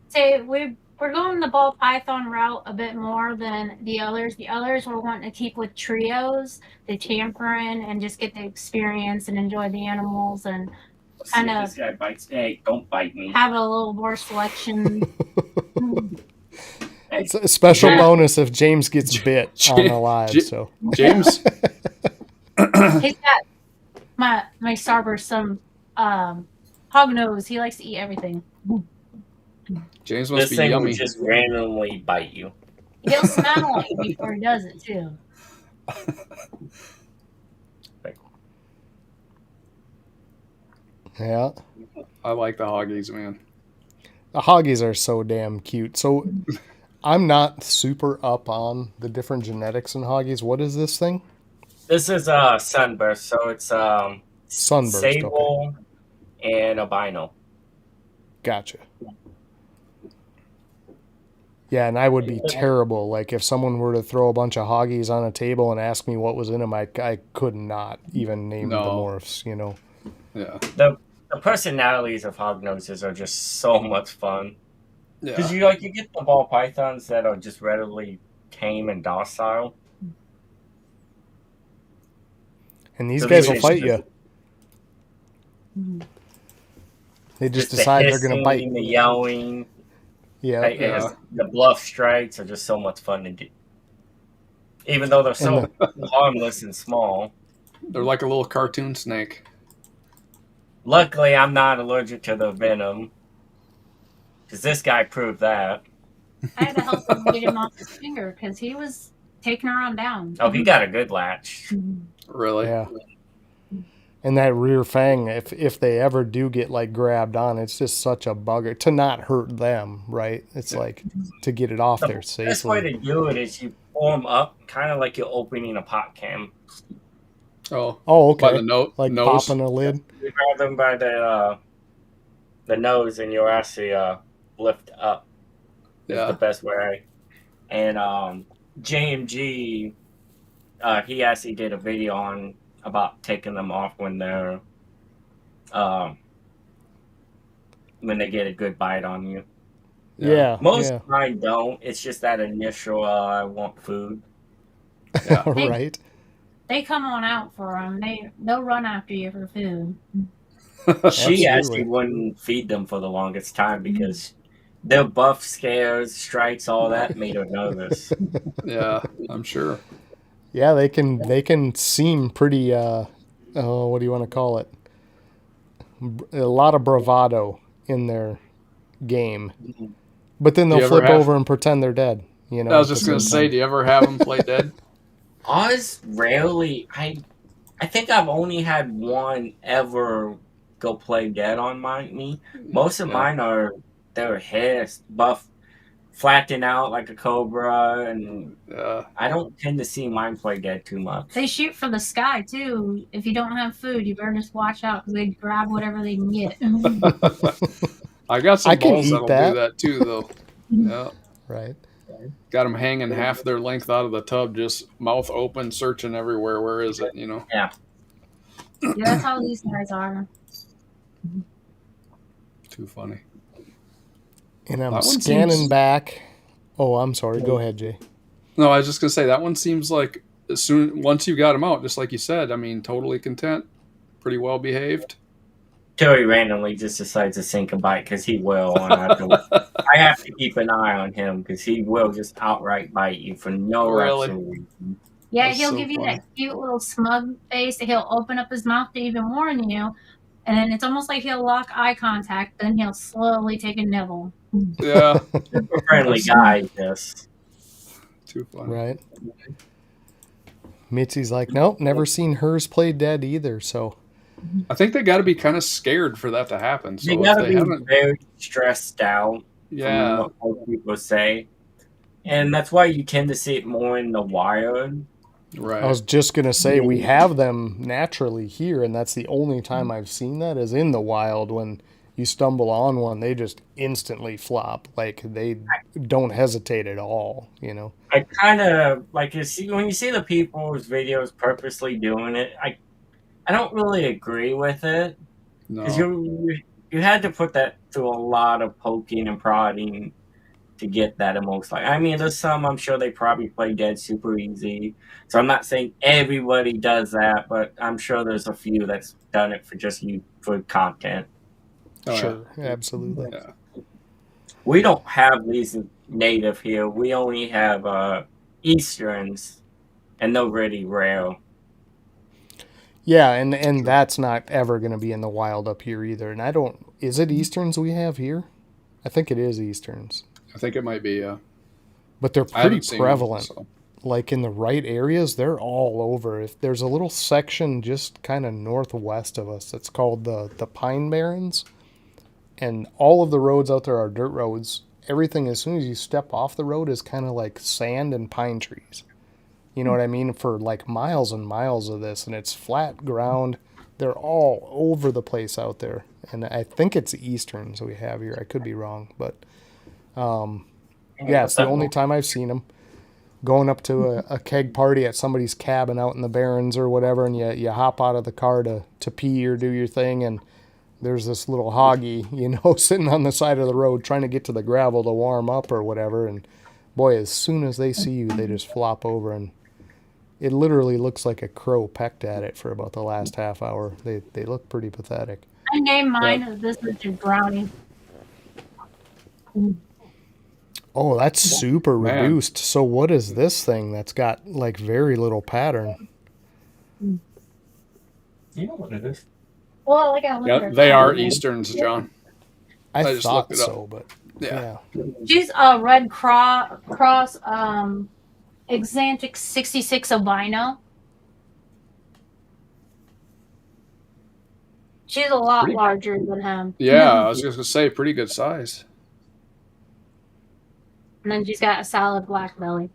[SPEAKER 4] Say we're going the ball python route a bit more than the others. The others we're wanting to keep with trios, the tampering, and just get the experience and enjoy the animals and kind of.
[SPEAKER 5] This guy bites. Hey, don't bite me.
[SPEAKER 4] Have a little more selection.
[SPEAKER 1] It's a special bonus if James gets bit on the live. So
[SPEAKER 6] James,
[SPEAKER 4] he's got my Starburst some hog nose. He likes to eat everything.
[SPEAKER 6] James must be yummy.
[SPEAKER 5] Will just randomly bite you.
[SPEAKER 4] He'll smell it before he does it too.
[SPEAKER 1] Yeah,
[SPEAKER 6] I like the hoggies, man.
[SPEAKER 1] The hoggies are so damn cute. So I'm not super up on the different genetics in hoggies. What is this thing?
[SPEAKER 5] This is sunburst, so it's
[SPEAKER 1] sunburst,
[SPEAKER 5] sable, and albino.
[SPEAKER 1] Gotcha. Yeah, and I would be terrible. Like if someone were to throw a bunch of hoggies on a table and ask me what was in them, I could not even name the morphs.
[SPEAKER 6] Yeah.
[SPEAKER 5] The personalities of hognoses are just so much fun. Because you get the ball pythons that are just readily tame and docile.
[SPEAKER 1] And these guys will fight you. They just decide they're going to bite.
[SPEAKER 5] The yelling.
[SPEAKER 1] Yeah.
[SPEAKER 5] The bluff strikes are just so much fun to do. Even though they're so harmless and small.
[SPEAKER 6] They're like a little cartoon snake.
[SPEAKER 5] Luckily, I'm not allergic to the venom. Because this guy proved that.
[SPEAKER 4] I had to help him get him off his finger because he was taking her on down.
[SPEAKER 5] Oh, he got a good latch.
[SPEAKER 6] Really?
[SPEAKER 1] Yeah. And that rear fang, if they ever do get like grabbed on, it's just such a bugger to not hurt them, right? It's like to get it off there safely.
[SPEAKER 5] The best way to do it is you pull them up, kind of like you're opening a pop can.
[SPEAKER 6] Oh,
[SPEAKER 1] okay.
[SPEAKER 6] By the nose,
[SPEAKER 1] popping a lid.
[SPEAKER 5] You grab them by the nose, and you'll actually lift up. Is the best way. And JMG, he actually did a video about taking them off when they're when they get a good bite on you.
[SPEAKER 1] Yeah.
[SPEAKER 5] Most of mine don't. It's just that initial I want food.
[SPEAKER 6] Yeah.
[SPEAKER 1] Right.
[SPEAKER 4] They come on out for them. They'll run after you for food.
[SPEAKER 5] She actually wouldn't feed them for the longest time because their buff scares, strikes, all that made her nervous.
[SPEAKER 6] Yeah, I'm sure.
[SPEAKER 1] Yeah, they can seem pretty what do you want to call it? A lot of bravado in their game. But then they'll flip over and pretend they're dead,
[SPEAKER 6] I was just going to say, do you ever have them play dead?
[SPEAKER 5] Oz rarely. I think I've only had one ever go play dead on me. Most of mine are their hair buff, flattened out like a cobra, and I don't tend to see mine play dead too much.
[SPEAKER 4] They shoot for the sky too. If you don't have food, you better just watch out because they grab whatever they can get.
[SPEAKER 6] I got some balls that'll do that too, though. Yeah,
[SPEAKER 1] right.
[SPEAKER 6] Got them hanging half their length out of the tub, just mouth open, searching everywhere. Where is it?
[SPEAKER 5] Yeah.
[SPEAKER 4] Yeah, that's how these guys are.
[SPEAKER 6] Too funny.
[SPEAKER 1] And I'm scanning back. Oh, I'm sorry. Go ahead, Jay.
[SPEAKER 6] No, I was just gonna say that one seems like once you got them out, just like you said. I mean, totally content, pretty well behaved.
[SPEAKER 5] Till he randomly just decides to sink a bite because he will. And I have to keep an eye on him because he will just outright bite you for no reason.
[SPEAKER 4] Yeah, he'll give you that cute little smug face. He'll open up his mouth to even warn you. And then it's almost like he'll lock eye contact. Then he'll slowly take a nibble.
[SPEAKER 6] Yeah.
[SPEAKER 5] Super friendly guy, yes.
[SPEAKER 6] Too funny.
[SPEAKER 1] Right. Mitzi's like, nope, never seen hers play dead either. So
[SPEAKER 6] I think they got to be kind of scared for that to happen. So
[SPEAKER 5] they got to be
[SPEAKER 6] haven't,
[SPEAKER 5] very stressed out.
[SPEAKER 6] yeah,
[SPEAKER 5] From what people say, and that's why you tend to see it more in the wild.
[SPEAKER 6] right.
[SPEAKER 1] I was just going to say, we have them naturally here, and that's the only time I've seen that is in the wild. When you stumble on one, they just instantly flop. Like, they don't hesitate at all, you know?
[SPEAKER 5] I kind of, like, when you see the people's videos purposely doing it, I don't really agree with it. Because
[SPEAKER 6] No.
[SPEAKER 5] you had to put that through a lot of poking and prodding to get that most. Like, I mean, there's some I'm sure they probably play dead super easy. So I'm not saying everybody does that, but I'm sure there's a few that's done it for just for content.
[SPEAKER 6] Oh,
[SPEAKER 1] Sure, absolutely.
[SPEAKER 6] Yeah.
[SPEAKER 5] We don't have these native here. We only have Easterns, and they're really rare.
[SPEAKER 1] Yeah, and that's not ever going to be in the wild up here either. And I don't, is it Easterns we have here? I think it is Easterns.
[SPEAKER 6] I think it might be, yeah.
[SPEAKER 1] But they're pretty prevalent.
[SPEAKER 6] Them, so.
[SPEAKER 1] Like in the right areas, they're all over. If there's a little section just kind of northwest of us, it's called the Pine Barrens. And all of the roads out there are dirt roads. Everything, as soon as you step off the road, is kind of like sand and pine trees. You know what I mean? For like miles and miles of this, and it's flat ground. They're all over the place out there. And I think it's Easterns we have here. I could be wrong, but yeah, it's the only time I've seen them. Going up to a keg party at somebody's cabin out in the Barrens or whatever, and you hop out of the car to pee or do your thing, and there's this little hoggy, you know, sitting on the side of the road trying to get to the gravel to warm up or whatever. And boy, as soon as they see you, they just flop over, and it literally looks like a crow pecked at it for about the last half hour. They look pretty pathetic.
[SPEAKER 4] I named mine. This is a brownie.
[SPEAKER 1] Oh, that's super reduced. So what is this thing that's got like very little pattern?
[SPEAKER 5] You know what it is.
[SPEAKER 4] Well, like I
[SPEAKER 6] they are Easterns, John.
[SPEAKER 1] I thought so, but yeah.
[SPEAKER 4] She's a Red Cross Exotics 66 albino. She's a lot larger than him.
[SPEAKER 6] Yeah, I was just going to say, pretty good size.
[SPEAKER 4] And then she's got a solid black belly.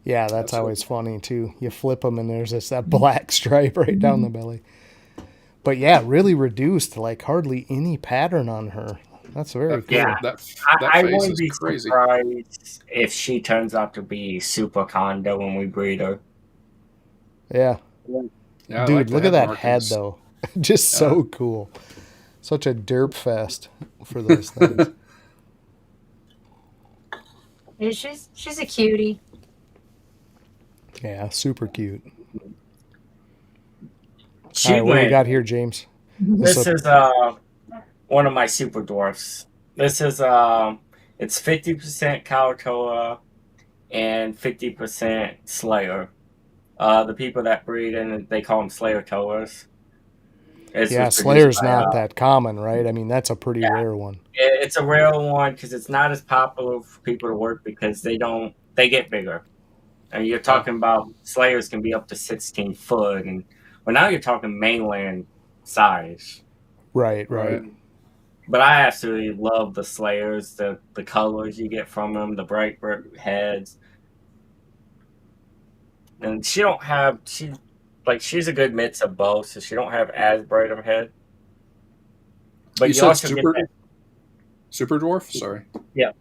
[SPEAKER 1] Yeah, that's always funny too. You flip them and there's that black stripe right down the belly. But yeah, really reduced, like hardly any pattern on her. That's very cool.
[SPEAKER 5] Yeah,
[SPEAKER 6] that
[SPEAKER 5] I
[SPEAKER 6] face
[SPEAKER 5] wouldn't
[SPEAKER 6] is
[SPEAKER 5] be
[SPEAKER 6] crazy.
[SPEAKER 5] surprised if she turns out to be super condo when we breed her.
[SPEAKER 1] Yeah.
[SPEAKER 6] Yeah,
[SPEAKER 1] dude,
[SPEAKER 6] like
[SPEAKER 1] look at that
[SPEAKER 6] markings.
[SPEAKER 1] head though. Just so cool. Such a derp fest for those things.
[SPEAKER 4] Yeah, she's a cutie.
[SPEAKER 1] Yeah, super cute.
[SPEAKER 5] She
[SPEAKER 1] All right, what do you got here, James?
[SPEAKER 5] This is one of my super dwarfs. This is it's 50% Coco and 50% Slayer. The people that breed and they call them Slayer Toas.
[SPEAKER 1] Yeah, Slayer's not that common, right? I mean, that's a pretty rare one.
[SPEAKER 5] It's a rare one because it's not as popular for people to work because they get bigger. And you're talking about Slayers can be up to 16 foot, and now you're talking mainland size.
[SPEAKER 1] Right.
[SPEAKER 5] But I absolutely love the Slayers, the colors you get from them, the bright heads. And she's a good mix of both, so she don't have as bright of a head. But you also get that
[SPEAKER 6] super dwarf. Sorry.
[SPEAKER 5] Yeah.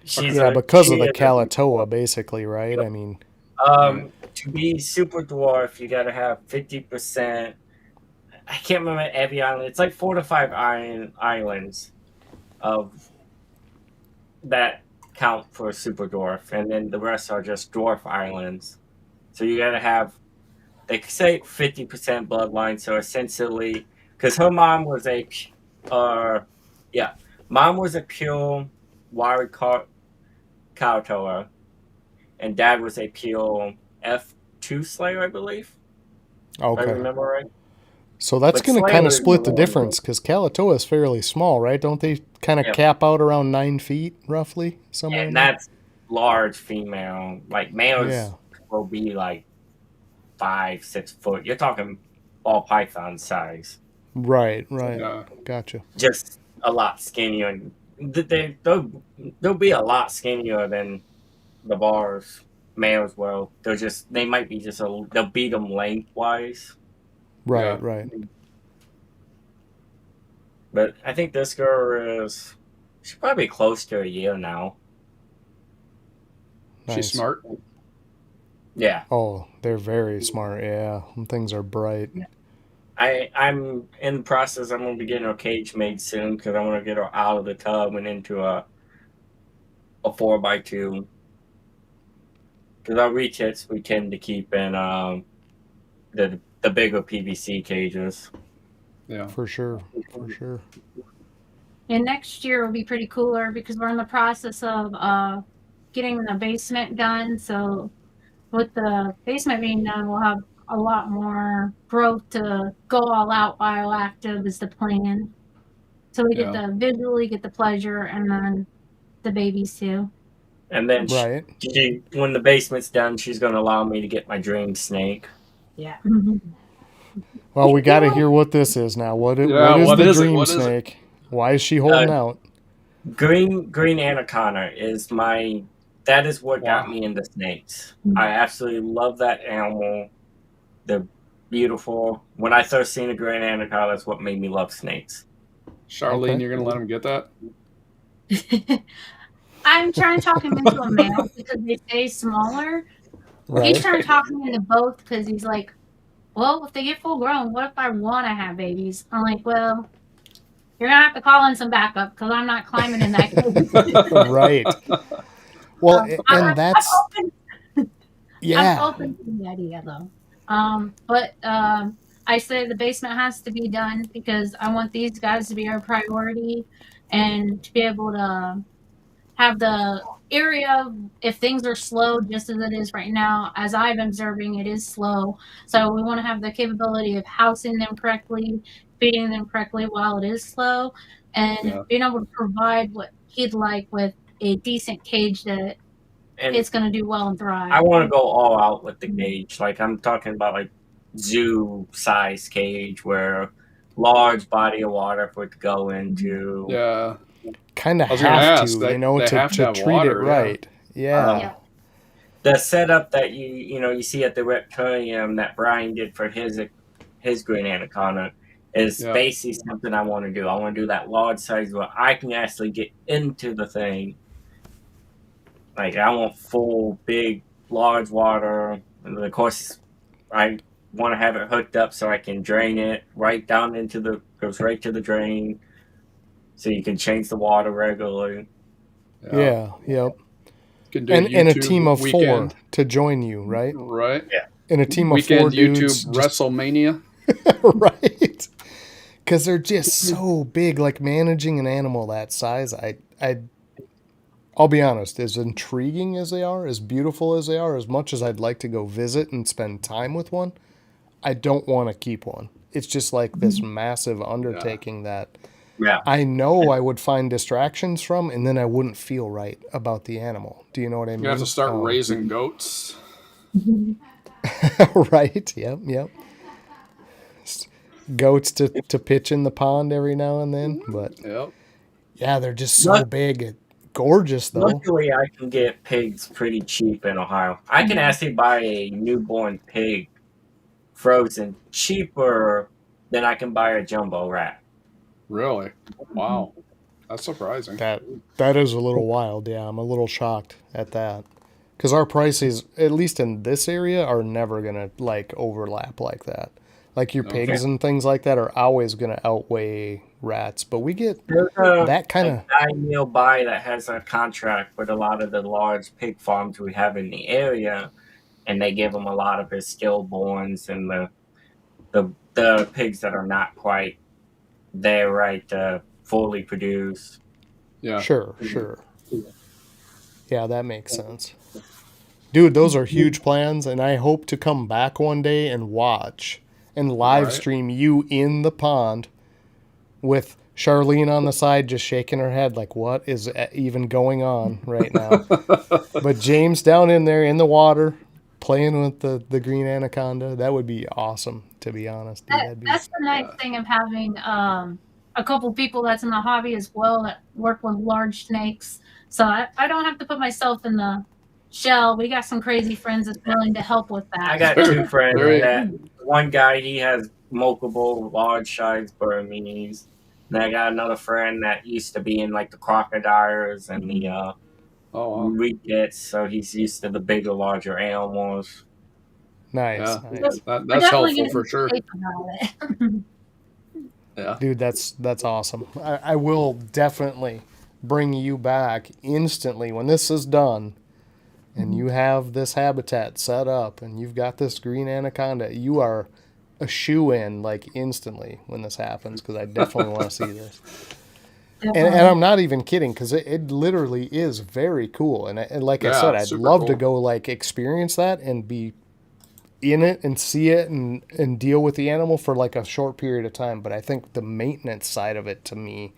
[SPEAKER 1] Because of the Kalatoa, basically, right? I mean,
[SPEAKER 5] to be super dwarf, you got to have 50%. I can't remember every island. It's like 4 to 5 islands of that count for a super dwarf, and then the rest are just dwarf islands. So you got to have, they say 50% bloodline. So essentially, because her mom was a pure wild Kalatoa, and dad was a pure F2 Slayer, I believe.
[SPEAKER 1] Okay.
[SPEAKER 5] If I remember right.
[SPEAKER 1] So that's going to kind of split the difference because Kalatoa is fairly small, right? Don't they kind of cap out around 9 feet, roughly? Somewhere.
[SPEAKER 5] And that's large female. Like males will be like 5-6 foot. You're talking ball python size.
[SPEAKER 1] Right.
[SPEAKER 6] Yeah.
[SPEAKER 1] Gotcha.
[SPEAKER 5] Just a lot skinnier. They'll be a lot skinnier than the bars males will. They might be they'll beat them lengthwise.
[SPEAKER 1] Right.
[SPEAKER 5] But I think this girl she's probably close to a year now.
[SPEAKER 1] Nice.
[SPEAKER 6] She's smart.
[SPEAKER 5] Yeah.
[SPEAKER 1] Oh, they're very smart. Yeah, them things are bright.
[SPEAKER 5] I'm in the process. I'm going to be getting her cage made soon because I want to get her out of the tub and into a 4x2. Because our retits we tend to keep in the bigger PVC cages.
[SPEAKER 6] Yeah,
[SPEAKER 1] for sure.
[SPEAKER 4] And next year will be pretty cooler because we're in the process of getting the basement done. So with the basement being done, we'll have a lot more growth to go all out bioactive is the plan. So we get the visually get the pleasure and then the babies too.
[SPEAKER 5] And then
[SPEAKER 1] Right.
[SPEAKER 5] when the basement's done, she's going to allow me to get my dream snake.
[SPEAKER 4] Yeah.
[SPEAKER 1] Well, we got to hear what this is now. What is the dream snake? Why is she holding out?
[SPEAKER 5] Green anaconda is that is what got me into snakes. I absolutely love that animal. They're beautiful. When I first seen a green anaconda, that's what made me love snakes.
[SPEAKER 6] Charlene, you're going to let him get that?
[SPEAKER 4] I'm trying to talk him into a male because they stay smaller.
[SPEAKER 1] Right.
[SPEAKER 4] He's trying to talk me into both because he's like, well, if they get full grown, what if I want to have babies? I'm like, well, you're going to have to call in some backup because I'm not climbing in that cage.
[SPEAKER 1] Right. Well, and that's...
[SPEAKER 4] I'm open to the idea, though. But I say the basement has to be done because I want these guys to be our priority and to be able to have the area, if things are slow, just as it is right now, as I'm observing, it is slow. So we want to have the capability of housing them correctly, feeding them correctly while it is slow, and being able to provide what he'd like with a decent cage that it's going to do well and thrive.
[SPEAKER 5] I want to go all out with the cage. Like I'm talking about like zoo size cage where large body of water for it to go into.
[SPEAKER 6] Yeah.
[SPEAKER 1] Kind of have to, to treat
[SPEAKER 6] water,
[SPEAKER 1] it right. Yeah.
[SPEAKER 5] The setup that you see at the Reptilium that Brian did for his green anaconda is basically something I want to do. I want to do that large size where I can actually get into the thing. Like I want full, big, large water, and of course, I want to have it hooked up so I can drain it right down goes right to the drain, so you can change the water regularly.
[SPEAKER 1] Yeah. Yep. And a team of 4 to join you, right?
[SPEAKER 6] Right.
[SPEAKER 5] Yeah.
[SPEAKER 1] And a team of 4 dudes.
[SPEAKER 6] YouTube WrestleMania.
[SPEAKER 1] Right. Because they're just so big. Like managing an animal that size, I'll be honest, as intriguing as they are, as beautiful as they are, as much as I'd like to go visit and spend time with one, I don't want to keep one. It's just like this massive undertaking that I know I would find distractions from, and then I wouldn't feel right about the animal. Do you know what I mean?
[SPEAKER 6] You have to start raising goats.
[SPEAKER 1] Right, yep. Goats to pitch in the pond every now and then, but yeah, they're just so big. Gorgeous though.
[SPEAKER 5] Luckily, I can get pigs pretty cheap in Ohio. I can actually buy a newborn pig frozen cheaper than I can buy a jumbo rat.
[SPEAKER 6] Really? Wow. That's surprising.
[SPEAKER 1] That is a little wild. Yeah, I'm a little shocked at that. Because our prices, at least in this area, are never going to like overlap like that. Like your pigs and things like that are always going to outweigh rats. But we get that kind of
[SPEAKER 5] guy nearby that has a contract with a lot of the large pig farms we have in the area, and they give him a lot of his stillborns and the pigs that are not quite there right to fully produce.
[SPEAKER 6] Yeah.
[SPEAKER 1] Sure. Yeah, that makes sense. Dude, those are huge plans, and I hope to come back one day and watch and live stream you in the pond with Charlene on the side just shaking her head like, what is even going on right now? But James down in there in the water, playing with the green anaconda. That would be awesome, to be honest. Dude.
[SPEAKER 4] That's the nice thing of having a couple people that's in the hobby as well that work with large snakes. So I don't have to put myself in the shell. We got some crazy friends that's willing to help with that.
[SPEAKER 5] I got two friends. That one guy, he has multiple large size Burmese. And I got another friend that used to be in like the crocodiles and the rickets, so he's used to the bigger, larger animals.
[SPEAKER 1] Nice.
[SPEAKER 6] That's helpful for sure.
[SPEAKER 1] Yeah, dude, that's awesome. I will definitely bring you back instantly when this is done, and you have this habitat set up, and you've got this green anaconda. You are a shoe-in like instantly when this happens, because I definitely want to see this. And I'm not even kidding, because it literally is very cool. And like I said, I'd love to go like experience that and be in it and see it and deal with the animal for like a short period of time. But I think the maintenance side of it to me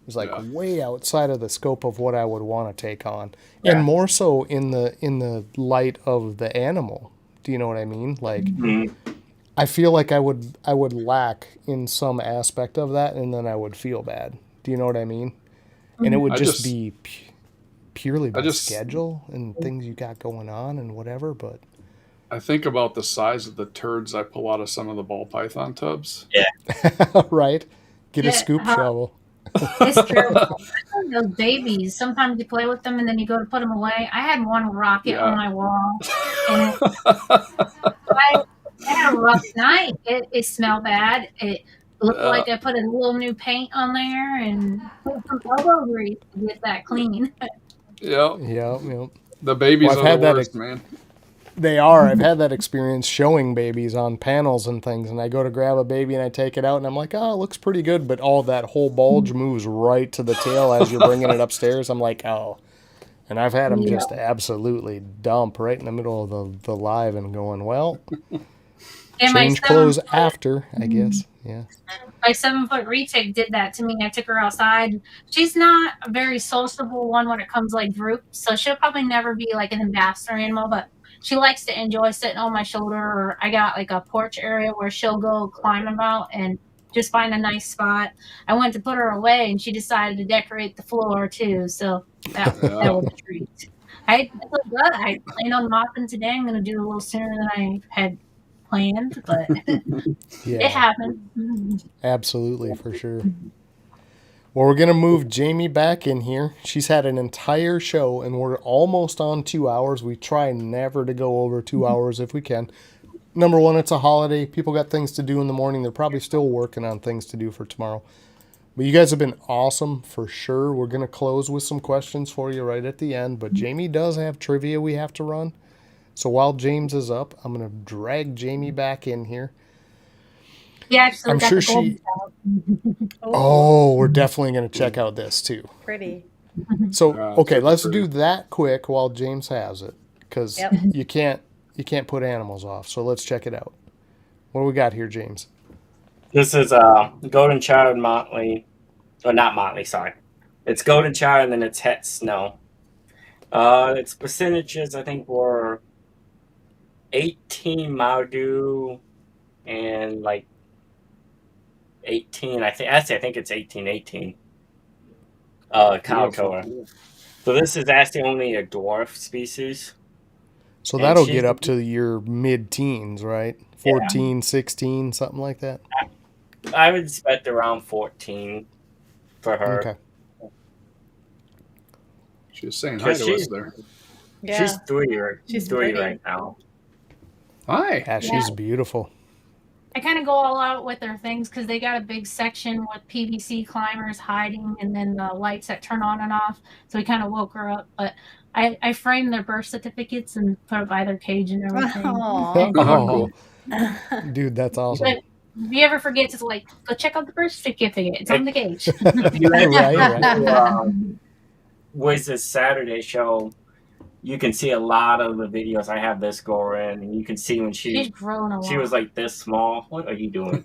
[SPEAKER 1] is like way outside of the scope of what I would want to take on, and more so in the light of the animal. Do you know what I mean? Like, I feel like I would lack in some aspect of that, and then I would feel bad. Do you know what I mean? And it would just be purely by schedule and things you got going on and whatever. But
[SPEAKER 6] I think about the size of the turds I pull out of some of the ball python tubs.
[SPEAKER 5] Yeah.
[SPEAKER 1] Right. Get a scoop shovel.
[SPEAKER 4] It's true. Those babies, sometimes you play with them and then you go to put them away. I had one rocket on my wall. And I had a rough night. It smelled bad. It looked like I put a little new paint on there and put some elbow grease to get that clean.
[SPEAKER 1] Yep.
[SPEAKER 6] The babies are the worst, man.
[SPEAKER 1] They are. I've had that experience showing babies on panels and things, and I go to grab a baby and I take it out and I'm like, oh, it looks pretty good, but all that whole bulge moves right to the tail as you're bringing it upstairs. I'm like, oh. And I've had them just absolutely dump right in the middle of the live and going, well, change clothes after, I guess. Yeah.
[SPEAKER 4] My 7-foot retic did that to me. I took her outside. She's not a very sociable one when it comes like groups, so she'll probably never be like an ambassador animal, but she likes to enjoy sitting on my shoulder, or I got like a porch area where she'll go climb about and just find a nice spot. I went to put her away and she decided to decorate the floor too. So that was a treat. I planned on mopping today. I'm going to do a little sooner than I had planned, but it happened.
[SPEAKER 1] Absolutely, for sure. Well, we're going to move Jamie back in here. She's had an entire show, and we're almost on 2 hours. We try never to go over 2 hours if we can. Number one, it's a holiday. People got things to do in the morning. They're probably still working on things to do for tomorrow. But you guys have been awesome for sure. We're going to close with some questions for you right at the end. But Jamie does have trivia we have to run. So while James is up, I'm going to drag Jamie back in here.
[SPEAKER 4] Yeah,
[SPEAKER 1] I'm sure she. Oh, we're definitely going to check out this too.
[SPEAKER 2] Pretty.
[SPEAKER 1] So okay, let's do that quick while James has it, because you can't put animals off. So let's check it out. What do we got here, James?
[SPEAKER 5] This is golden child motley, or not motley. Sorry, it's golden child and then it's het snow. Its percentages I think were 18 Maudu and like 18. I think it's 18. Calico. So this is actually only a dwarf species.
[SPEAKER 1] So that'll get up to your mid-teens, right? 14, 16, something like that?
[SPEAKER 5] I would expect around 14 for her.
[SPEAKER 1] Okay.
[SPEAKER 6] She was saying hi to us there.
[SPEAKER 2] Yeah.
[SPEAKER 5] She's three right now.
[SPEAKER 6] Hi.
[SPEAKER 1] Yeah, she's beautiful.
[SPEAKER 4] I kind of go all out with their things because they got a big section with PVC climbers hiding and then the lights that turn on and off. So we kind of woke her up. But I framed their birth certificates and put it by their cage and everything.
[SPEAKER 1] Oh, dude, that's awesome.
[SPEAKER 4] But if you ever forget to like go check out the birth certificate, it's on the cage.
[SPEAKER 1] right.
[SPEAKER 5] Was this Saturday show? You can see a lot of the videos. I have this girl in, and you can see when
[SPEAKER 4] she's grown a lot.
[SPEAKER 5] She was like this small. What are you doing?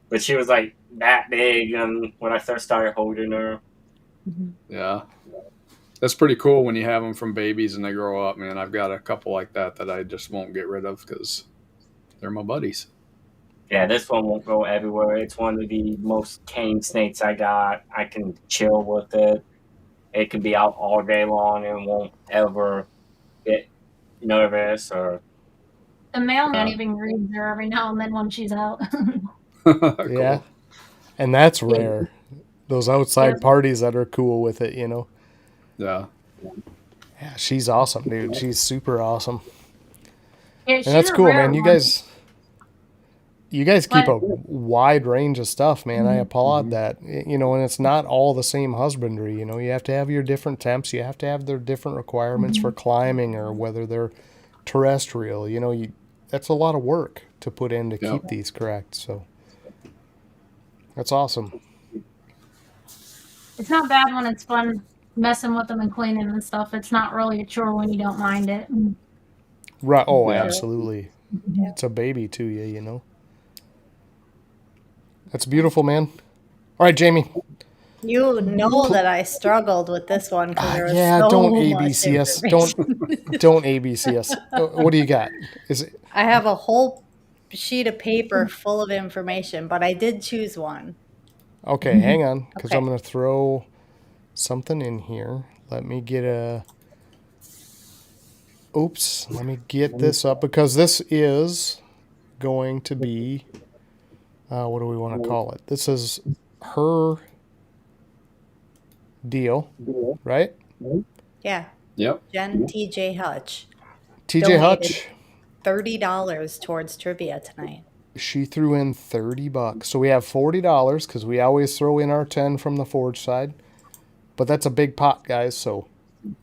[SPEAKER 5] But she was like that big, and when I first started holding her,
[SPEAKER 6] yeah, That's pretty cool when you have them from babies and they grow up, man. I've got a couple like that I just won't get rid of because they're my buddies.
[SPEAKER 5] Yeah, this one won't go everywhere. It's one of the most tame snakes I got. I can chill with it. It can be out all day long and won't ever get nervous or.
[SPEAKER 4] The mailman even reads her every now and then when she's out.
[SPEAKER 6] Cool.
[SPEAKER 1] Yeah. And that's rare. Those outside parties that are cool with it, you know.
[SPEAKER 6] Yeah.
[SPEAKER 1] Yeah, she's awesome, dude. She's super awesome.
[SPEAKER 4] Yeah,
[SPEAKER 1] And that's cool, man. You guys keep a wide range of stuff, man. I applaud that. You know, and it's not all the same husbandry. You know, you have to have your different temps. You have to have their different requirements for climbing or whether they're terrestrial. You know, that's a lot of work to put in to keep these correct. So that's awesome.
[SPEAKER 4] It's not bad when it's fun messing with them and cleaning and stuff. It's not really a chore when you don't mind it.
[SPEAKER 1] Right. Oh, absolutely. It's a baby to you, you know. That's beautiful, man. All right, Jamie.
[SPEAKER 2] You know that I struggled with this one because there was
[SPEAKER 1] don't ABC us. Don't ABC us. What do you got?
[SPEAKER 2] I have a whole sheet of paper full of information, but I did choose one.
[SPEAKER 1] Okay, hang on, because I'm going to throw something in here. Let me get let me get this up, because this is going to be, what do we want to call it? This is her deal, right?
[SPEAKER 2] Yeah.
[SPEAKER 6] Yep.
[SPEAKER 2] Jen T.J. Hutch.
[SPEAKER 1] TJ Hutch.
[SPEAKER 2] $30 towards trivia tonight.
[SPEAKER 1] She threw in $30. So we have $40 because we always throw in our 10 from the Forge side. But that's a big pot, guys. So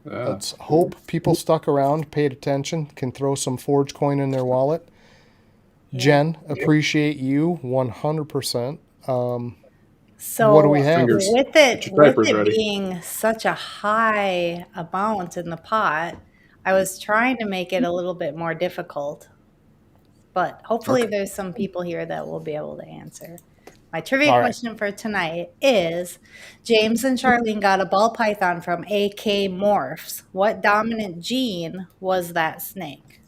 [SPEAKER 1] let's hope people stuck around, paid attention, can throw some Forge coin in their wallet. Yeah. Jen, appreciate you 100%.
[SPEAKER 2] So
[SPEAKER 1] what do we have?
[SPEAKER 2] With it being such a high amount in the pot, I was trying to make it a little bit more difficult. But hopefully there's some people here that will be able to answer. My trivia question for tonight is, James and Charlene got a ball python from AK Morphs. What dominant gene was that snake?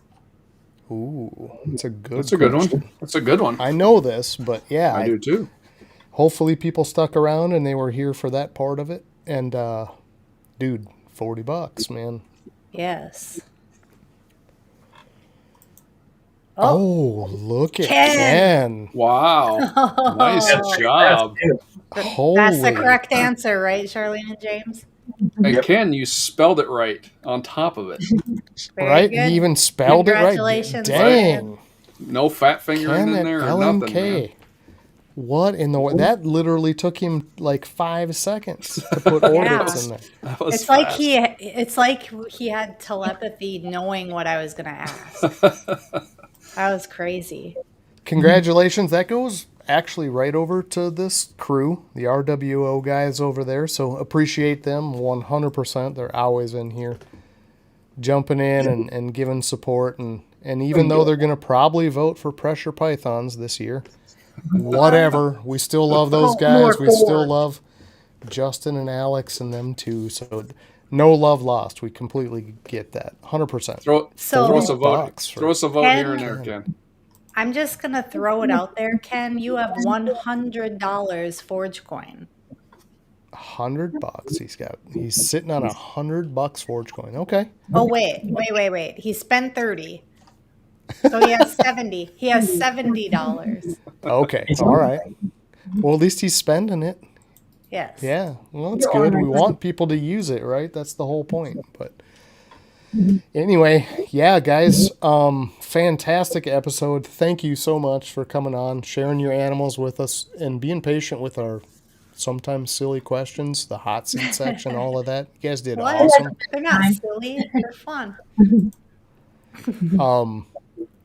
[SPEAKER 1] Ooh, that's a good
[SPEAKER 6] one. That's a good one.
[SPEAKER 1] I know this, but yeah.
[SPEAKER 6] I do too.
[SPEAKER 1] Hopefully people stuck around and they were here for that part of it. And, dude, $40, man.
[SPEAKER 2] Yes.
[SPEAKER 1] Oh, look at Ken.
[SPEAKER 6] Wow. Nice job.
[SPEAKER 2] That's the correct answer, right, Charlene and James?
[SPEAKER 6] And Ken, you spelled it right on top of it.
[SPEAKER 1] Right? Good. He even spelled it right.
[SPEAKER 2] Congratulations.
[SPEAKER 1] Dang.
[SPEAKER 6] No fat fingering in there or nothing. Man.
[SPEAKER 1] What in the that literally took him like 5 seconds to put orbits in there.
[SPEAKER 2] It's fast. It's like he had telepathy knowing what I was gonna ask. That was crazy.
[SPEAKER 1] Congratulations. That goes actually right over to this crew, the RWO guys over there. So appreciate them 100%. They're always in here jumping in and giving support. And even though they're going to probably vote for pressure pythons this year, whatever, we still love those guys. We still love Justin and Alex and them too. So no love lost. We completely get that. 100%.
[SPEAKER 6] Throw us a vote. Throw us a vote here and there, Ken.
[SPEAKER 2] I'm just going to throw it out there, Ken. You have $100 Forge coin.
[SPEAKER 1] $100 he's sitting on $100 Forge coin. Okay.
[SPEAKER 2] Oh, wait. He spent 30. So he has 70. He has $70.
[SPEAKER 1] Okay. All right. Well, at least he's spending it.
[SPEAKER 2] Yes.
[SPEAKER 1] Yeah. Well, that's good. We want people to use it, right? That's the whole point. But anyway, yeah, guys, fantastic episode. Thank you so much for coming on, sharing your animals with us, and being patient with our sometimes silly questions, the hot seat section, all of that. You guys did awesome.
[SPEAKER 2] They're not silly. They're fun.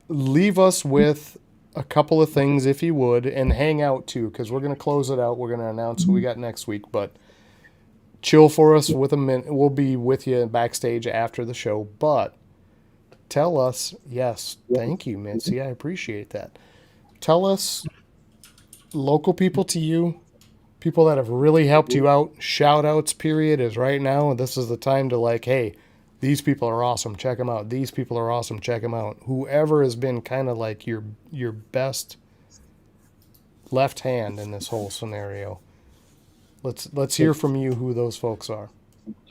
[SPEAKER 1] Leave us with a couple of things, if you would, and hang out too, because we're going to close it out. We're going to announce who we got next week, but chill for us with a minute. We'll be with you backstage after the show, but tell us, yes, thank you, Mitzi. I appreciate that. Tell us, local people to you, people that have really helped you out, shout outs period is right now. And this is the time to like, hey, these people are awesome. Check them out. These people are awesome. Check them out. Whoever has been kind of like your best left hand in this whole scenario. Let's hear from you who those folks are.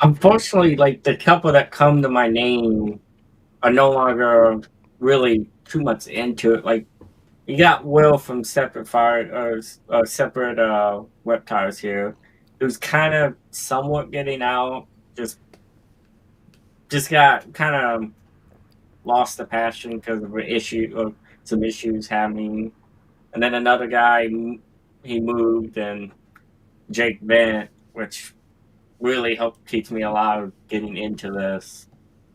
[SPEAKER 5] Unfortunately, like the couple that come to my name are no longer really too much into it. Like you got Will from Separate Fire or Separate Reptiles here, who's kind of somewhat getting out. Just got kind of lost the passion because of some issues happening. And then another guy, he moved, and Jake Bent, which really helped teach me a lot of getting into this.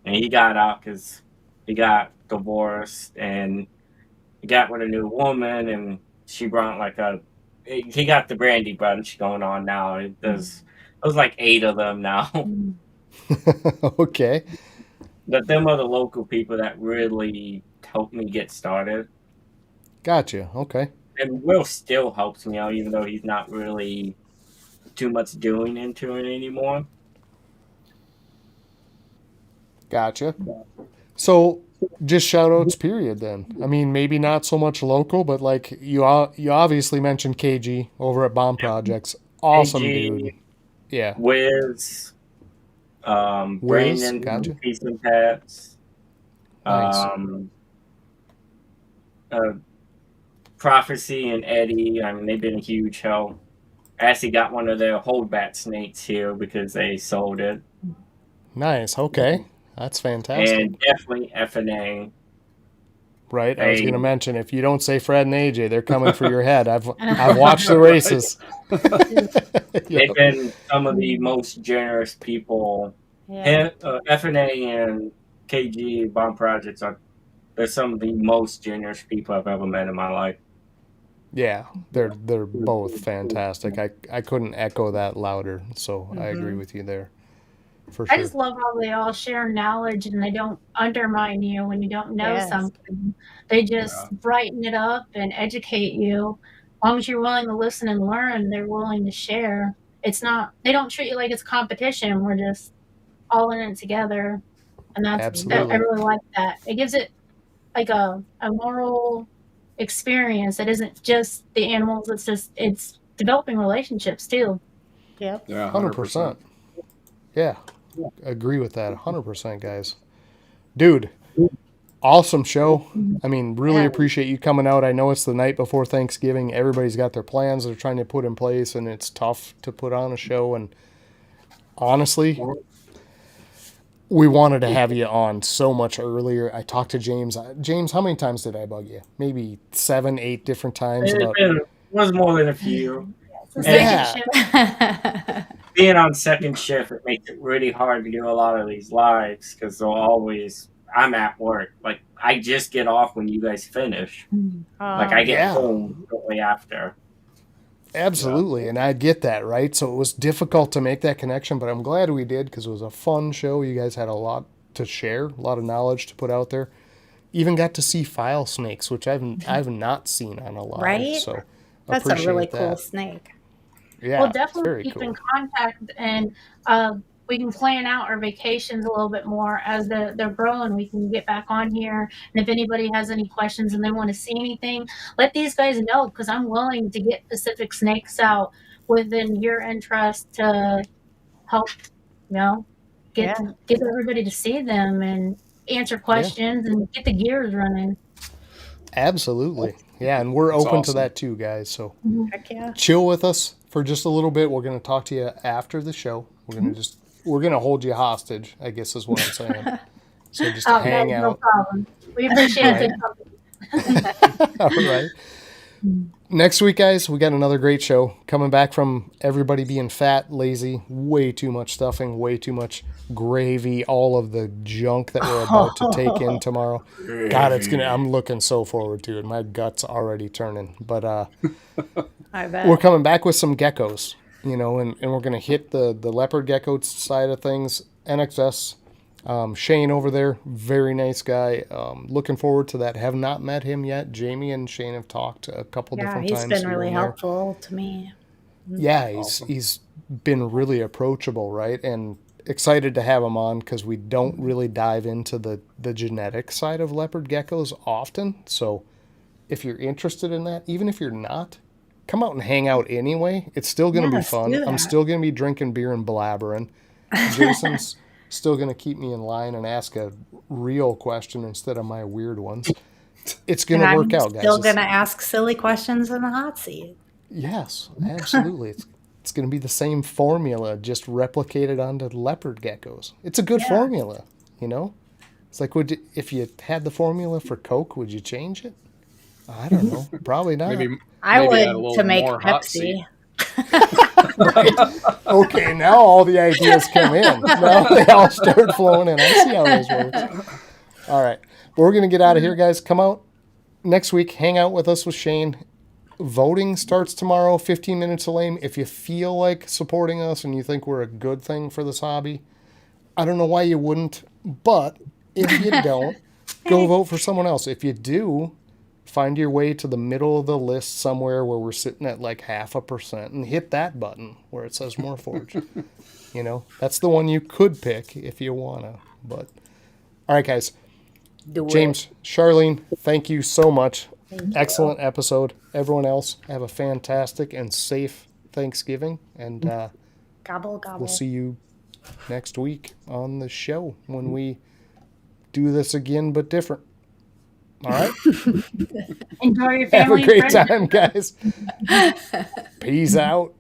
[SPEAKER 5] And he got out because he got divorced and he got with a new woman, and she brought he got the Brandy Bunch going on now. There's like 8 of them now.
[SPEAKER 1] Okay.
[SPEAKER 5] But them are the local people that really helped me get started.
[SPEAKER 1] Gotcha. Okay.
[SPEAKER 5] And Will still helps me out, even though he's not really too much doing into it anymore.
[SPEAKER 1] Gotcha. So just shout outs period then. I mean, maybe not so much local, but like you obviously mentioned KG over at Bomb Projects. Awesome
[SPEAKER 5] KG,
[SPEAKER 1] dude. Yeah.
[SPEAKER 5] Wiz, Brandon,
[SPEAKER 1] gotcha.
[SPEAKER 5] Peace and Pets,
[SPEAKER 1] Nice.
[SPEAKER 5] Prophecy and Eddie. I mean, they've been a huge help. I actually got one of their holdback snakes here because they sold it.
[SPEAKER 1] Nice. Okay. That's fantastic.
[SPEAKER 5] And definitely FNA.
[SPEAKER 1] Right. I was going to mention, if you don't say Fred and AJ, they're coming for your head. I've watched the races.
[SPEAKER 5] They've been some of the most generous people.
[SPEAKER 2] Yeah.
[SPEAKER 5] FNA and KG Bomb Projects they're some of the most generous people I've ever met in my life.
[SPEAKER 1] Yeah, they're both fantastic. I couldn't echo that louder, so I agree with you there. For sure.
[SPEAKER 4] I just love how they all share knowledge and they don't undermine you when you don't know something. They just brighten it up and educate you. As long as you're willing to listen and learn, they're willing to share. They don't treat you like it's competition. We're just all in it together. And I really like that. It gives it like a moral experience that isn't just the animals, it's developing relationships too.
[SPEAKER 2] Yep.
[SPEAKER 6] Yeah,
[SPEAKER 1] 100%. Yeah. Agree with that 100%, guys. Dude, awesome show. I mean, really appreciate you coming out. I know it's the night before Thanksgiving. Everybody's got their plans they're trying to put in place, and it's tough to put on a show. And honestly, we wanted to have you on so much earlier. I talked to James. James, how many times did I bug you? Maybe 7, 8 different times.
[SPEAKER 5] It was more than a few.
[SPEAKER 1] Yeah.
[SPEAKER 5] Being on second shift, it makes it really hard to do a lot of these lives because I'm at work. Like, I just get off when you guys finish. Like, I get home shortly after.
[SPEAKER 1] Absolutely, and I get that, right? So it was difficult to make that connection, but I'm glad we did because it was a fun show. You guys had a lot to share, a lot of knowledge to put out there. Even got to see file snakes, which I've not seen on a live.
[SPEAKER 2] Right?
[SPEAKER 1] So
[SPEAKER 2] that's a really cool snake.
[SPEAKER 1] Yeah,
[SPEAKER 4] we'll definitely keep in contact, and we can plan out our vacations a little bit more as they're growing. We can get back on here, and if anybody has any questions and they want to see anything, let these guys know because I'm willing to get Pacific snakes out within your interest to help, get everybody to see them and answer questions and get the gears running.
[SPEAKER 1] Absolutely. Yeah, and we're open to that too, guys. So chill with us for just a little bit. We're going to talk to you after the show. We're going to hold you hostage, I guess is what I'm saying. So just hang out.
[SPEAKER 4] No problem. We appreciate it.
[SPEAKER 1] All right. Next week, guys, we got another great show. Coming back from everybody being fat, lazy, way too much stuffing, way too much gravy, all of the junk that we're about to take in tomorrow. God, I'm looking so forward to it. My gut's already turning. But
[SPEAKER 2] I bet.
[SPEAKER 1] We're coming back with some geckos, and we're going to hit the leopard gecko side of things. NXS. Shane over there, very nice guy. Looking forward to that. Have not met him yet. Jamie and Shane have talked a couple different times.
[SPEAKER 2] Yeah, he's been really helpful to me.
[SPEAKER 1] Yeah, he's been really approachable, right? And excited to have him on because we don't really dive into the genetic side of leopard geckos often. So if you're interested in that, even if you're not, come out and hang out anyway. It's still going to be fun. I'm still going to be drinking beer and blabbering. Jason's still going to keep me in line and ask a real question instead of my weird ones. It's going to work out, guys.
[SPEAKER 2] Still going to ask silly questions in the hot seat.
[SPEAKER 1] Yes, absolutely. It's going to be the same formula, just replicated onto leopard geckos. It's a good formula, you know? It's like, if you had the formula for Coke, would you change it? I don't know. Probably not.
[SPEAKER 2] I would to make Pepsi.
[SPEAKER 1] Right. Okay, now all the ideas come in. Now they all start flowing in. I see how this works. All right. We're going to get out of here, guys. Come out next week. Hang out with us with Shane. Voting starts tomorrow, 15 minutes of lame. If you feel like supporting us and you think we're a good thing for this hobby, I don't know why you wouldn't, but if you don't, go vote for someone else. If you do, find your way to the middle of the list somewhere where we're sitting at like 0.5% and hit that button where it says More Forge. You know, that's the one you could pick if you want to. But all right, guys. James, Charlene, thank you so much. Excellent episode. Everyone else, have a fantastic and safe Thanksgiving. And
[SPEAKER 2] gobble, gobble.
[SPEAKER 1] We'll see you next week on the show when we do this again, but different. All right?
[SPEAKER 4] Enjoy your family.
[SPEAKER 1] Have a great time, guys. Peace out.